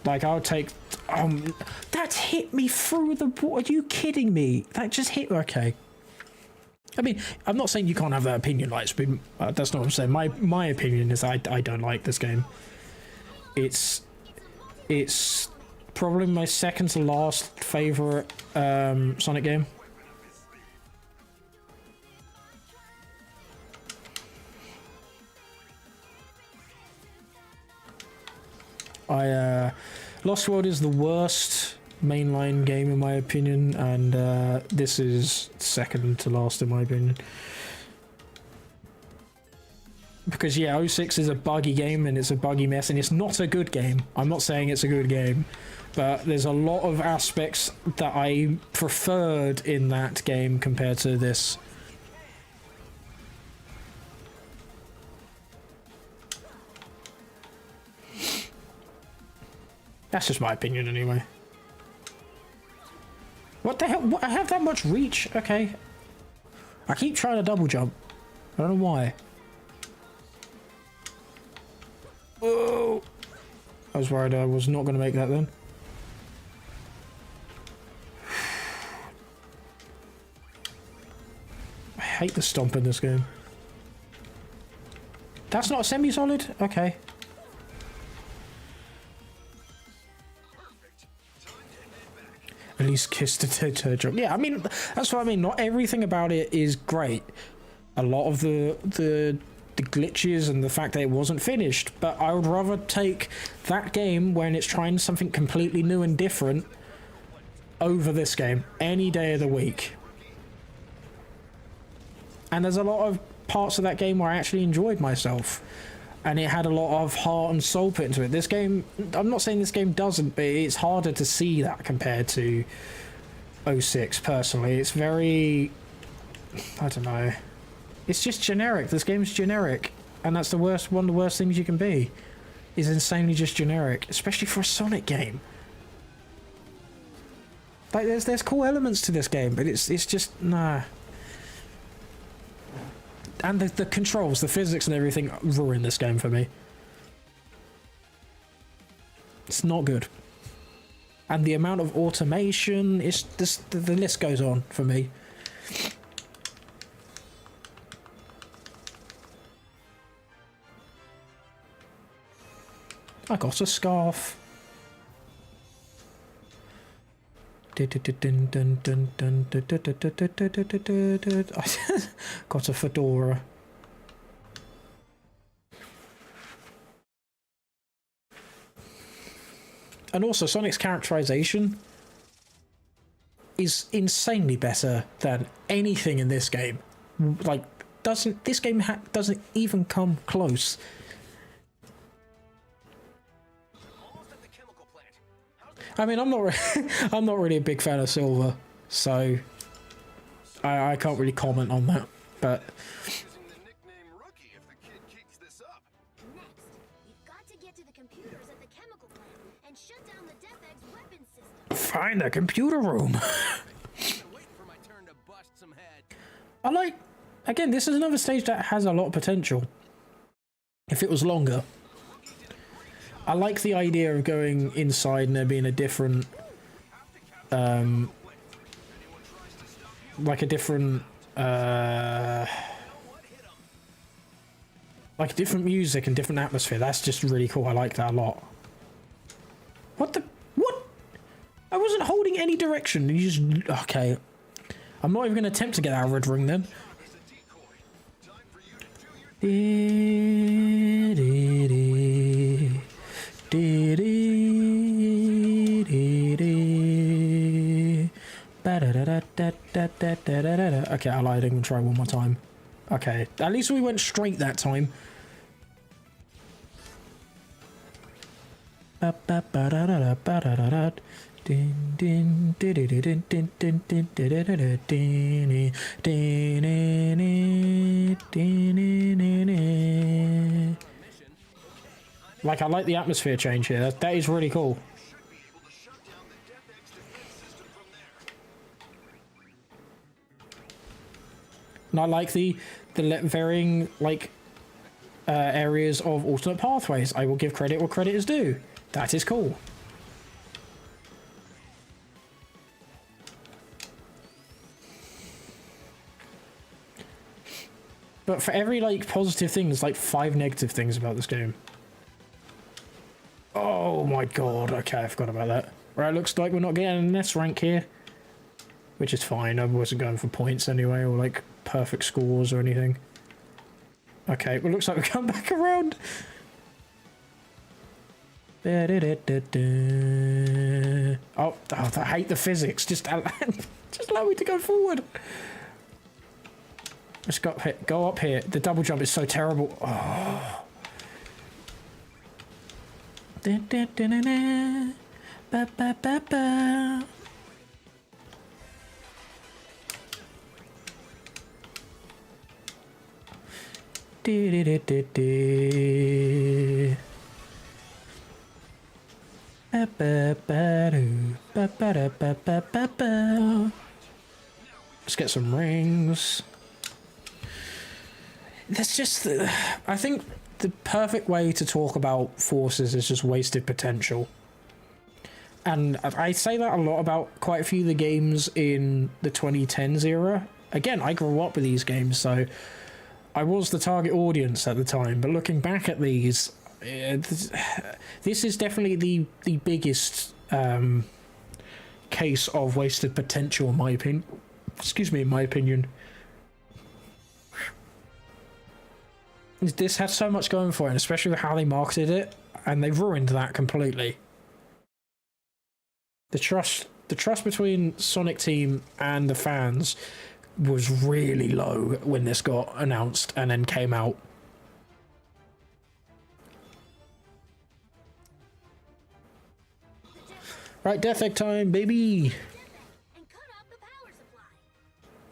Like, I would take... that hit me through the... Are you kidding me? That just hit... Okay. I mean, I'm not saying you can't have that opinion, like, that's not what I'm saying. My opinion is I don't like this game. It's probably my second to last favourite Sonic game. Lost World is the worst mainline game in my opinion, and this is second to last in my opinion. Because yeah, 06 is a buggy game and it's a buggy mess and it's not a good game. I'm not saying it's a good game, but there's a lot of aspects that I preferred in that game compared to this. That's just my opinion anyway. What the hell? What, I have that much reach? Okay. I keep trying to double jump. I don't know why. Oh! I was worried I was not going to make that then. I hate the stomp in this game. That's not a semi-solid? Okay. At least kiss the turd jump. Yeah, I mean, that's what I mean. Not everything about it is great. A lot of the glitches and the fact that it wasn't finished. But I would rather take that game when it's trying something completely new and different over this game any day of the week. And there's a lot of parts of that game where I actually enjoyed myself. And it had a lot of heart and soul put into it. This game, I'm not saying this game doesn't, but it's harder to see that compared to 06, personally. It's very... I don't know. It's just generic. This game's generic. And that's the worst, one of the worst things you can be. Is insanely just generic. Especially for a Sonic game. Like, there's cool elements to this game, but it's just... Nah. And the controls, the physics and everything ruin this game for me. It's not good. And the amount of automation, it's just, the list goes on for me. I got a scarf. Got a fedora. And also, Sonic's characterization is insanely better than anything in this game. Like, this game doesn't even come close. I mean, I'm not really a big fan of Silver, so I can't really comment on that. But Using the nickname Rookie if the kid keeps this up. Next, we've got to get to the computers at the chemical plant and shut down the DefEgg's weapon system. find the computer room. Been waiting for my turn to bust some head. I like, again, this is another stage that has a lot of potential. If it was longer. I like the idea of going inside and there being a different, like a different, like different music and different atmosphere. That's just really cool. I like that a lot. What the, what? I wasn't holding any direction. You just, okay. I'm not even going to attempt to get out of Red Ring then. Okay, I lied. I'm gonna try one more time. Okay, at least we went straight that time. Like, I like the atmosphere change here. That is really cool. Should be able to shut down the Death Egg's defense system from there. And I like the varying, like, areas of alternate pathways. I will give credit where credit is due. That is cool. But for every, like, positive thing, there's, like, 5 negative things about this game. Oh my god, okay, I forgot about that. Right, looks like we're not getting an S rank here. Which is fine, I wasn't going for points anyway, or, like, perfect scores or anything. Okay, well, looks like we come back around. Oh, I hate the physics. Just allow me to go forward. Let's go up here. The double jump is so terrible. Oh. Ba, ba, ba, ba. Let's get some rings. That's just, I think the perfect way to talk about forces is just wasted potential. And I say that a lot about quite a few of the games in the 2010s era. Again, I grew up with these games, so I was the target audience at the time. But looking back at these, this is definitely the biggest case of wasted potential, in my opinion. Excuse me, in my opinion. This had so much going for it, and especially with how they marketed it, and they've ruined that completely. The trust between Sonic Team and the fans was really low when this got announced and then came out. Right, Death Egg time, baby! And cut off the power supply.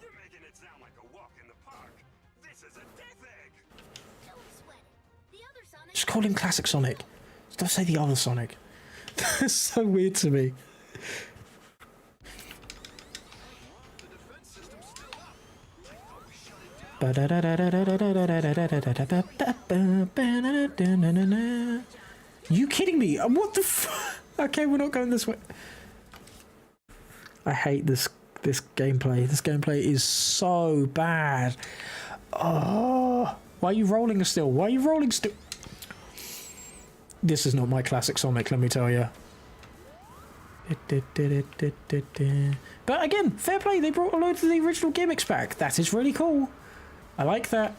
You're making it sound like a walk in the park. This is a Death Egg. Don't sweat it. The other Sonic. Just call him Classic Sonic. Don't say the other Sonic. That's so weird to me. The defense system's still up. I thought we shut it down. You kidding me? What the f- Okay, we're not going this way. I hate this gameplay. This gameplay is so bad. Oh, why are you rolling still? Why are you rolling still? This is not my classic Sonic, let me tell you. But again, fair play. They brought a load of the original gimmicks back. That is really cool. I like that.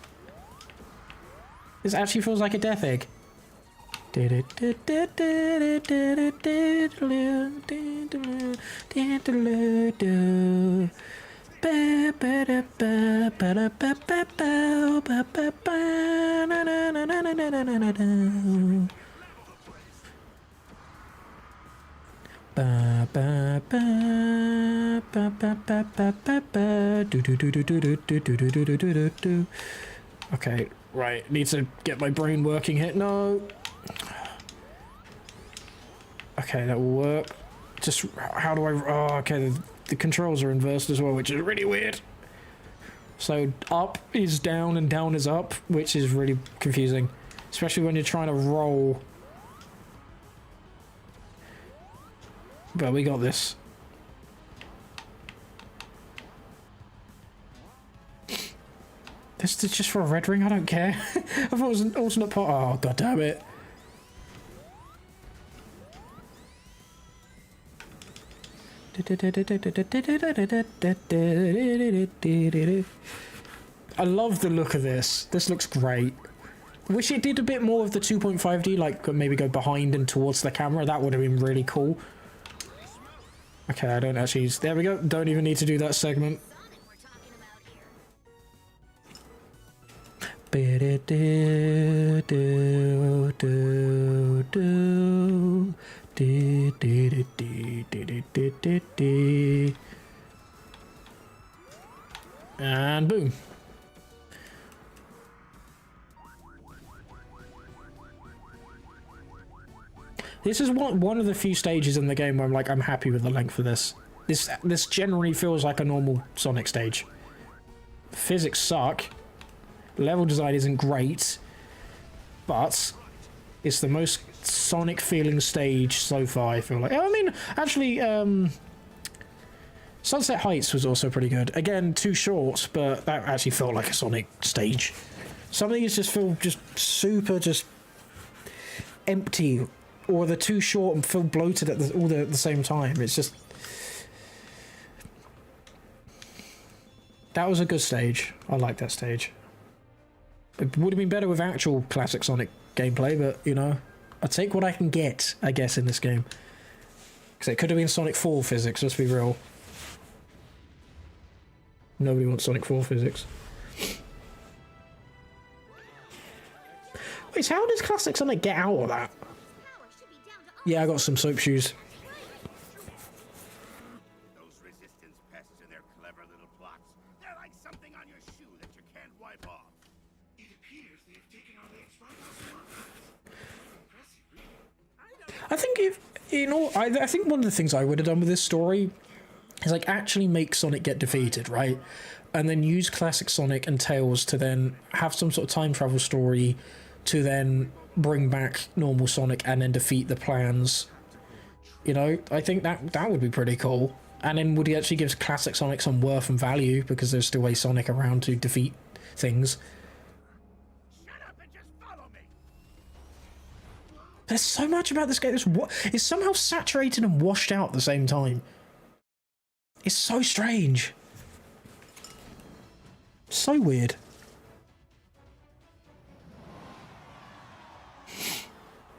This actually feels like a Death Egg. Okay, right. Need to get my brain working here. No. Okay, that will work. Just how do I? Oh, okay. The controls are inversed as well, which is really weird. So up is down and down is up, which is really confusing, especially when you're trying to roll. But we got this. This is just for a red ring, I don't care. I thought it was an alternate part. Oh, god damn it. I love the look of this. This looks great. Wish it did a bit more of the 2.5D, like maybe go behind and towards the camera. That would have been really cool. Okay, I don't actually use... There we go. Don't even need to do that segment. Sonic we're talking about here. And boom. This is one of the few stages in the game where I'm like, I'm happy with the length of this. This generally feels like a normal Sonic stage. Physics suck. Level design isn't great. But it's the most Sonic feeling stage so far, I feel like. I mean, actually, Sunset Heights was also pretty good. Again, too short, but that actually felt like a Sonic stage. Some of these just feel just super just empty, or they're too short and feel bloated at the same time. It's just... That was a good stage. I like that stage. It would have been better with actual classic Sonic gameplay, but, you know, I take what I can get, I guess, in this game. Because it could have been Sonic 4 physics, let's be real. Nobody wants Sonic 4 physics. Wait, so how does classic Sonic get out of that? Yeah, I got some soap shoes. Those resistance pests and their clever little plots. They're like something on your shoe that you can't wipe off. It appears they've taken on the I think if, you know, I think one of the things I would have done with this story is like actually make Sonic get defeated, right? And then use classic Sonic and Tails to then have some sort of time travel story to then bring back normal Sonic and then defeat the plans. You know, I think that would be pretty cool. And then would he actually give classic Sonic some worth and value because there's still a Sonic around to defeat things. Shut up and just follow me. There's so much about this game. It's somehow saturated and washed out at the same time. It's so strange. So weird.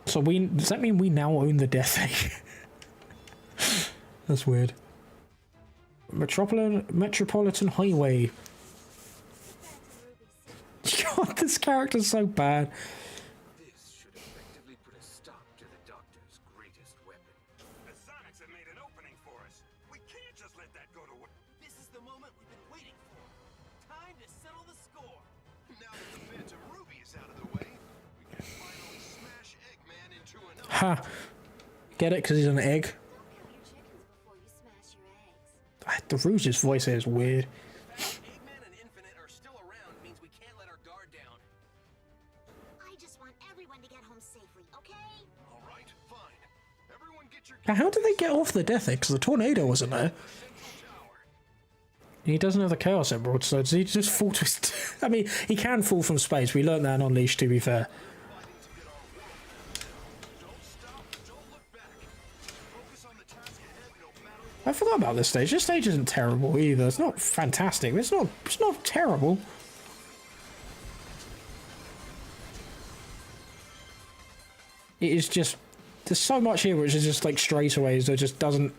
So does that mean we now own the Death Egg? That's weird. Metropolitan Highway. God, this character's so bad. This should effectively put a stop to the Doctor's greatest weapon. The Sonics have made an opening for us. We can't just let that go to waste. This is the moment we've been waiting for. Time to settle the score. Now that the Phantom Ruby is out of the way, we can finally smash Eggman into another. Ha! Get it? Because he's an egg? The Rouge's voice here is weird. The fact that Eggman and Infinite are still around means we can't let our guard down. I just want everyone to get home safely, okay? All right, fine. Everyone get your Now, how did they get off the Death Egg? Because the tornado wasn't there. He doesn't have the Chaos Emerald, so does he just fall to his... I mean, he can fall from space. We learned that in Unleashed, to be fair. I forgot about this stage. This stage isn't terrible either. It's not fantastic. It's not terrible. It is just... There's so much here which is just like straightaways. There just doesn't...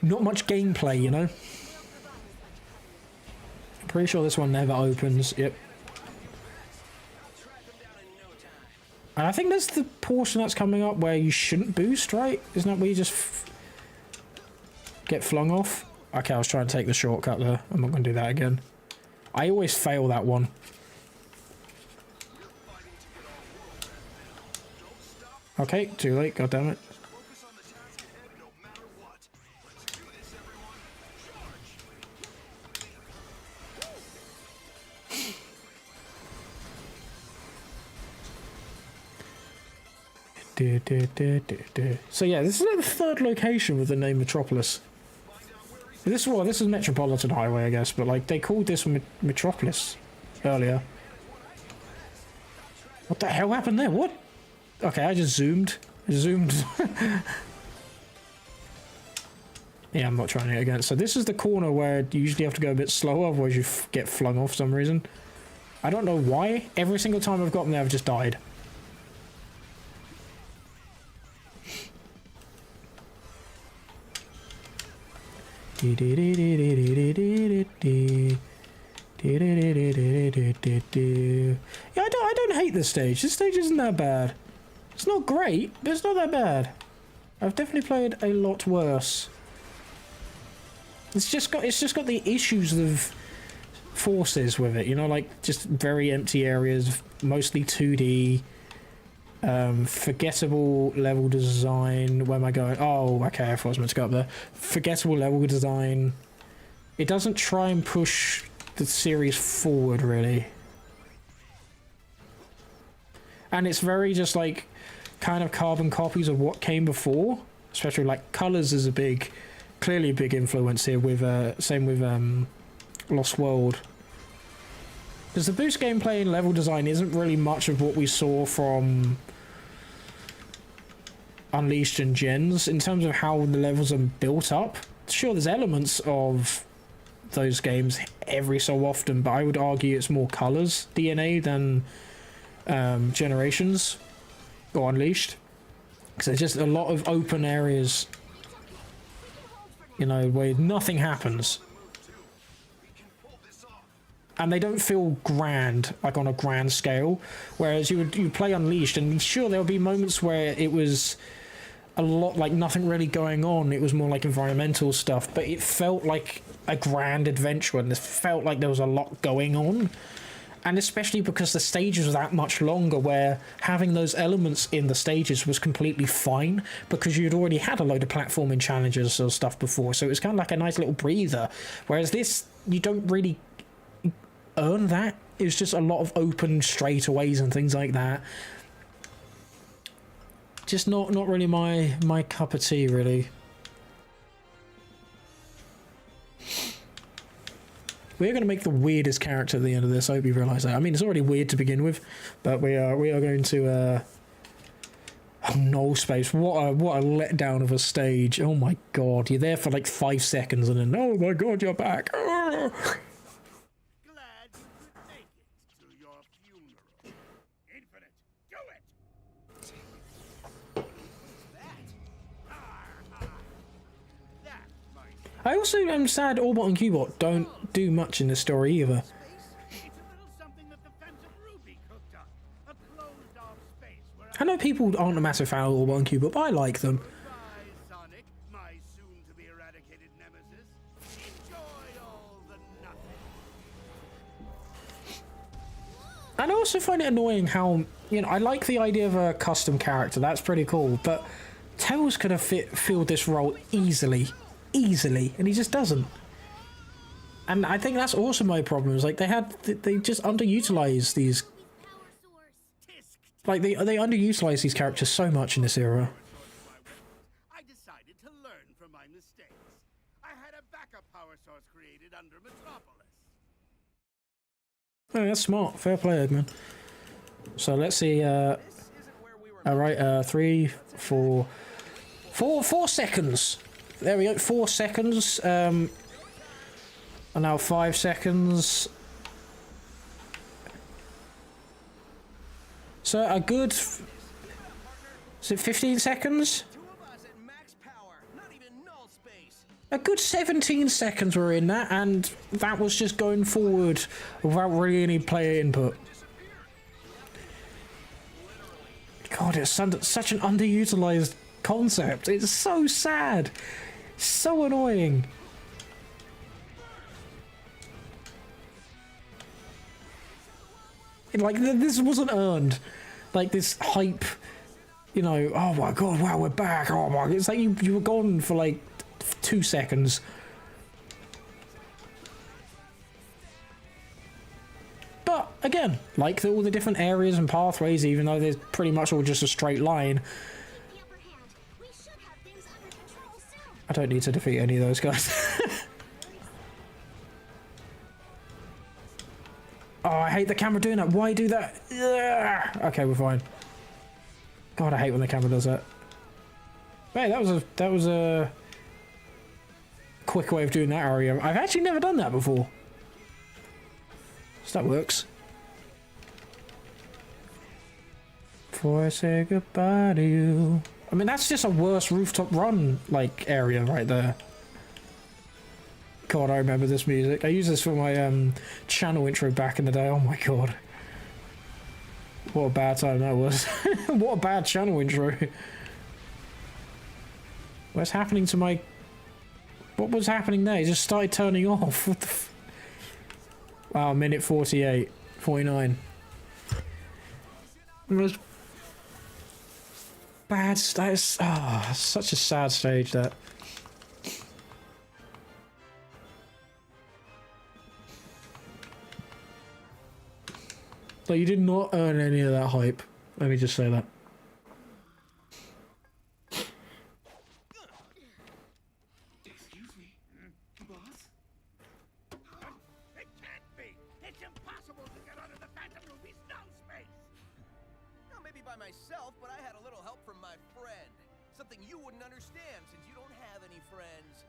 Not much gameplay, you know? I'm pretty sure this one never opens. Yep. And I think there's the portion that's coming up where you shouldn't boost, right? Isn't that where you just... get flung off? Okay, I was trying to take the shortcut there. I'm not going to do that again. I always fail that one. Okay, too late, goddammit. So yeah, this is like the third location with the name Metropolis. This is Metropolitan Highway, I guess, but like they called this Metropolis earlier. What the hell happened there? What? Okay, I just zoomed. Yeah, I'm not trying it again. So this is the corner where you usually have to go a bit slower, otherwise you get flung off for some reason. I don't know why. Every single time I've gotten there, I've just died. Yeah, I don't hate this stage. This stage isn't that bad. It's not great, but it's not that bad. I've definitely played a lot worse. It's just got the issues of forces with it, you know, like just very empty areas, mostly 2D. Forgettable level design. Where am I going? Oh, okay, I thought I was meant to go up there. Forgettable level design. It doesn't try and push the series forward, really. And it's very just like kind of carbon copies of what came before. Especially like colors is clearly a big influence here with, same with Lost World. Because the boost gameplay and level design isn't really much of what we saw from Unleashed and Gens in terms of how the levels are built up. Sure, there's elements of those games every so often, but I would argue it's more colors DNA than Generations or Unleashed. Because there's just a lot of open areas, you know, where nothing happens. And they don't feel grand, like on a grand scale. Whereas you play Unleashed, and sure, there'll be moments where it was a lot like nothing really going on. It was more like environmental stuff, but it felt like a grand adventure, and it felt like there was a lot going on. And especially because the stages were that much longer, where having those elements in the stages was completely fine, because you'd already had a load of platforming challenges or stuff before, so it was kind of like a nice little breather. Whereas this, you don't really earn that. It's just a lot of open straightaways and things like that. Just not really my cup of tea, really. We're going to make the weirdest character at the end of this. I hope you realise that. I mean, it's already weird to begin with, but we are going to oh, null space. What a letdown of a stage. Oh my god, you're there for like 5 seconds and then oh my god, you're back. Ugh. I also am sad Orbot and Cubot don't do much in this story either. I know people aren't a massive fan of Orbot and Cubot, but I like them. And I also find it annoying how, you know, I like the idea of a custom character, that's pretty cool, but Tails could have filled this role easily, and he just doesn't. And I think that's also my problem, is like they just underutilize these, like they underutilize these characters so much in this era. I decided to learn from my mistakes. I had a backup power source created under Metropolis. Oh, that's smart. Fair play, Eggman. So let's see. Alright, 3, 4 seconds. There we go, 4 seconds. And now 5 seconds. So a good... Is it 15 seconds? A good 17 seconds were in that, and that was just going forward without really any player input. God, it's such an underutilized concept. It's so sad. So annoying. Like, this wasn't earned. Like, this hype, you know, oh my god, wow, we're back. Oh my god. It's like you were gone for like 2 seconds. But again, like all the different areas and pathways, even though they're pretty much all just a straight line, I don't need to defeat any of those guys. Oh, I hate the camera doing that. Why do that? Ugh. Okay, we're fine. God, I hate when the camera does that. Hey, that was a quick way of doing that area. I've actually never done that before. So that works. Before I say goodbye to you. I mean, that's just a worse rooftop run, like, area right there. God, I remember this music. I used this for my channel intro back in the day. Oh my god. What a bad time that was. What a bad channel intro. What's happening to my... What was happening there? It just started turning off. What the f... Wow, minute 48. 49. bad. That is such a sad stage. That. Like, you did not earn any of that hype. Let me just say that. Excuse me, boss? It can't be! It's impossible to get out of the Phantom Ruby's null space! Now, maybe by myself, but I had a little help from my friend. Something you wouldn't understand since you don't have any friends.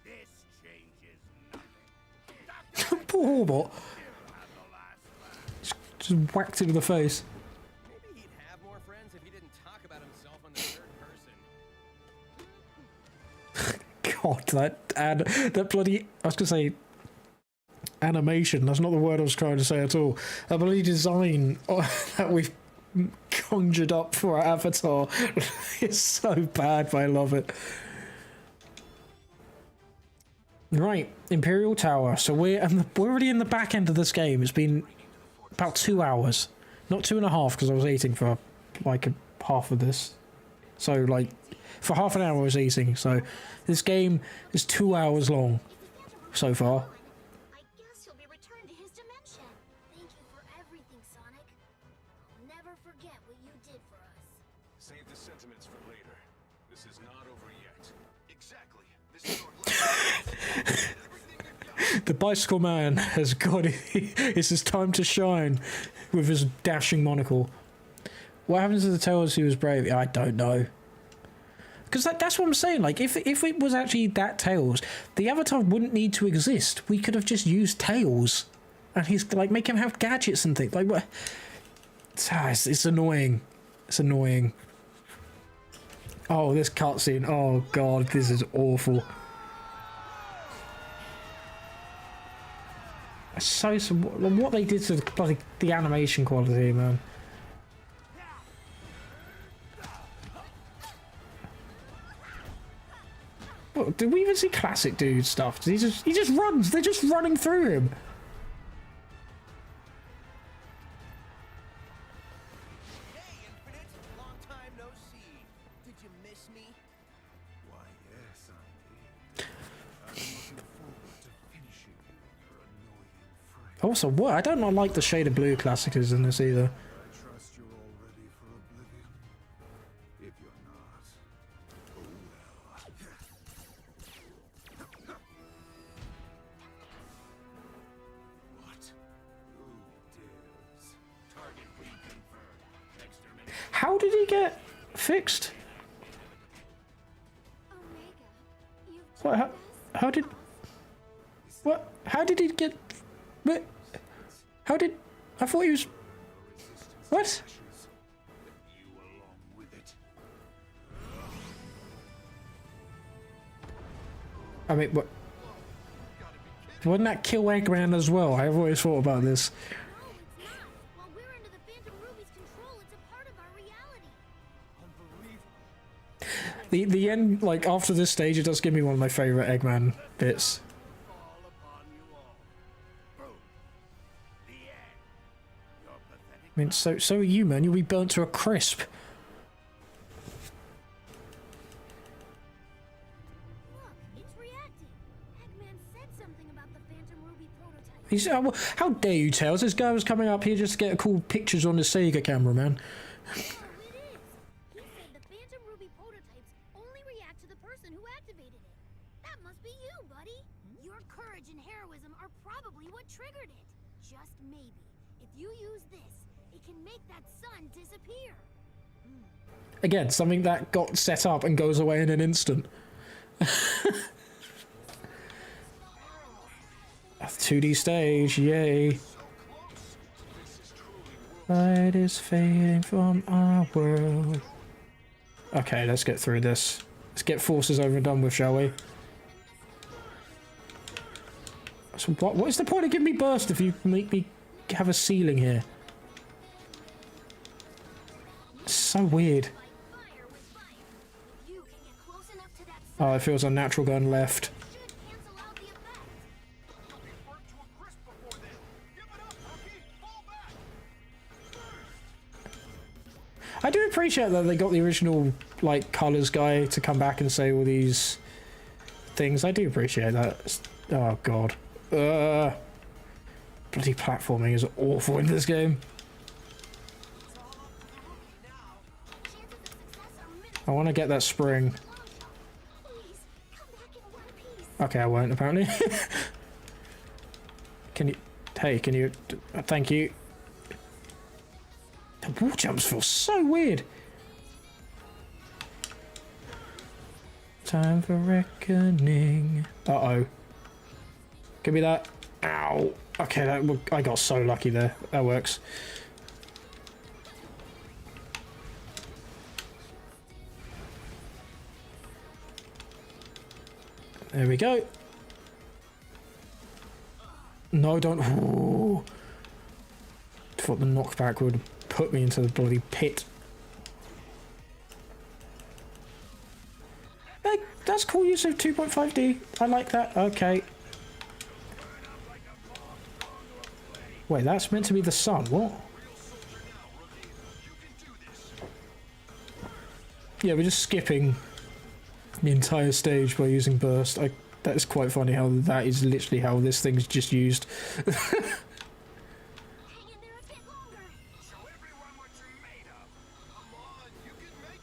This changes nothing. Poor Horbot. Just whacked him in the face. Maybe he'd have more friends if he didn't talk about himself in the third person. God, that bloody, I was gonna say animation, that's not the word I was trying to say at all. That bloody design that we've conjured up for our avatar is so bad, but I love it. Right, Imperial Tower. So we're already in the back end of this game. It's been about 2 hours. Not 2.5, because I was eating for like half of this. So like, for half an hour I was eating. So this game is 2 hours long so far. I guess he'll be returned to his dimension. Thank you for everything, Sonic. I'll never forget what you did for us. Save the sentiments for later. This is not over yet. Exactly. This is our last. The Bicycle Man has got it. It's his time to shine with his dashing monocle. What happens to the Tails who was brave? I don't know. Because that's what I'm saying. Like, if it was actually that Tails, the Avatar wouldn't need to exist. We could have just used Tails. And he's, like, make him have gadgets and things. Like, what? It's annoying. It's annoying. Oh, this cutscene. Oh, God, this is awful. So what they did to the animation quality, man. What, did we even see Classic Dude stuff? He just runs. They're just running through him. Hey, Infinite! Long time no see. Did you miss me? Why, yes, I did. I'm looking forward to finishing you, your annoying friend. Also, what? I don't like the shade of blue Classic is in this either. I trust you're all ready for oblivion. If you're not, oh well. What? Who dares? Target reconfirmed. Exterminate. How did he get fixed? Omega, you've What? joined us? How did? What? How did he get? What? How did? I thought he was. What? Ashes, but you along with it. I mean, what? Wouldn't that kill Eggman as well? I've always thought about this. No, it's not. While we're under the Phantom Ruby's control, it's a part of our reality. Unbelievable. The end, like after this stage, it does give me one of my favorite Eggman bits. Fall upon you all. Boom. The end. Your pathetic I mean, so are you, man. You'll be burnt to a crisp. Look, it's reacting. Eggman said something about the Phantom Ruby prototype. He's, well, how dare you, Tails? This guy was coming up here just to get cool pictures on his Sega camera, man. Oh, it is. He said the Phantom Ruby prototypes only react to the person who activated it. That must be you, buddy. Your courage and heroism are probably what triggered it. Just maybe, if you use this, it can make that sun disappear. Again, something that got set up and goes away in an instant. A 2D stage, yay. Light is fading from our world. Okay, let's get through this. Let's get forces over and done with, shall we? So what is the point of giving me burst if you make me have a ceiling here? It's so weird. Fight fire with fire. If you can get close enough to that Oh, sun, it feels unnatural going left. it should cancel out the effect. You'll be burnt to a crisp before then. Give it up, rookie! Fall back! I do appreciate appreciate that they got the original like colors guy to come back and say all these things. I do appreciate that. Oh god. Bloody platforming is awful in this game. I want to get that spring. Please, come back in one piece. Okay, I won't apparently. Can you... Hey, can you... Thank you. The wall jumps feel so weird. Time for reckoning. Uh-oh. Give me that. Ow. Okay, I got so lucky there. That works. There we go. No, don't. Ooh. Thought the knockback would put me into the bloody pit. Hey, that's cool use of 2.5D. I like that. Okay. Wait, that's meant to be the sun. What? Yeah, we're just skipping the entire stage by using burst. That is quite funny how that is literally how this thing's just used. Hang in there a bit longer. Show everyone what you're made of. Come on, you can make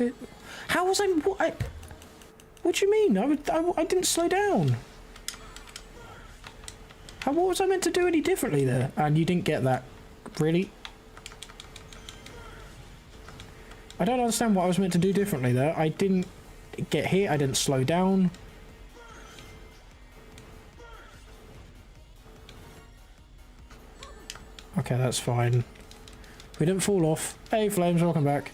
it. How was I... What do you mean? I didn't slow down. What was I meant to do any differently there? And you didn't get that. Really? I don't understand what I was meant to do differently there. I didn't get hit. I didn't slow down. Okay, that's fine. We didn't fall off. Hey, Flames, welcome back.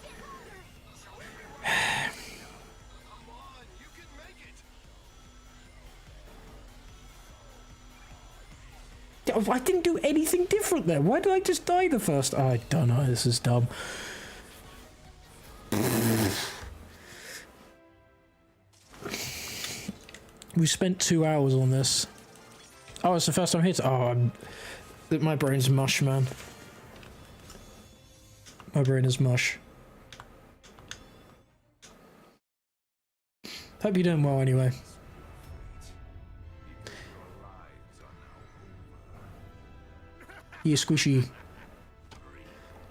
I didn't do anything different there. Why did I just die the first? I don't know. This is dumb. We spent 2 hours on this. Oh, it's the first time hit. Oh, my brain's mush, man. My brain is mush. Hope you're doing well anyway. Yeah, squishy.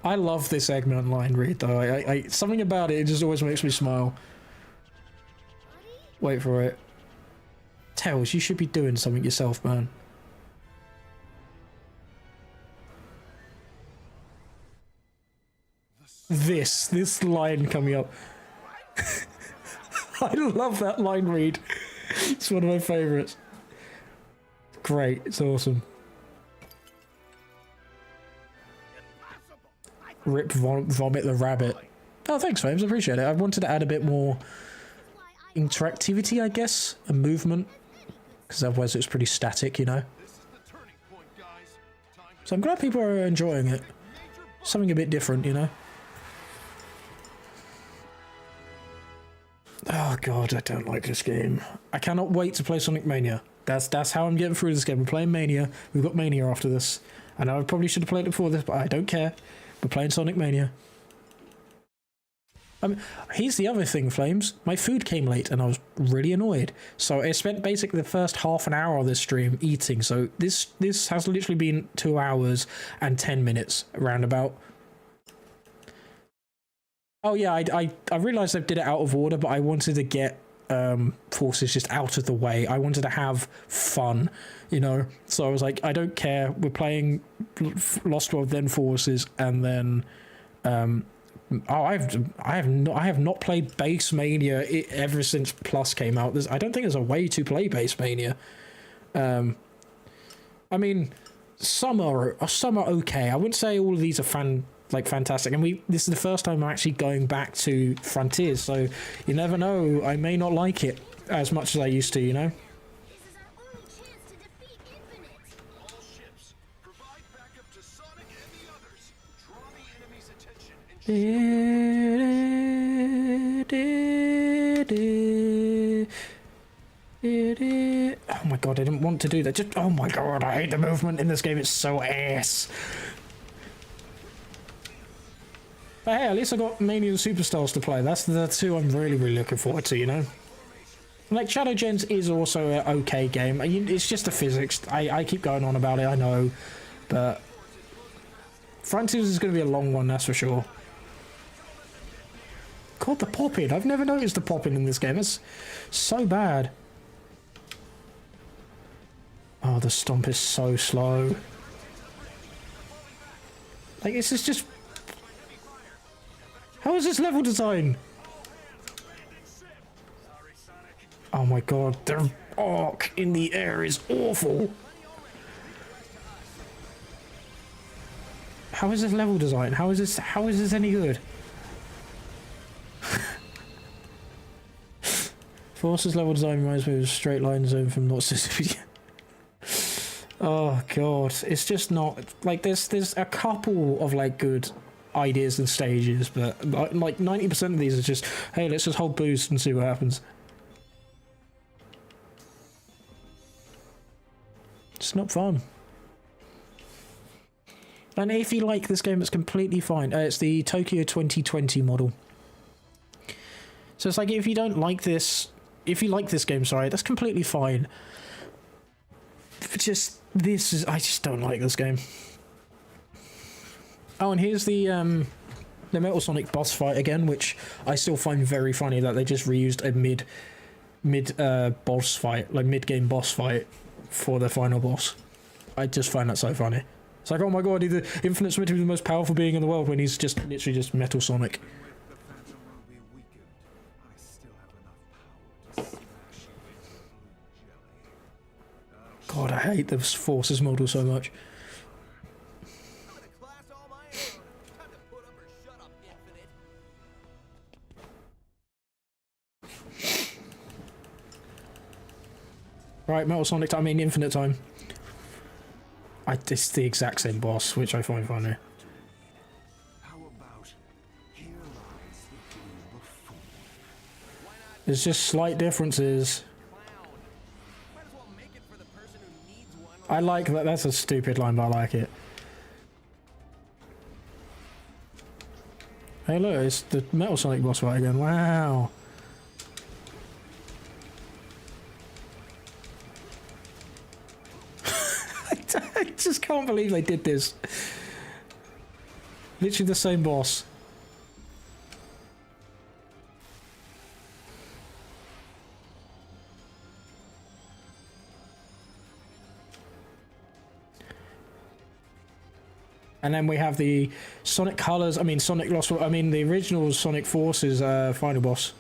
I love this Eggman line read though. I something about it just always makes me smile. Wait for it. Tails, you should be doing something yourself, man. This line coming up. I love that line read. It's one of my favorites. Great, it's awesome. Rip vomit the rabbit. Oh, thanks, Fames. I appreciate it. I wanted to add a bit more interactivity, I guess, and movement, because otherwise it's pretty static, you know. So I'm glad people are enjoying it. Something a bit different, you know. Oh god, I don't like this game. I cannot wait to play Sonic Mania. That's how I'm getting through this game. We're playing Mania. We've got Mania after this. I know I probably should have played it before this, but I don't care. We're playing Sonic Mania. Here's the other thing, Flames. My food came late and I was really annoyed. So I spent basically the first half an hour of this stream eating. So this has literally been 2 hours and 10 minutes roundabout. Oh yeah, I realised I did it out of order, but I wanted to get forces just out of the way. I wanted to have fun, you know. So I was like, I don't care. We're playing Lost World, then Forces, and then I have not played Base Mania ever since Plus came out. I don't think there's a way to play Base Mania. I mean, some are okay. I wouldn't say all of these are fantastic, and this is the first time I'm actually going back to Frontiers, so you never know, I may not like it as much as I used to, you know. This is our only chance to defeat Infinite. All ships, provide backup to Sonic and the others. Draw the enemy's attention and Oh my god, I didn't want to do that. Oh my god, I hate the movement in this game. It's so ass. But hey, at least I got Mania and Superstars to play. That's the two I'm really, really looking forward to, you know? Like, Shadow Gens is also an okay game. It's just the physics. I keep going on about it, I know. But Frontiers is going to be a long one, that's for sure. God, the popping. I've never noticed the popping in this game. It's so bad. Oh, the stomp is so slow. Like, this is just... How is this level design? Oh my god, the arc in the air is awful. How is this level design? How is this any good? Forces level design reminds me of a straight line zone from Not City. Oh god, it's just not like there's a couple of like good ideas and stages, but like 90% of these are just, hey, let's just hold boost and see what happens. It's not fun. And if you like this game, it's completely fine. It's the Tokyo 2020 model. So it's like, if you don't like this, if you like this game, sorry, that's completely fine. Just, I just don't like this game. Oh, and here's the Metal Sonic boss fight again, which I still find very funny that they just reused a mid boss fight, like mid-game boss fight for the final boss. I just find that so funny. It's like, oh my god, the Infinite Smitty was the most powerful being in the world when he's just literally just Metal Sonic. God, I hate the Forces model so much. Right, Metal Sonic, I mean Infinite Time. It's the exact same boss, which I find funny. How about here lies the blue before? There's just slight differences. I like that. That's a stupid line, but I like it. Hey look, it's the Metal Sonic boss fight again. Wow. I just can't believe they did this. Literally the same boss. And then we have the Sonic Colors, I mean Sonic Lost, I mean the original Sonic Forces final boss.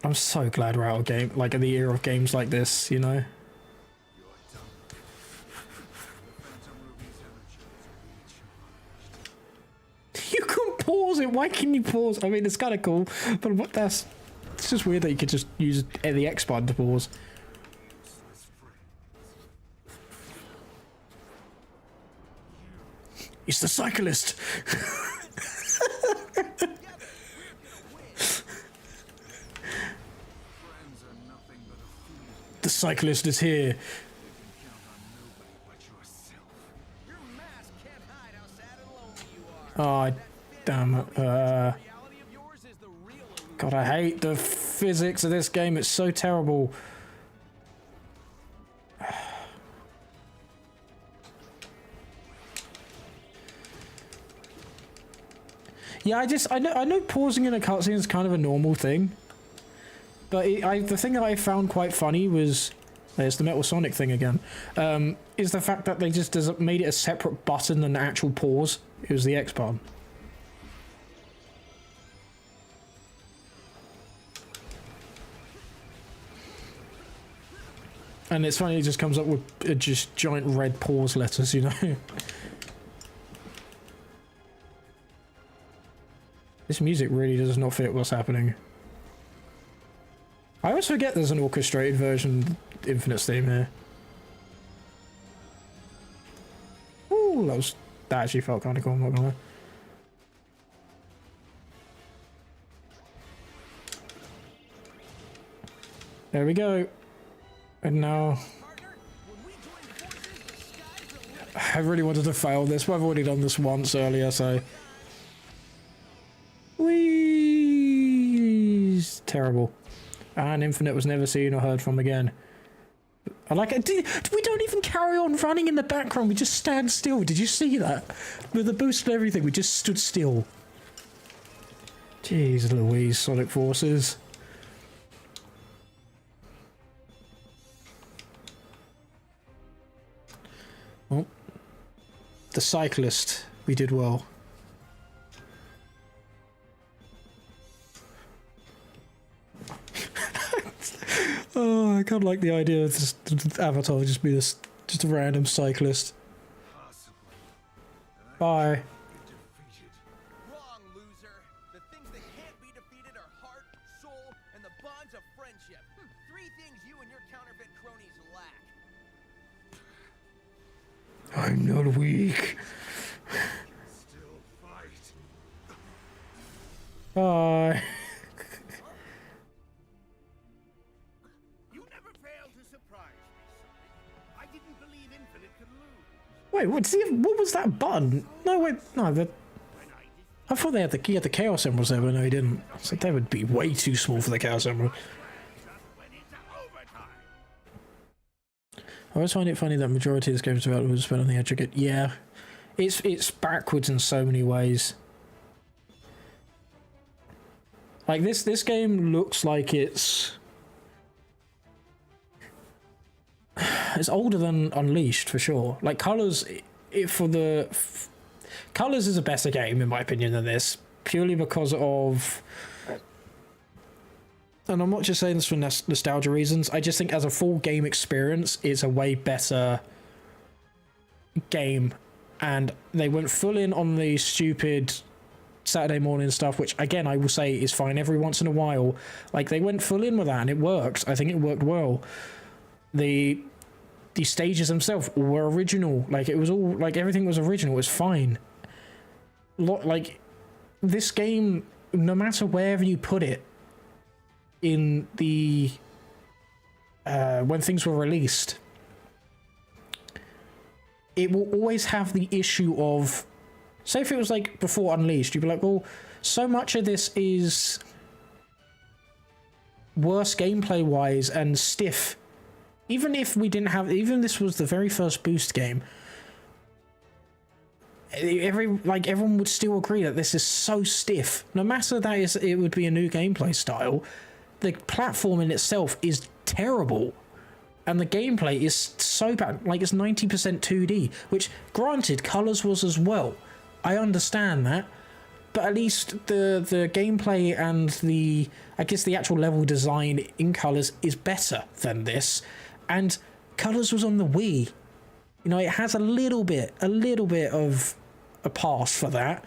I'm so glad we're out of game, like in the era of games like this, you know? You can pause it, why can you pause? I mean, it's kind of cool, but what it's just weird that you could just use the X button to pause. It's the cyclist! The cyclist is here. Oh, damn it. God, I hate the physics of this game. It's so terrible. Yeah, I know pausing in a cutscene is kind of a normal thing. But the thing that I found quite funny was, there's the Metal Sonic thing again, is the fact that they just made it a separate button than the actual pause. It was the X button. And it's funny, it just comes up with just giant red pause letters, you know? This music really does not fit what's happening. I always forget there's an orchestrated version Infinite theme here. Ooh, that actually felt kind of cool, I'm not gonna lie. There we go. And now... I really wanted to fail this, but I've already done this once earlier, so... Whee! Terrible. And Infinite was never seen or heard from again. I like it. We don't even carry on running in the background. We just stand still. Did you see that? With the boost and everything, we just stood still. Jeez Louise, Sonic Forces. Oh. The cyclist. We did well. Oh, I kind of like the idea of just Avatar just be this, just a random cyclist. Bye. Wrong, loser. The things that can't be defeated are heart, soul, and the bonds of friendship. Three things you and your counterfeit cronies lack. I'm not weak. Still fight. Bye. You never fail to surprise me, Sonic. I didn't believe Infinite could lose. Wait, what was that button? No, wait, no, When I I thought he had the Chaos Emeralds there, but no, he didn't. So they would be way too small for the Chaos Emerald. just went into overtime. I always find it funny that majority of this game's development was spent on the edge of it. Yeah, it's backwards in so many ways. Like this game looks like it's older than Unleashed for sure. Like Colors, Colors is a better game in my opinion than this, purely because of. And I'm not just saying this for nostalgia reasons. I just think as a full game experience, it's a way better game. And they went full in on the stupid Saturday morning stuff, which again, I will say is fine every once in a while. Like they went full in with that and it worked. I think it worked well. The stages themselves were original. Like it was all, like everything was original. It was fine. Like this game, no matter wherever you put it, in the when things were released, it will always have the issue of, say if it was like before Unleashed, you'd be like, well, so much of this is worse gameplay wise and stiff. Even if we didn't have, even this was the very first Boost game, everyone would still agree that this is so stiff. No matter that it would be a new gameplay style, the platform in itself is terrible. And the gameplay is so bad. Like, it's 90% 2D, which, granted, Colors was as well. I understand that. But at least the gameplay and I guess the actual level design in Colors is better than this. And Colors was on the Wii. You know, it has a little bit of a pass for that.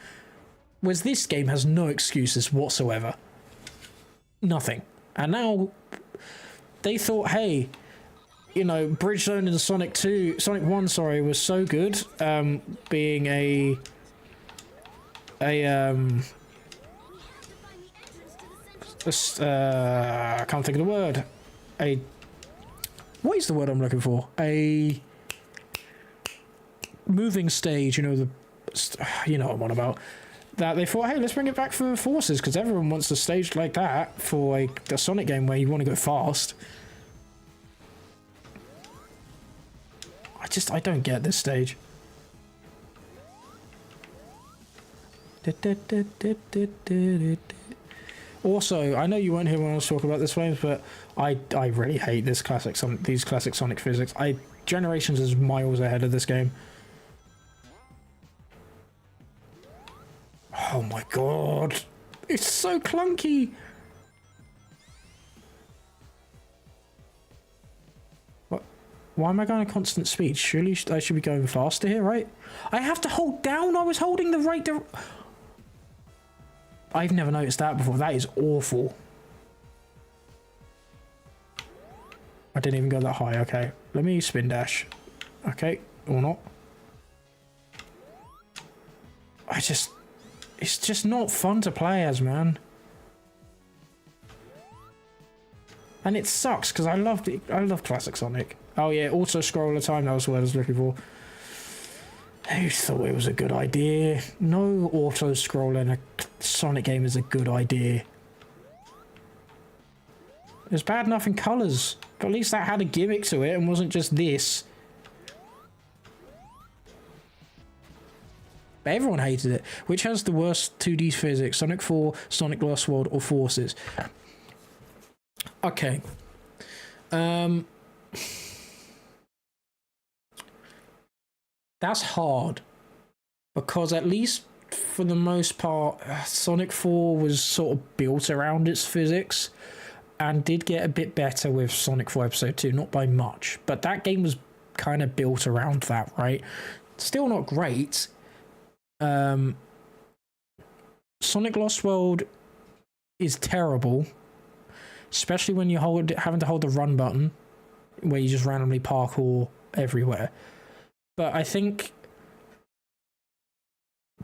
Whereas this game has no excuses whatsoever. Nothing. And now they thought, hey, you know, Bridge Zone in Sonic 1, sorry, was so good, being I can't think of the word. What is the word I'm looking for? A moving stage, you know, you know what I'm on about. That they thought, hey, let's bring it back for Forces, because everyone wants a stage like that for a Sonic game where you want to go fast. I don't get this stage. Also, I know you weren't here when I was talking about this game, but I really hate these classic Sonic physics. Generations is miles ahead of this game. Oh my god, it's so clunky. What? Why am I going to constant speed? Surely I should be going faster here, right? I have to hold down. I was holding the right. I've never noticed that before. That is awful. I didn't even go that high. Okay, let me spin dash. Okay, or not. It's just not fun to play as, man. And it sucks, because I love classic Sonic. Oh yeah, auto scroll all the time, that was what I was looking for. Who thought it was a good idea? No auto-scroll in a Sonic game is a good idea. It's bad enough in colours, but at least that had a gimmick to it and wasn't just this. But everyone hated it. Which has the worst 2D physics? Sonic 4, Sonic Lost World, or Forces? Okay. That's hard. Because at least for the most part, Sonic 4 was sort of built around its physics and did get a bit better with Sonic 4 Episode 2, not by much. But that game was kind of built around that, right? Still not great. Sonic Lost World is terrible, especially when you're having to hold the run button, where you just randomly parkour everywhere. But I think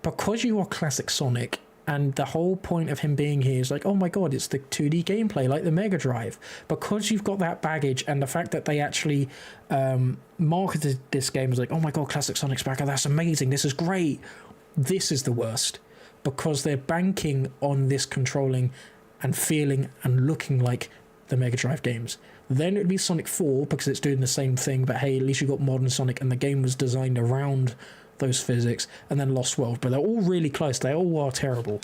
because you are classic Sonic, and the whole point of him being here is like, oh my god, it's the 2D gameplay like the Mega Drive. Because you've got that baggage, and the fact that they actually marketed this game as like, oh my god, classic Sonic's back, oh, that's amazing, this is great. This is the worst. Because they're banking on this controlling and feeling and looking like the Mega Drive games. Then it'd be Sonic 4 because it's doing the same thing, but hey, at least you got modern Sonic and the game was designed around those physics, and then Lost World. But they're all really close. They all are terrible.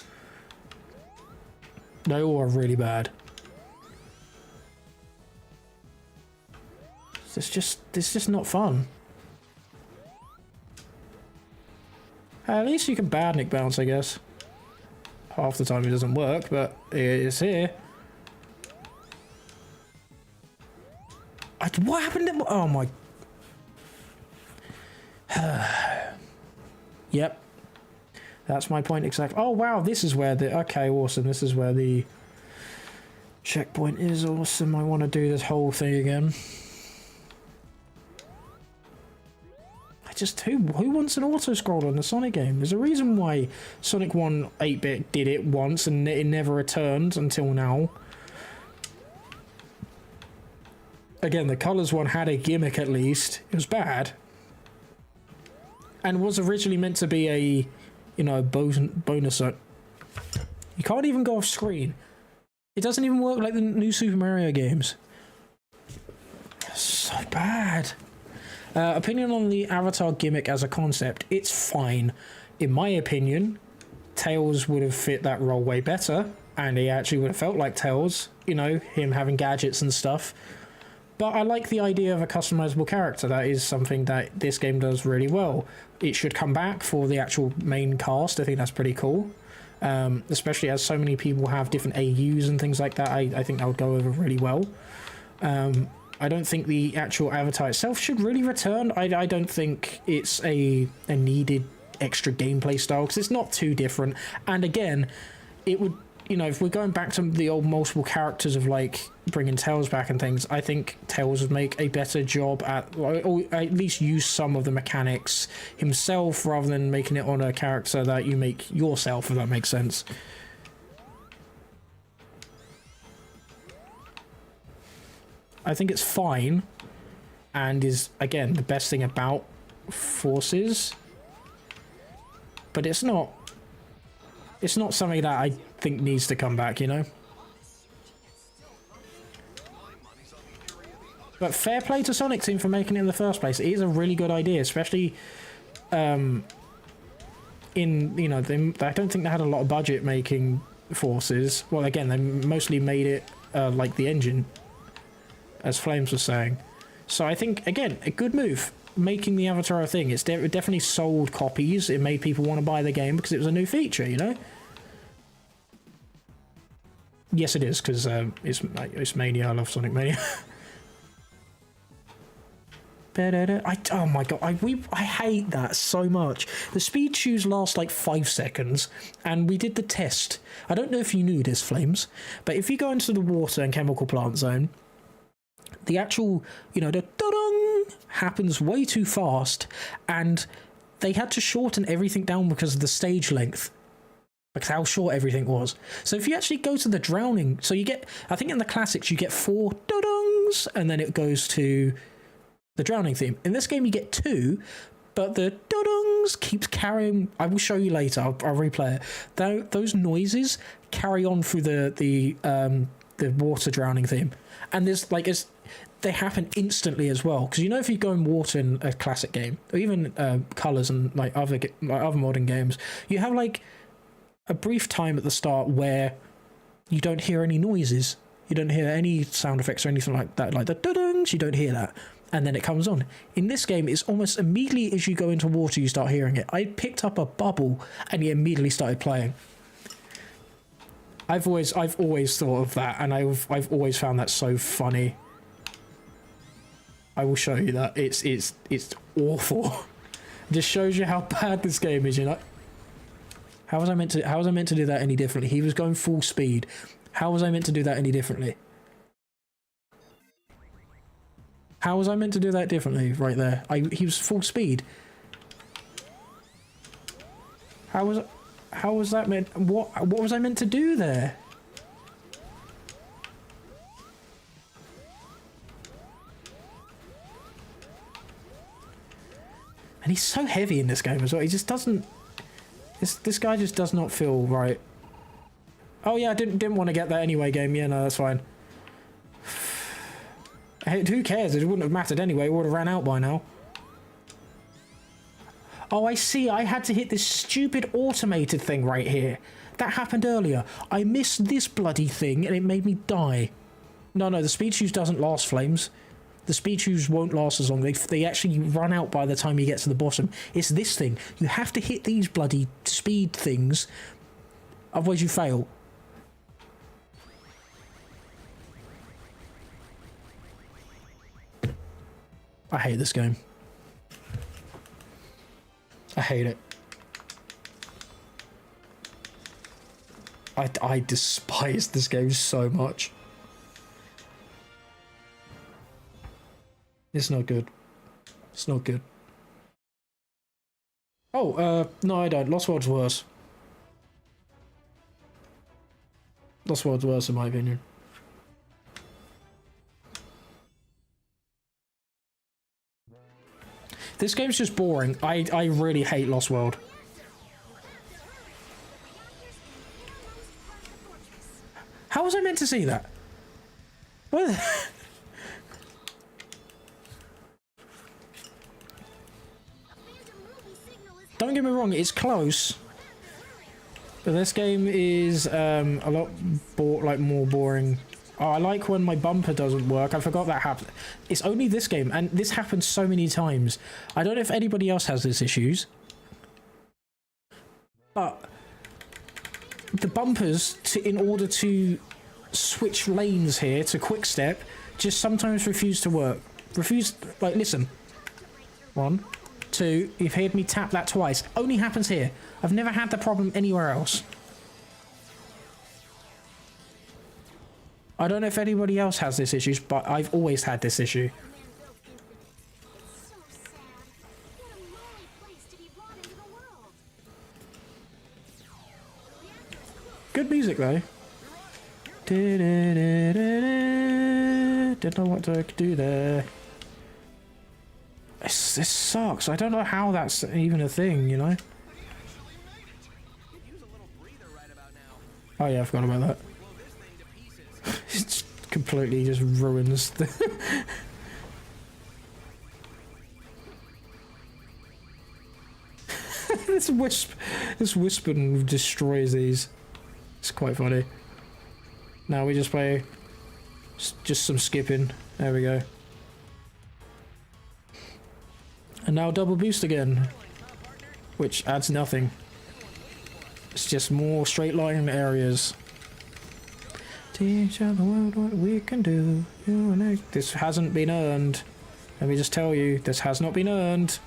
They all are really bad. It's just not fun. At least you can badnik bounce, I guess. Half the time it doesn't work, but it's here. What happened to... Oh my... Yep. That's my point exactly. Oh wow, this is where the... Okay, awesome. This is where the checkpoint is. Awesome. I want to do this whole thing again. Who wants an auto-scroll on a Sonic game? There's a reason why Sonic 1 8-bit did it once and it never returned until now. Again, the Colors one had a gimmick at least. It was bad. And was originally meant to be a, you know, bonus. You can't even go off screen. It doesn't even work like the new Super Mario games. So bad. Opinion on the Avatar gimmick as a concept. It's fine. In my opinion, Tails would have fit that role way better. And he actually would have felt like Tails. You know, him having gadgets and stuff. But I like the idea of a customizable character. That is something that this game does really well. It should come back for the actual main cast. I think that's pretty cool. Especially as so many people have different AUs and things like that. I think that would go over really well. I don't think the actual avatar itself should really return. I don't think it's a needed extra gameplay style because it's not too different. And again, it would... You know, if we're going back to the old multiple characters of like bringing Tails back and things, I think Tails would make a better job at, or at least use some of the mechanics himself rather than making it on a character that you make yourself, if that makes sense. I think it's fine and is, again, the best thing about Forces, but it's not something that I think needs to come back, you know? But fair play to Sonic Team for making it in the first place. It is a really good idea, especially in, you know, I don't think they had a lot of budget making Forces. Well, again, they mostly made it like the engine, as Flames was saying. So I think, again, a good move. Making the Avatar a thing. It definitely sold copies. It made people want to buy the game because it was a new feature, you know? Yes, it is, because it's Mania. I love Sonic Mania. Oh my god, I hate that so much. The speed shoes last like 5 seconds, and we did the test. I don't know if you knew this, Flames, but if you go into the water and chemical plant zone, the actual, you know, the da-dong happens way too fast, and they had to shorten everything down because of the stage length. Because how short everything was. So if you actually go to the drowning, so you get, I think in the classics you get 4 da-dongs, and then it goes to the drowning theme. In this game you get 2, but the dudungs keeps carrying. I will show you later. I'll replay it. Those noises carry on through the water drowning theme, and there's like they happen instantly as well. Because you know, if you go in water in a classic game, or even Colors and like other modern games, you have like a brief time at the start where you don't hear any noises. You don't hear any sound effects or anything like that, like the dudungs. You don't hear that, and then it comes on. In this game, it's almost immediately as you go into water, you start hearing it. I picked up a bubble, and it immediately started playing. I've always thought of that, and I've always found that so funny. I will show you that. It's awful. It just shows you how bad this game is, you know. How was I meant to do that any differently? He was going full speed. How was I meant to do that any differently? How was I meant to do that differently right there? He was full speed. How was that meant? What was I meant to do there? And he's so heavy in this game as well. He just doesn't. This guy just does not feel right. Oh yeah, I didn't want to get that anyway, game. Yeah, no, that's fine. Hey, who cares? It wouldn't have mattered anyway. It would have ran out by now. Oh, I see. I had to hit this stupid automated thing right here. That happened earlier. I missed this bloody thing and it made me die. No, the speed fuse doesn't last, Flames. The speed fuse won't last as long. They actually run out by the time you get to the bottom. It's this thing. You have to hit these bloody speed things. Otherwise you fail. I hate this game. I hate it. I despise this game so much. It's not good. It's not good. Oh, no I don't. Lost World's worse. Lost World's worse in my opinion. This game's just boring. I really hate Lost World. How was I meant to see that? What? Don't get me wrong, it's close. But this game is a lot more boring. Oh, I like when my bumper doesn't work. I forgot that happened. It's only this game, and this happens so many times. I don't know if anybody else has these issues. But the bumpers, in order to switch lanes here to quick step, just sometimes refuse to work. Like, listen. 1, 2, you've heard me tap that twice. Only happens here. I've never had the problem anywhere else. I don't know if anybody else has this issue, but I've always had this issue. Good music though. Didn't know what to do there. This sucks. I don't know how that's even a thing, you know? Oh yeah, I forgot about that. It completely just ruins the... This Wispen destroys these. It's quite funny. Now we just play just some skipping. There we go. And now double boost again, which adds nothing. It's just more straight line areas. Teach the world what we can do. This hasn't been earned. Let me just tell you, this has not been earned.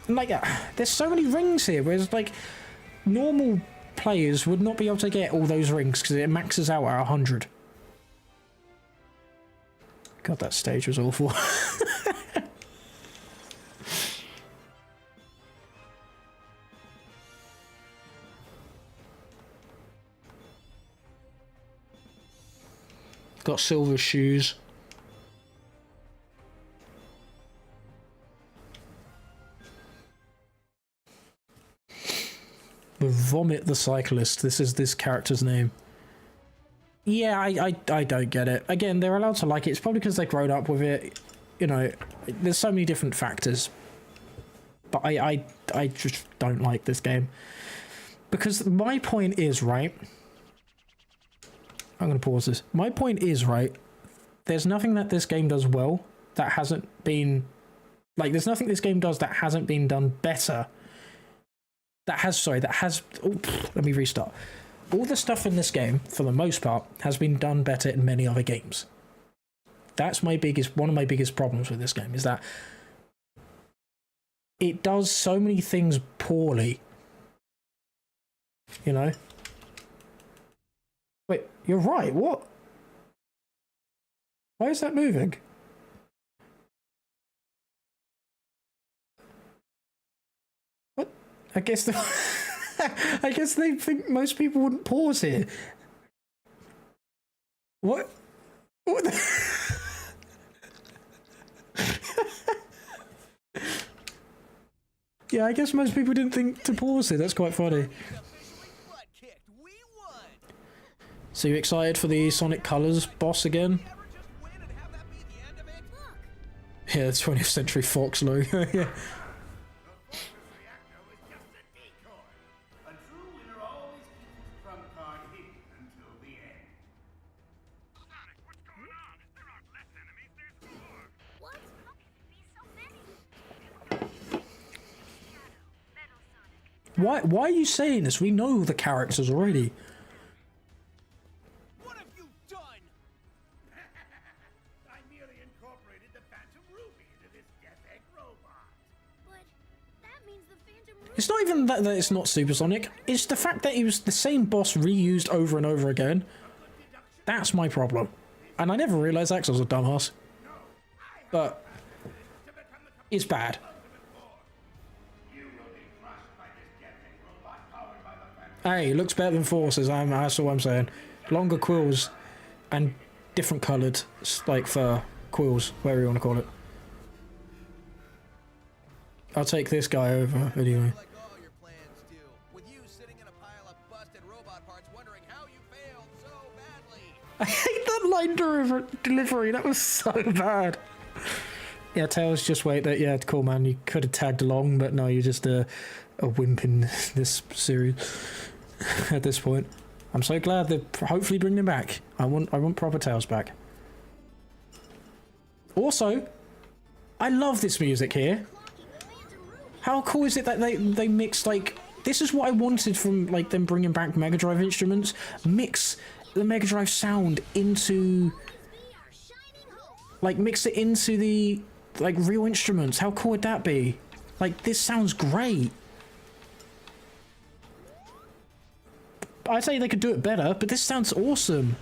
And like, there's so many rings here, whereas like normal players would not be able to get all those rings because it maxes out at 100. God, that stage was awful. Got silver shoes. Vomit the Cyclist. This is this character's name. Yeah, I don't get it. Again, they're allowed to like it. It's probably because they've grown up with it. You know, there's so many different factors. But I just don't like this game. Because my point is, right? I'm going to pause this. My point is, right? There's nothing that this game does well that hasn't been... Like, there's nothing this game does that hasn't been done better. That has... Oh, let me restart. All the stuff in this game, for the most part, has been done better in many other games. That's one of my biggest problems with this game, is that it does so many things poorly. You know? Wait, you're right, what? Why is that moving? What? I guess I guess they think most people wouldn't pause here. What? What the Yeah, I guess most people didn't think to pause it. That's quite funny. So you excited for the Sonic Colors boss again? Yeah, the 20th Century Fox logo. Yeah. Why are you saying this? We know the characters already. What have you done? I merely incorporated the Phantom Ruby into this Death Egg robot. But that means the Phantom Ruby... It's not even that it's not Supersonic. It's the fact that he was the same boss reused over and over again. That's my problem. And I never realised Axel's a dumbass. But it's bad. Hey, it looks better than Forces. That's all I'm saying. Longer quills and different coloured, like fur quills, whatever you want to call it. I'll take this guy over anyway. Like all your plans do, with you sitting in a pile of busted robot parts wondering how you failed so badly. I hate that line delivery. That was so bad. Yeah, Tails, just wait. That yeah, cool man. You could have tagged along, but no, you're just a wimp in this series. At this point, I'm so glad they're hopefully bringing him back. I want proper Tails back. Also, I love this music here. How cool is it that they mix, like, this is what I wanted from like them bringing back Mega Drive instruments. Mix the Mega Drive sound into, like, mix it into the like real instruments. How cool would that be? Like, this sounds great. I'd say they could do it better, but this sounds awesome.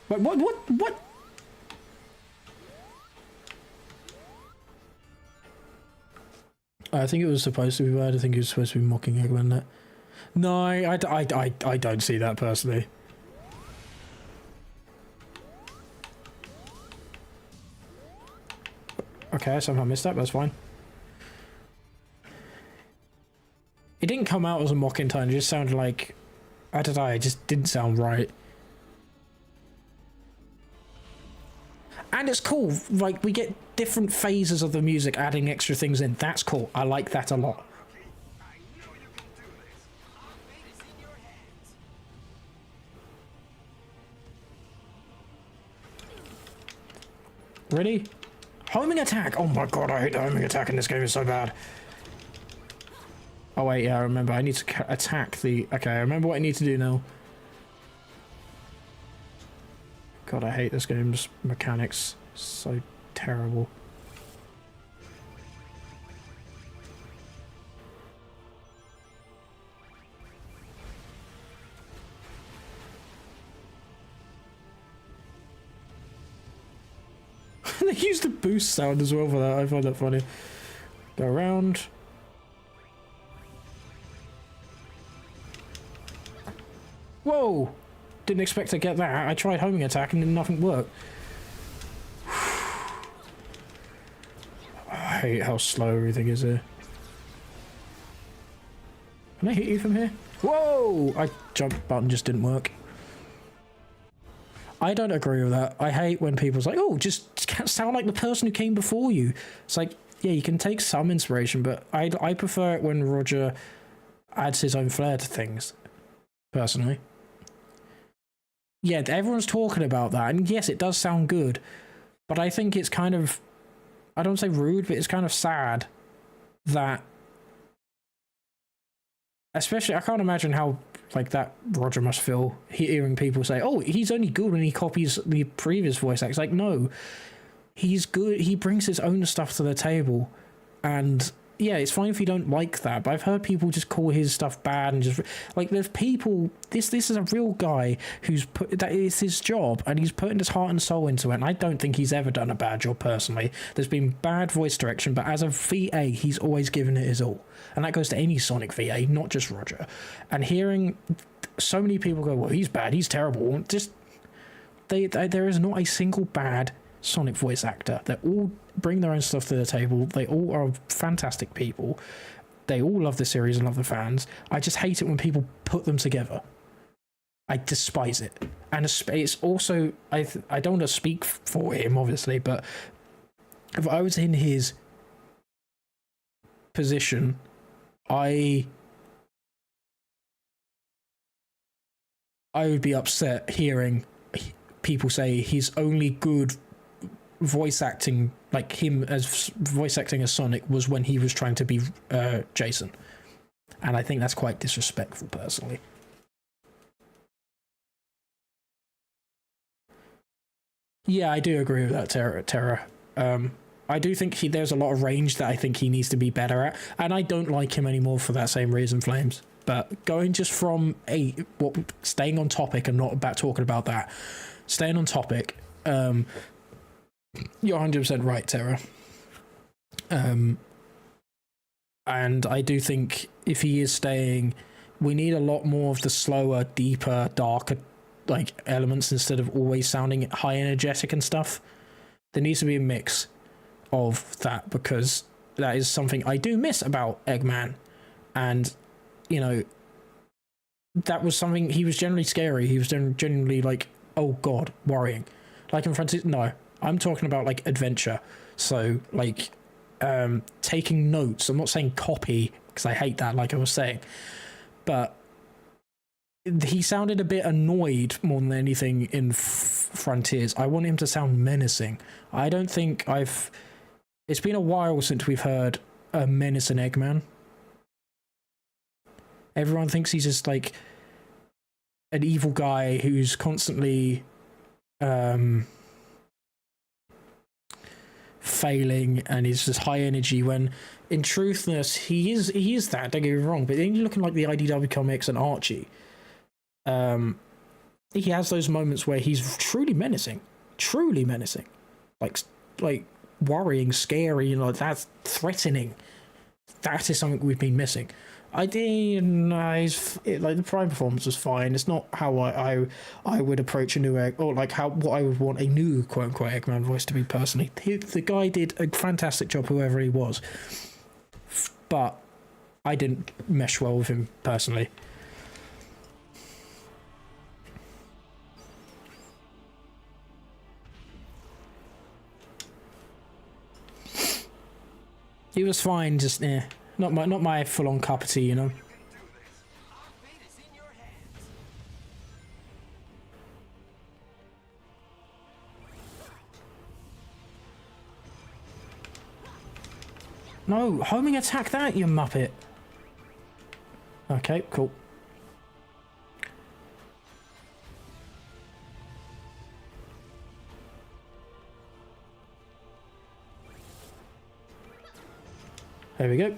Wait, what? I think it was supposed to be bad. I think it was supposed to be mocking Eggman. No, I don't see that personally. Okay, I somehow missed that, but that's fine. It didn't come out as a mock in time, it just sounded like... I don't know, it just didn't sound right. And it's cool, like, we get different phases of the music adding extra things in. That's cool, I like that a lot. Ready? Homing attack! Oh my god, I hate the homing attack in this game, it's so bad. Oh wait, yeah, I remember. I need to attack the... Okay, I remember what I need to do now. God, I hate this game's mechanics. So terrible. They used the boost sound as well for that. I find that funny. Go around. Whoa! Didn't expect to get that. I tried homing attack and nothing worked. hate how slow everything is here. Can I hit you from here? Whoa! I jumped button just didn't work. I don't agree with that. I hate when people's like, oh, just sound like the person who came before you. It's like, yeah, you can take some inspiration, but I prefer it when Roger adds his own flair to things, personally. Yeah, everyone's talking about that, and yes, it does sound good, but I think it's kind of, I don't say rude, but it's kind of sad that, especially, I can't imagine how, like, that Roger must feel hearing people say, oh, he's only good when he copies the previous voice acts. Like, no, he's good. He brings his own stuff to the table. And yeah, it's fine if you don't like that, but I've heard people just call his stuff bad and just like, there's people, this is a real guy who's put, that is his job, and he's putting his heart and soul into it, and I don't think he's ever done a bad job personally. There's been bad voice direction, but as a VA, he's always given it his all, and that goes to any Sonic VA, not just Roger. And hearing so many people go, well, he's bad, he's terrible, just there is not a single bad Sonic voice actor. They all bring their own stuff to the table. They all are fantastic people. They all love the series and love the fans. I just hate it when people put them together. I despise it. And it's also, I don't want to speak for him, obviously, but if I was in his position, I would be upset hearing people say he's only good voice acting, like him as voice acting as Sonic was when he was trying to be Jason, and I think that's quite disrespectful personally. Yeah, I do agree with that, Terra. I do think there's a lot of range that I think he needs to be better at, and I don't like him anymore for that same reason, Flames. But going just from staying on topic and not about talking about that, staying on topic, you're 100% right, Terra. And I do think if he is staying, we need a lot more of the slower, deeper, darker, like, elements instead of always sounding high energetic and stuff. There needs to be a mix of that, because that is something I do miss about Eggman. And, you know, that was something, he was generally scary. He was generally like, oh god, worrying. Like in Francis, no. I'm talking about, like, adventure. So, like, taking notes. I'm not saying copy, because I hate that, like I was saying. But he sounded a bit annoyed more than anything in Frontiers. I want him to sound menacing. I don't think it's been a while since we've heard a menacing Eggman. Everyone thinks he's just, like, an evil guy who's constantly failing, and he's just high energy, when in truthness he is that, don't get me wrong, but then you're looking like the IDW comics and Archie, he has those moments where he's truly menacing, like worrying, scary, you know, that's threatening. That is something we've been missing. Like, the Prime performance was fine. It's not how I would approach a new or like what I would want a new quote unquote Eggman voice to be personally. The guy did a fantastic job, whoever he was, but I didn't mesh well with him personally. He was fine, just not my full-on cup of tea, you know. No, homing attack that, you muppet. Okay, cool. There we go.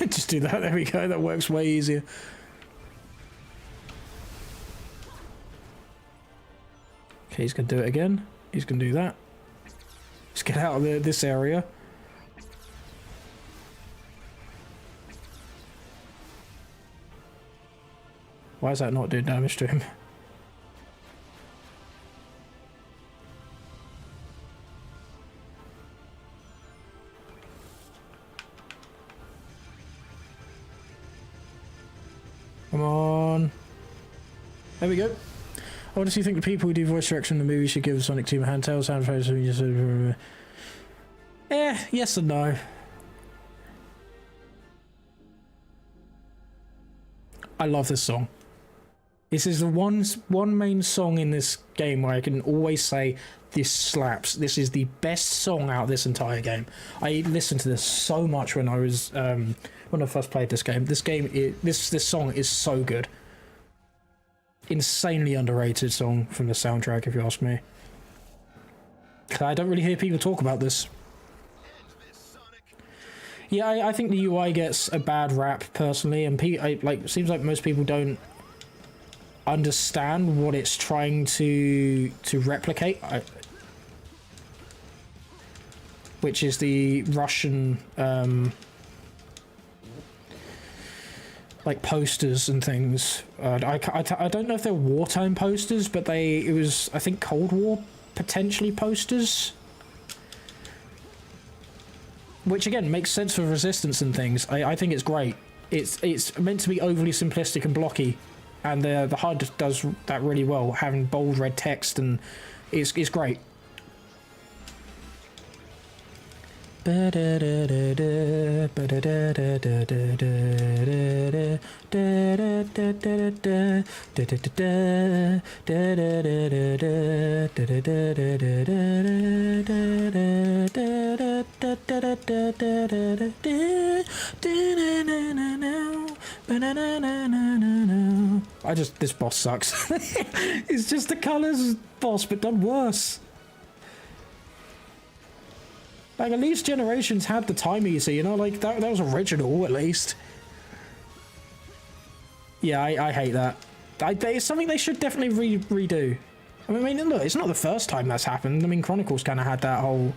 Just do that. There we go. That works way easier. Okay, he's going to do it again. He's going to do that. Let's get out of this area. Why is that not doing damage to him? Come on. There we go. I honestly think the people who do voice direction in the movie should give the Sonic team a hand. Tell sound effects. Yes and no. I love this song. This is the one main song in this game where I can always say this slaps. This is the best song out of this entire game. I listened to this so much when I was when I first played this game. This song is so good. Insanely underrated song from the soundtrack, if you ask me. I don't really hear people talk about this. Yeah, I think the UI gets a bad rap personally, and it seems like most people don't understand what it's trying to replicate, which is the Russian like posters and things. I don't know if they're wartime posters, but it was, I think, Cold War potentially posters, which again makes sense for resistance and things. I think it's great. It's meant to be overly simplistic and blocky, and the HUD does that really well, having bold red text, and it's great. This boss sucks. It's just the colours boss, but done worse. Like, at least Generations had the time easy, you know, like, that was original, at least. Yeah, I hate that. It's something they should definitely redo. I mean, look, it's not the first time that's happened. I mean, Chronicles kind of had that whole,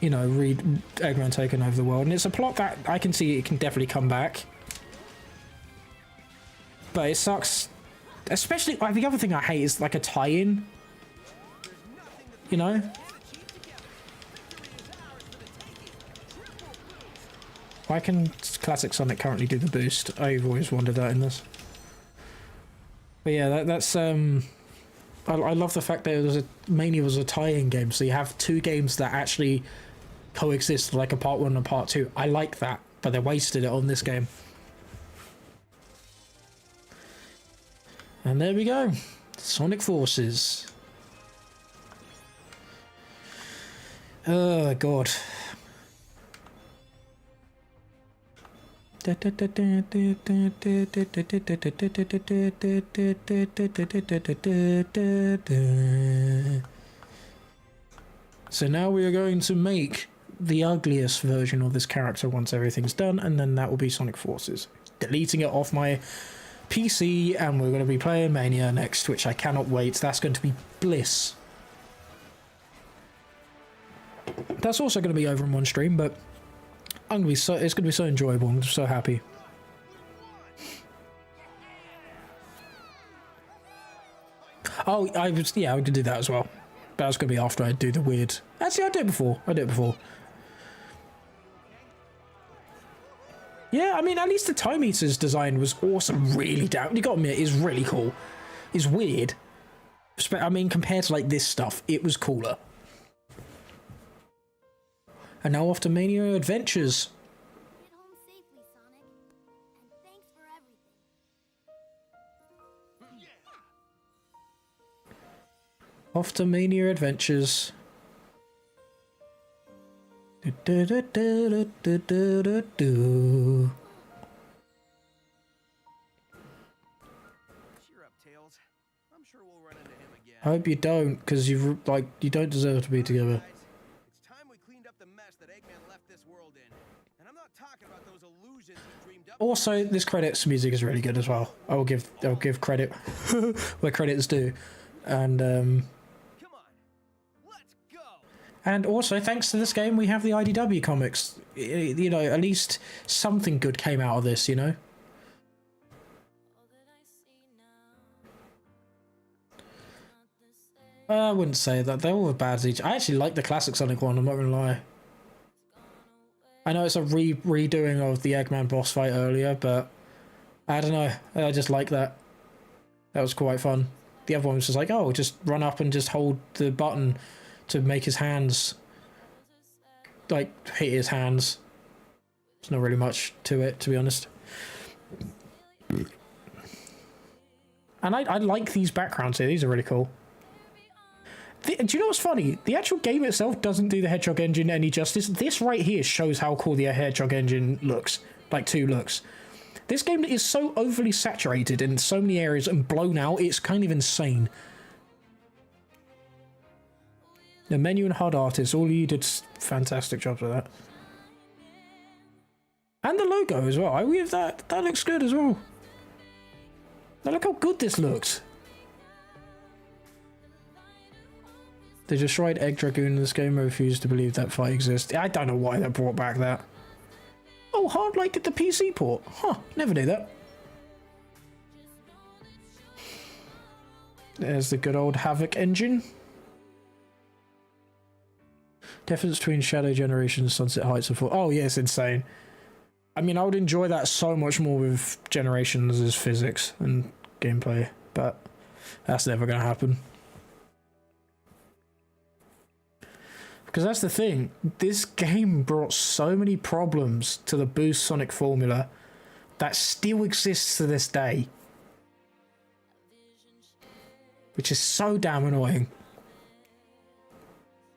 you know, Eggman taking over the world, and it's a plot that I can see it can definitely come back. But it sucks. Especially, like, the other thing I hate is, like, a tie-in. You know? Why can Classic Sonic currently do the boost? I've always wondered that in this. But yeah, that's I love the fact that it was Mania was a tie-in game, so you have two games that actually coexist, like a part 1 and part 2. I like that, but they wasted it on this game. And there we go. Sonic Forces. Oh, God. So now we are going to make the ugliest version of this character once everything's done, and then that will be Sonic Forces. Deleting it off my PC, and we're going to be playing Mania next, which I cannot wait. That's going to be bliss. That's also going to be over in one stream, but it's going to be so enjoyable. I'm so happy. Oh, I could do that as well. But that's going to be after I do the weird. Actually, I did it before. Yeah, I mean, at least the Time Eater's design was awesome. Really down. You got to admit, it's really cool. It's weird. I mean, compared to like this stuff, it was cooler. And now off to Mania Adventures. Get home safely, Sonic. And thanks for everything. Off to Mania Adventures. Cheer up, Tails. I'm sure we'll run into him again. I hope you don't, because you don't deserve to be together. It's time we cleaned up the mess that Eggman left this world in. And I'm not talking about those illusions he dreamed up. Also, this credits music is really good as well. I'll give credit where credit is due, and Come on, let's go. and also thanks to this game we have the IDW comics. You know, at least something good came out of this. You know. I wouldn't say that. They're all bad each. I actually like the classic Sonic one, I'm not gonna lie. I know it's a redoing of the Eggman boss fight earlier, but I don't know. I just like that. That was quite fun. The other one was just like, oh, just run up and just hold the button to make his hands, like, hit his hands. There's not really much to it, to be honest. And I like these backgrounds here. These are really cool. Do you know what's funny? The actual game itself doesn't do the Hedgehog engine any justice. This right here shows how cool the Hedgehog engine looks. Like, 2 looks. This game is so overly saturated in so many areas and blown out, it's kind of insane. The menu and HUD artists, all you did fantastic jobs with that. And the logo as well. That looks good as well. Now look how good this looks. They destroyed Egg Dragoon in this game. I refuse to believe that fight exists. I don't know why they brought back that. Oh, Hardlight did the PC port. Huh, never knew that. There's the good old Havoc engine. Difference between Shadow Generations, Sunset Heights, and oh yeah, it's insane. I mean, I would enjoy that so much more with Generations' physics and gameplay, but that's never going to happen. Because that's the thing, this game brought so many problems to the Boost Sonic formula that still exists to this day. Which is so damn annoying.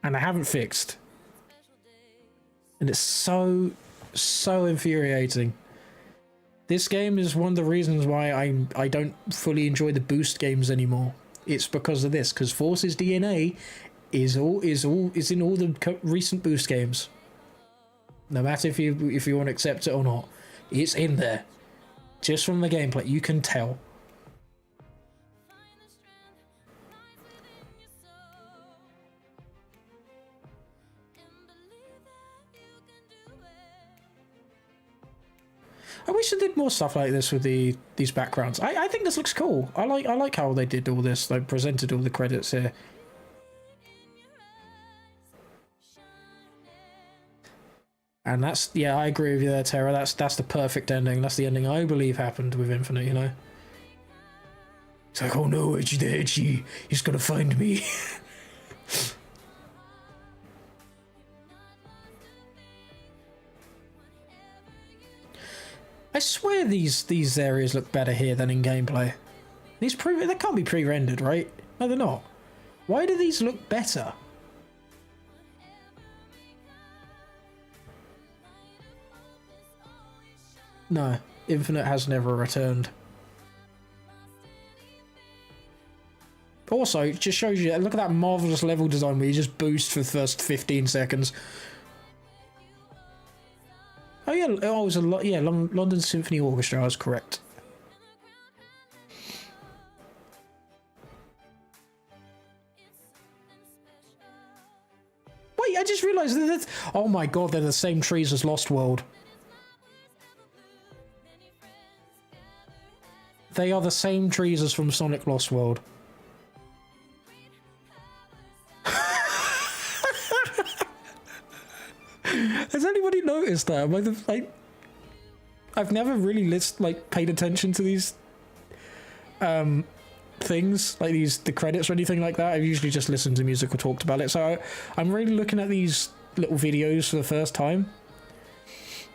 And I haven't fixed. And it's so infuriating. This game is one of the reasons why I don't fully enjoy the Boost games anymore. It's because of this, because Force's DNA is in all the recent Boost games. No matter if you want to accept it or not, it's in there. Just from the gameplay, you can tell. I wish they did more stuff like this with these backgrounds. I think this looks cool. I like how they did all this. They presented all the credits here. And that's, yeah, I agree with you there, Tara. That's the perfect ending. That's the ending I believe happened with Infinite, you know? It's like, oh no, Edgy the Edgy, he's gonna find me. I swear these areas look better here than in gameplay. They can't be pre-rendered, right? No, they're not. Why do these look better? No, Infinite has never returned. Also, it just shows you, look at that marvellous level design where you just boost for the first 15 seconds. Oh yeah, it was London Symphony Orchestra, I was correct. Wait, I just realised that oh my god, they're the same trees as Lost World. They are the same trees as from Sonic Lost World. Has anybody noticed that? I've never really paid attention to these things, like the credits or anything like that. I've usually just listened to music or talked about it. So I'm really looking at these little videos for the first time.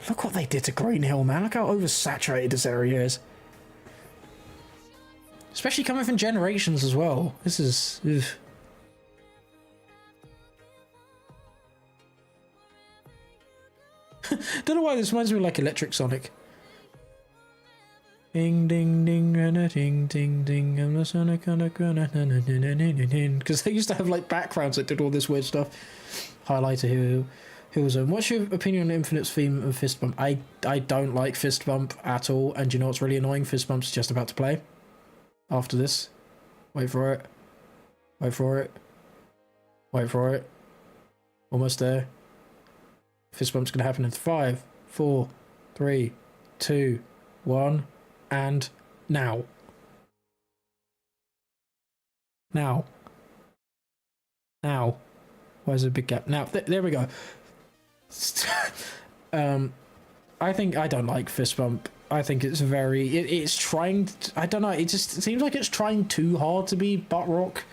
Look what they did to Green Hill, man. Look how oversaturated this area is. Especially coming from Generations as well. This is... Ugh. Don't know why this reminds me of like Electric Sonic. Ding ding ding ding ding ding. I'm the Sonic because they used to have like backgrounds that did all this weird stuff. Highlighter Hillzone. What's your opinion on Infinite's theme of Fist Bump? I don't like Fist Bump at all, and you know what's really annoying? Fist Bump's just about to play. After this. Wait for it. Wait for it. Wait for it. Almost there. Fist bump's gonna happen in 5, 4, 3, 2, 1, and now. Now. Now, where's the big gap? Now, there we go. I think I don't like fist bump. I think it's very. It's trying. I don't know. It just seems like it's trying too hard to be butt rock.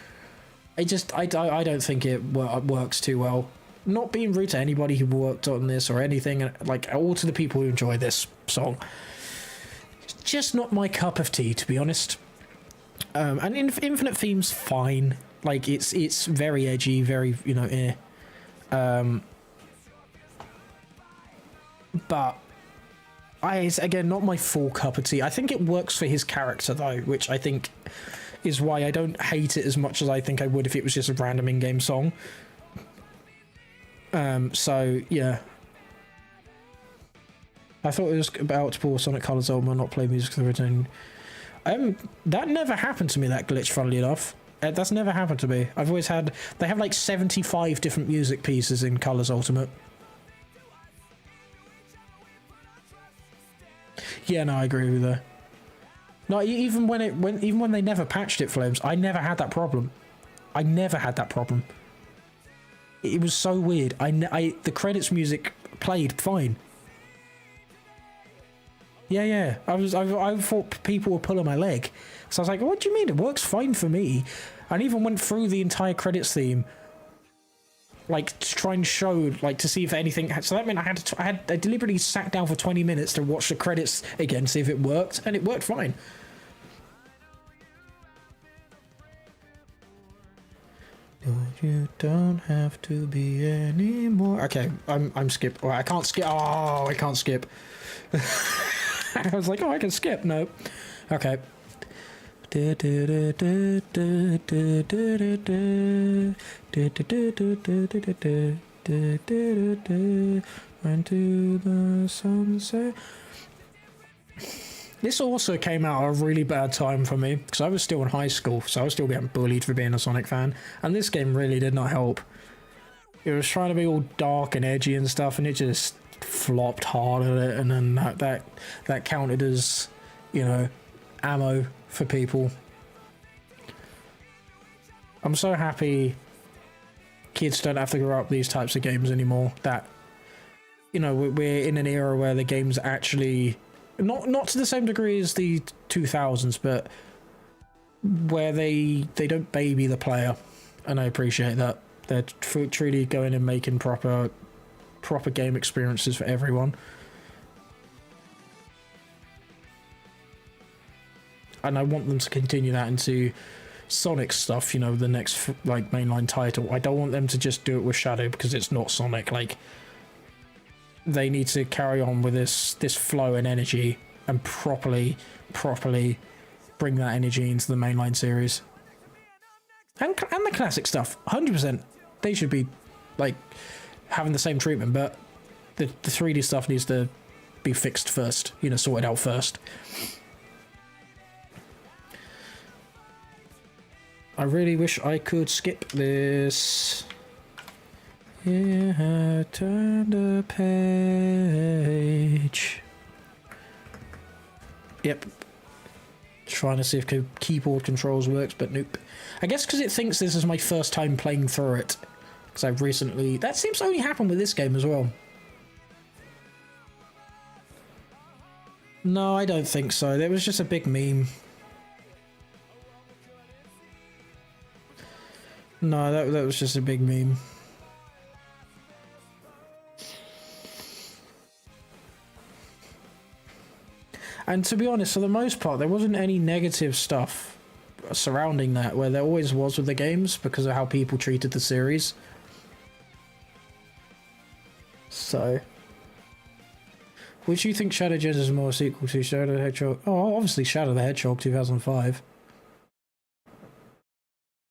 I don't think it works too well. Not being rude to anybody who worked on this or anything, like, or to the people who enjoy this song. It's just not my cup of tea, to be honest. And Infinite Theme's fine. Like, it's very edgy, very, you know, but it's, again, not my full cup of tea. I think it works for his character, though, which I think is why I don't hate it as much as I think I would if it was just a random in-game song. So, yeah. I thought it was about to pull Sonic Colors Ultimate, not play music for the return. That never happened to me, that glitch, funnily enough. That's never happened to me. I've always had... They have like 75 different music pieces in Colors Ultimate. Yeah, no, I agree with you. No, even when they never patched it, Flames, I never had that problem. I never had that problem. It was so weird. The credits music played fine. Yeah. I thought people were pulling my leg. So I was like, what do you mean? It works fine for me. And even went through the entire credits theme, like, to try and show, like, to see if anything. So that meant I deliberately sat down for 20 minutes to watch the credits again, see if it worked, and it worked fine. You don't have to be anymore. Okay, I'm skip. Oh, I can't skip. Oh, I can't skip. I was like, oh, I can skip. No. Okay. Into the sunset. This also came out at a really bad time for me, because I was still in high school, so I was still getting bullied for being a Sonic fan, and this game really did not help. It was trying to be all dark and edgy and stuff, and it just flopped hard at it, and then that counted as, you know, ammo for people. I'm so happy kids don't have to grow up these types of games anymore, that, you know, we're in an era where the games actually... Not to the same degree as the 2000s, but where they don't baby the player, and I appreciate that. They're truly going and making proper game experiences for everyone. And I want them to continue that into Sonic stuff, you know, the next, like, mainline title. I don't want them to just do it with Shadow, because it's not Sonic. Like, they need to carry on with this flow and energy and properly bring that energy into the mainline series. And the classic stuff, 100%. They should be, like, having the same treatment, but the 3D stuff needs to be fixed first, you know, sorted out first. I really wish I could skip this. Yeah, turn the page. Yep. Trying to see if keyboard controls works, but nope. I guess because it thinks this is my first time playing through it. Because I've recently... That seems to only happen with this game as well. No, I don't think so. There was just a big meme. No, that was just a big meme. And to be honest, for the most part, there wasn't any negative stuff surrounding that, where there always was with the games, because of how people treated the series. So... Which do you think Shadow Gems is more a sequel to Shadow the Hedgehog? Oh, obviously Shadow the Hedgehog 2005.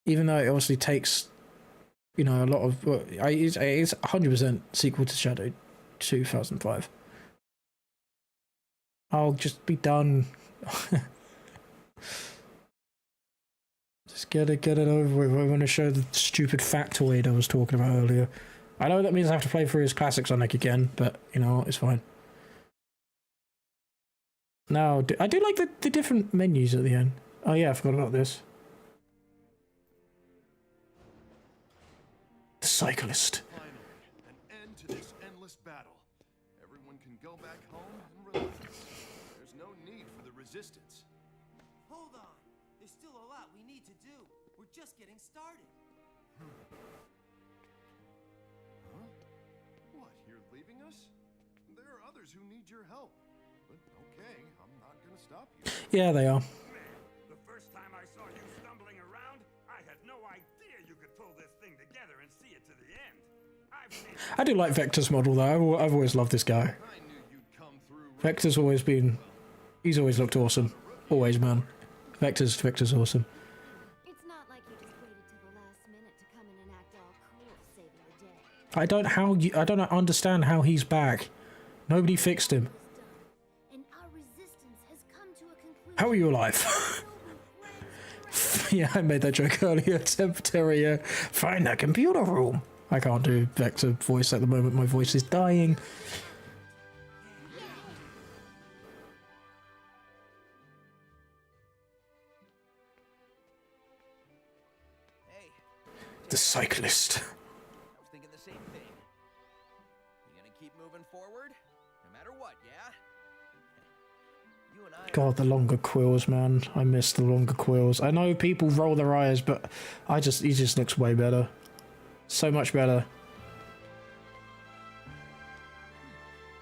Even though it obviously takes, you know, a lot of... It's 100% sequel to Shadow 2005. I'll just be done. Just get it over with. I want to show the stupid factoid I was talking about earlier. I know that means I have to play through his classic Sonic again, but, you know, it's fine. No, I do like the different menus at the end. Oh yeah, I forgot about this. cyclist. Finally, an end to this endless battle. Everyone can go back home and relax. There's no need for the resistance. Hold on. There's still a lot we need to do. We're just getting started. Huh? What, you're leaving us? There are others who need your help. But okay, I'm not gonna stop you. Yeah, they are. The first time I saw you stumbling around, I had no idea you could pull this thing together and see it to the end. I've seen I do like Vector's model though. I've always loved this guy. I knew you'd come through. Vector's always been. He's always looked awesome. Always, man. Vector's awesome. It's not like you just waited till the last minute to come in and act all cool, saving the day. I don't understand how he's back. Nobody fixed him. And our resistance has come to a conclusion. How are you alive? Yeah, I made that joke earlier. Temporary, find that computer room. I can't do Vector voice at the moment. My voice is dying. Hey, The cyclist. I was thinking the same thing. You gonna keep moving forward? No matter what, yeah? You and I... God, the longer quills, man. I miss the longer quills. I know people roll their eyes, but he just looks way better. So much better.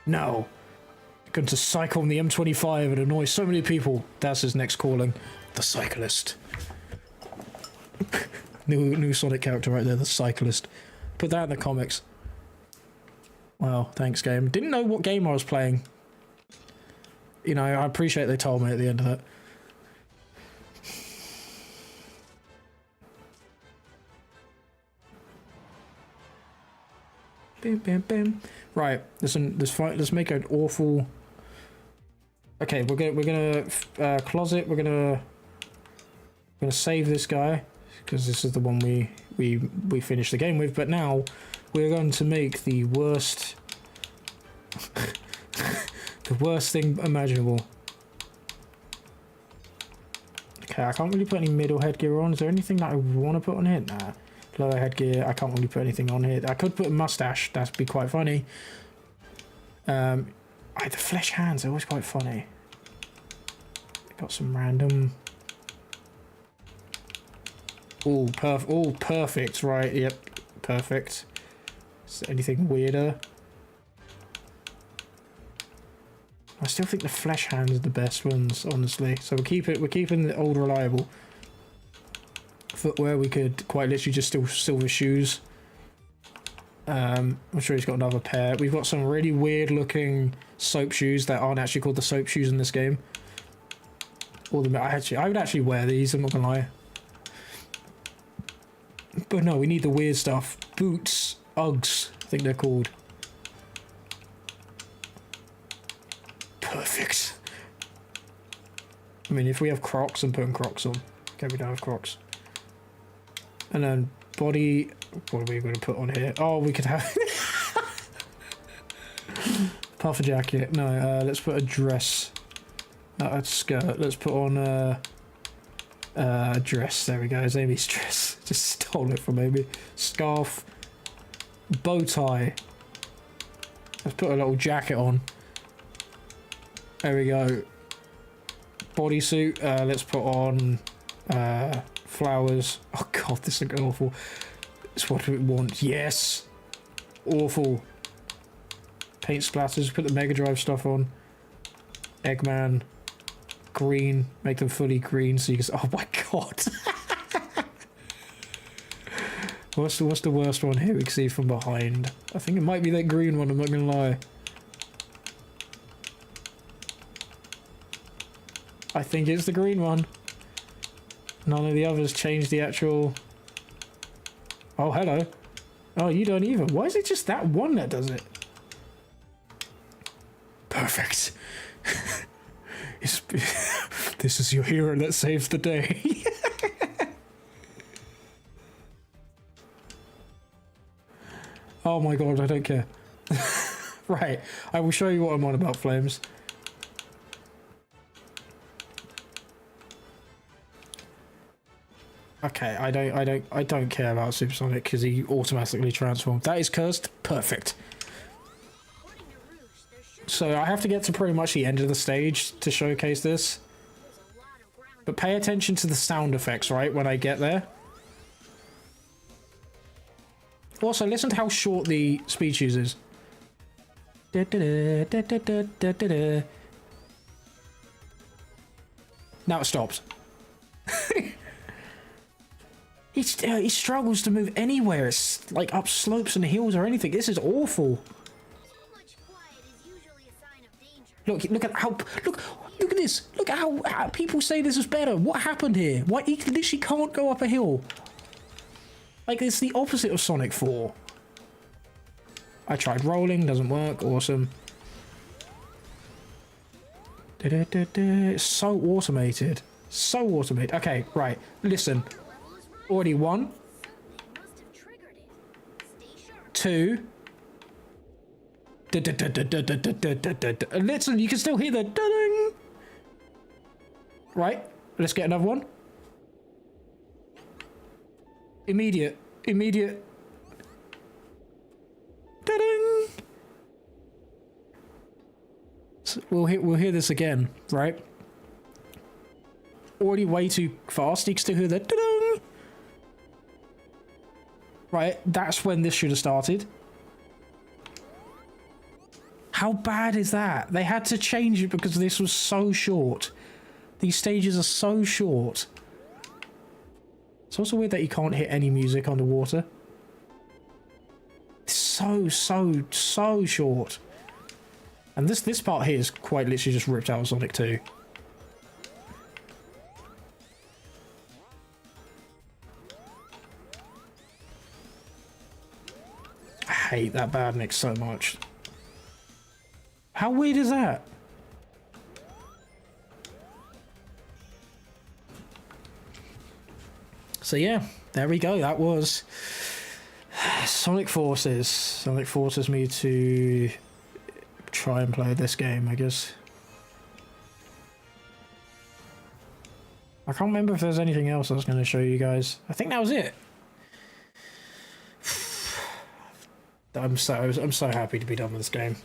No. Going to cycle on the M25 and annoy so many people. That's his next calling. The cyclist. new Sonic character right there, the cyclist. Put that in the comics. Wow, thanks game. Didn't know what game I was playing. You know, I appreciate they told me at the end of that. Bim, bim, bim. Right, let's make an awful. Okay, we're gonna closet. We're gonna save this guy because this is the one we finished the game with. But now we're going to make the worst, the worst thing imaginable. Okay, I can't really put any middle headgear on. Is there anything that I want to put on here? Nah. Lower headgear, I can't really put anything on here. I could put a mustache, that'd be quite funny. The flesh hands are always quite funny. Got some random... all perfect, right, yep, perfect. Is there anything weirder? I still think the flesh hands are the best ones, honestly. So we're keeping the old reliable. Footwear, we could quite literally just still silver shoes. I'm sure he's got another pair. We've got some really weird looking soap shoes that aren't actually called the soap shoes in this game. I would actually wear these, I'm not gonna lie. But no, we need the weird stuff. Boots, Uggs, I think they're called. Perfect. I mean, if we have Crocs, I'm putting Crocs on. Okay, we don't have Crocs. And then body, what are we going to put on here? Oh, we could have puffer jacket. No, let's put a dress, a skirt. Let's put on a dress. There we go. It's Amy's dress. Just stole it from Amy. Scarf, bow tie. Let's put a little jacket on. There we go. Bodysuit. Let's put on flowers. Oh god, this looks awful. It's what we want. Yes. Awful. Paint splatters. Put the Mega Drive stuff on. Eggman. Green. Make them fully green so you can... Oh my god. What's the worst one here we can see from behind? I think it might be that green one, I'm not gonna lie. I think it's the green one. None of the others changed the actual... Oh, hello. Oh, you don't either. Why is it just that one that does it? Perfect. This is your hero that saves the day. Oh my god, I don't care. Right, I will show you what I'm on about, Flames. Okay, I don't care about Supersonic because he automatically transformed. That is cursed. Perfect. According to Rouge, there should So I have to get to pretty much the end of the stage to showcase this. there's a lot of ground. But pay attention to the sound effects, right, when I get there. Also, listen to how short the speech is. Now it stops. He struggles to move anywhere. It's like up slopes and hills or anything. This is awful. Too much quiet is usually a sign of danger. Look at how look at this. Look at how people say this is better. What happened here? Why he literally can't go up a hill? Like it's the opposite of Sonic 4. I tried rolling, doesn't work. Awesome. It's so automated. So automated. Okay, right. Listen. The level is right. Already 1, Something must have triggered it. Stay sharp. 2. Listen, you can still hear the ding. Right. Let's get another one. Immediate. Da-ding. So we'll hear this again, right? Already way too fast. You can still hear the da-ding. Right, that's when this should have started. How bad is that? They had to change it because this was so short. These stages are so short. It's also weird that you can't hit any music underwater. It's so short. And this part here is quite literally just ripped out of Sonic 2. I hate that bad mix so much. How weird is that? So yeah, there we go. That was Sonic Forces. Sonic forces me to try and play this game, I guess. I can't remember if there's anything else I was going to show you guys. I think that was it. I'm so happy to be done with this game.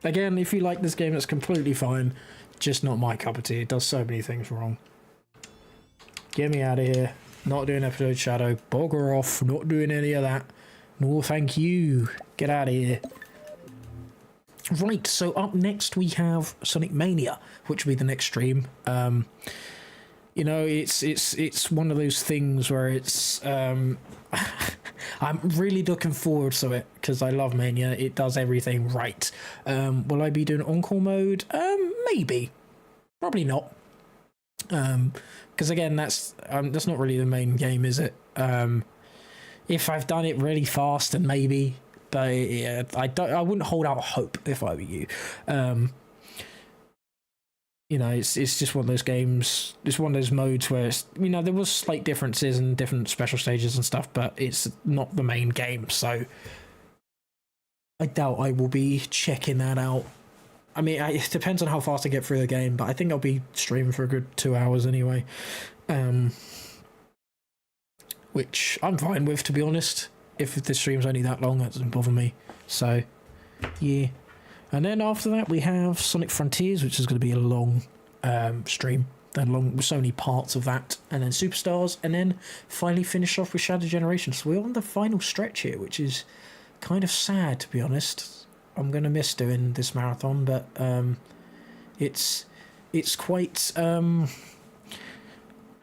Again, if you like this game, it's completely fine. Just not my cup of tea. It does so many things wrong. Get me out of here. Not doing episode Shadow. Bugger off. Not doing any of that. No, thank you. Get out of here. Right, so up next we have Sonic Mania, which will be the next stream. You know, it's one of those things where it's I'm really looking forward to it because I love Mania. It does everything right. Will I be doing Encore mode? Maybe. Probably not. Because again, that's not really the main game, is it? If I've done it really fast, then maybe. But yeah, I wouldn't hold out hope if I were you. You know, it's just one of those games. It's one of those modes where it's, you know, there was slight differences and different special stages and stuff, but it's not the main game. So I doubt I will be checking that out. I mean, it depends on how fast I get through the game, but I think I'll be streaming for a good 2 hours anyway. Which I'm fine with, to be honest. If the stream's only that long, that doesn't bother me. So, yeah. And then after that, we have Sonic Frontiers, which is going to be a long stream. With so many parts of that. And then Superstars. And then finally finish off with Shadow Generation. So we're on the final stretch here, which is kind of sad, to be honest. I'm going to miss doing this marathon, but it's quite... I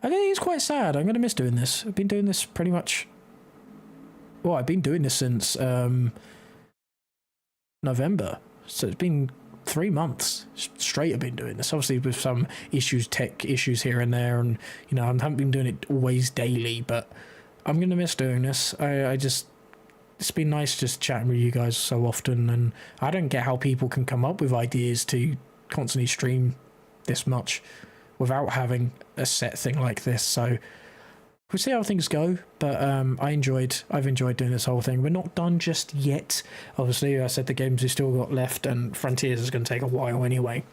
think it's quite sad. I'm going to miss doing this. I've been doing this pretty much... Well, I've been doing this since November. So it's been 3 months straight I've been doing this. Obviously with some issues, tech issues here and there. And, you know, I haven't been doing it always daily, but I'm going to miss doing this. It's been nice just chatting with you guys so often. And I don't get how people can come up with ideas to constantly stream this much without having a set thing like this. So we'll see how things go, but I've enjoyed doing this whole thing. We're not done just yet. Obviously, I said the games we've still got left, and Frontiers is going to take a while anyway.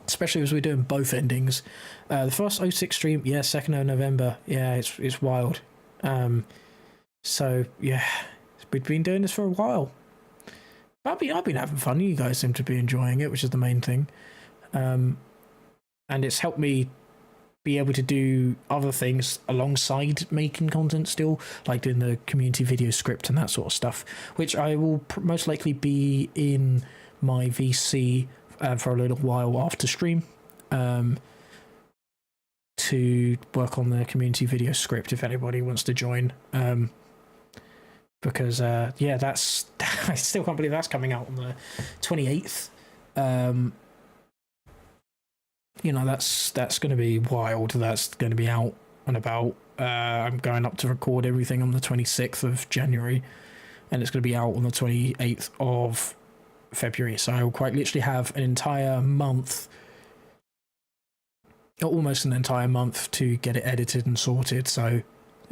especially as we're doing both endings. The first 06 stream, yeah, 2nd of November, yeah, it's wild. So yeah, we've been doing this for a while. I've been having fun. You guys seem to be enjoying it, which is the main thing. And it's helped me be able to do other things alongside making content still, like doing the community video script and that sort of stuff, which I will most likely be in my VC for a little while after stream, to work on the community video script if anybody wants to join. Because yeah, that's I still can't believe that's coming out on the 28th. You know, that's going to be wild. That's going to be out and about. I'm going up to record everything on the 26th of January, and it's going to be out on the 28th of February. So I will quite literally have an entire month, or almost an entire month, to get it edited and sorted. So yeah,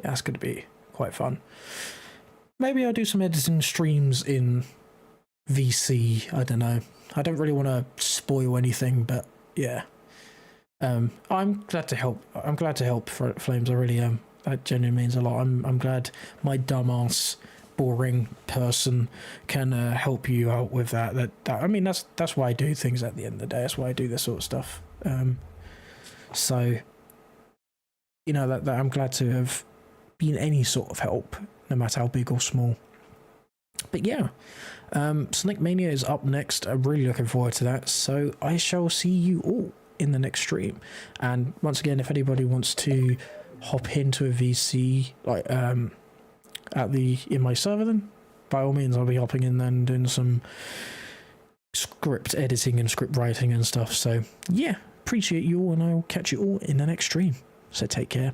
that's going to be quite fun. Maybe I'll do some editing streams in VC. I don't know. I don't really want to spoil anything, but yeah. I'm glad to help. I'm glad to help Flames. I really am. That genuinely means a lot. I'm glad my dumbass, boring person can help you out with that. I mean, that's why I do things at the end of the day. That's why I do this sort of stuff. So, you know, that I'm glad to have been any sort of help, no matter how big or small. But yeah, Sonic Mania is up next. I'm really looking forward to that. So I shall see you all in the next stream. And once again, if anybody wants to hop into a VC like in my server, then by all means I'll be hopping in there and doing some script editing and script writing and stuff. So yeah, appreciate you all, and I'll catch you all in the next stream. So take care.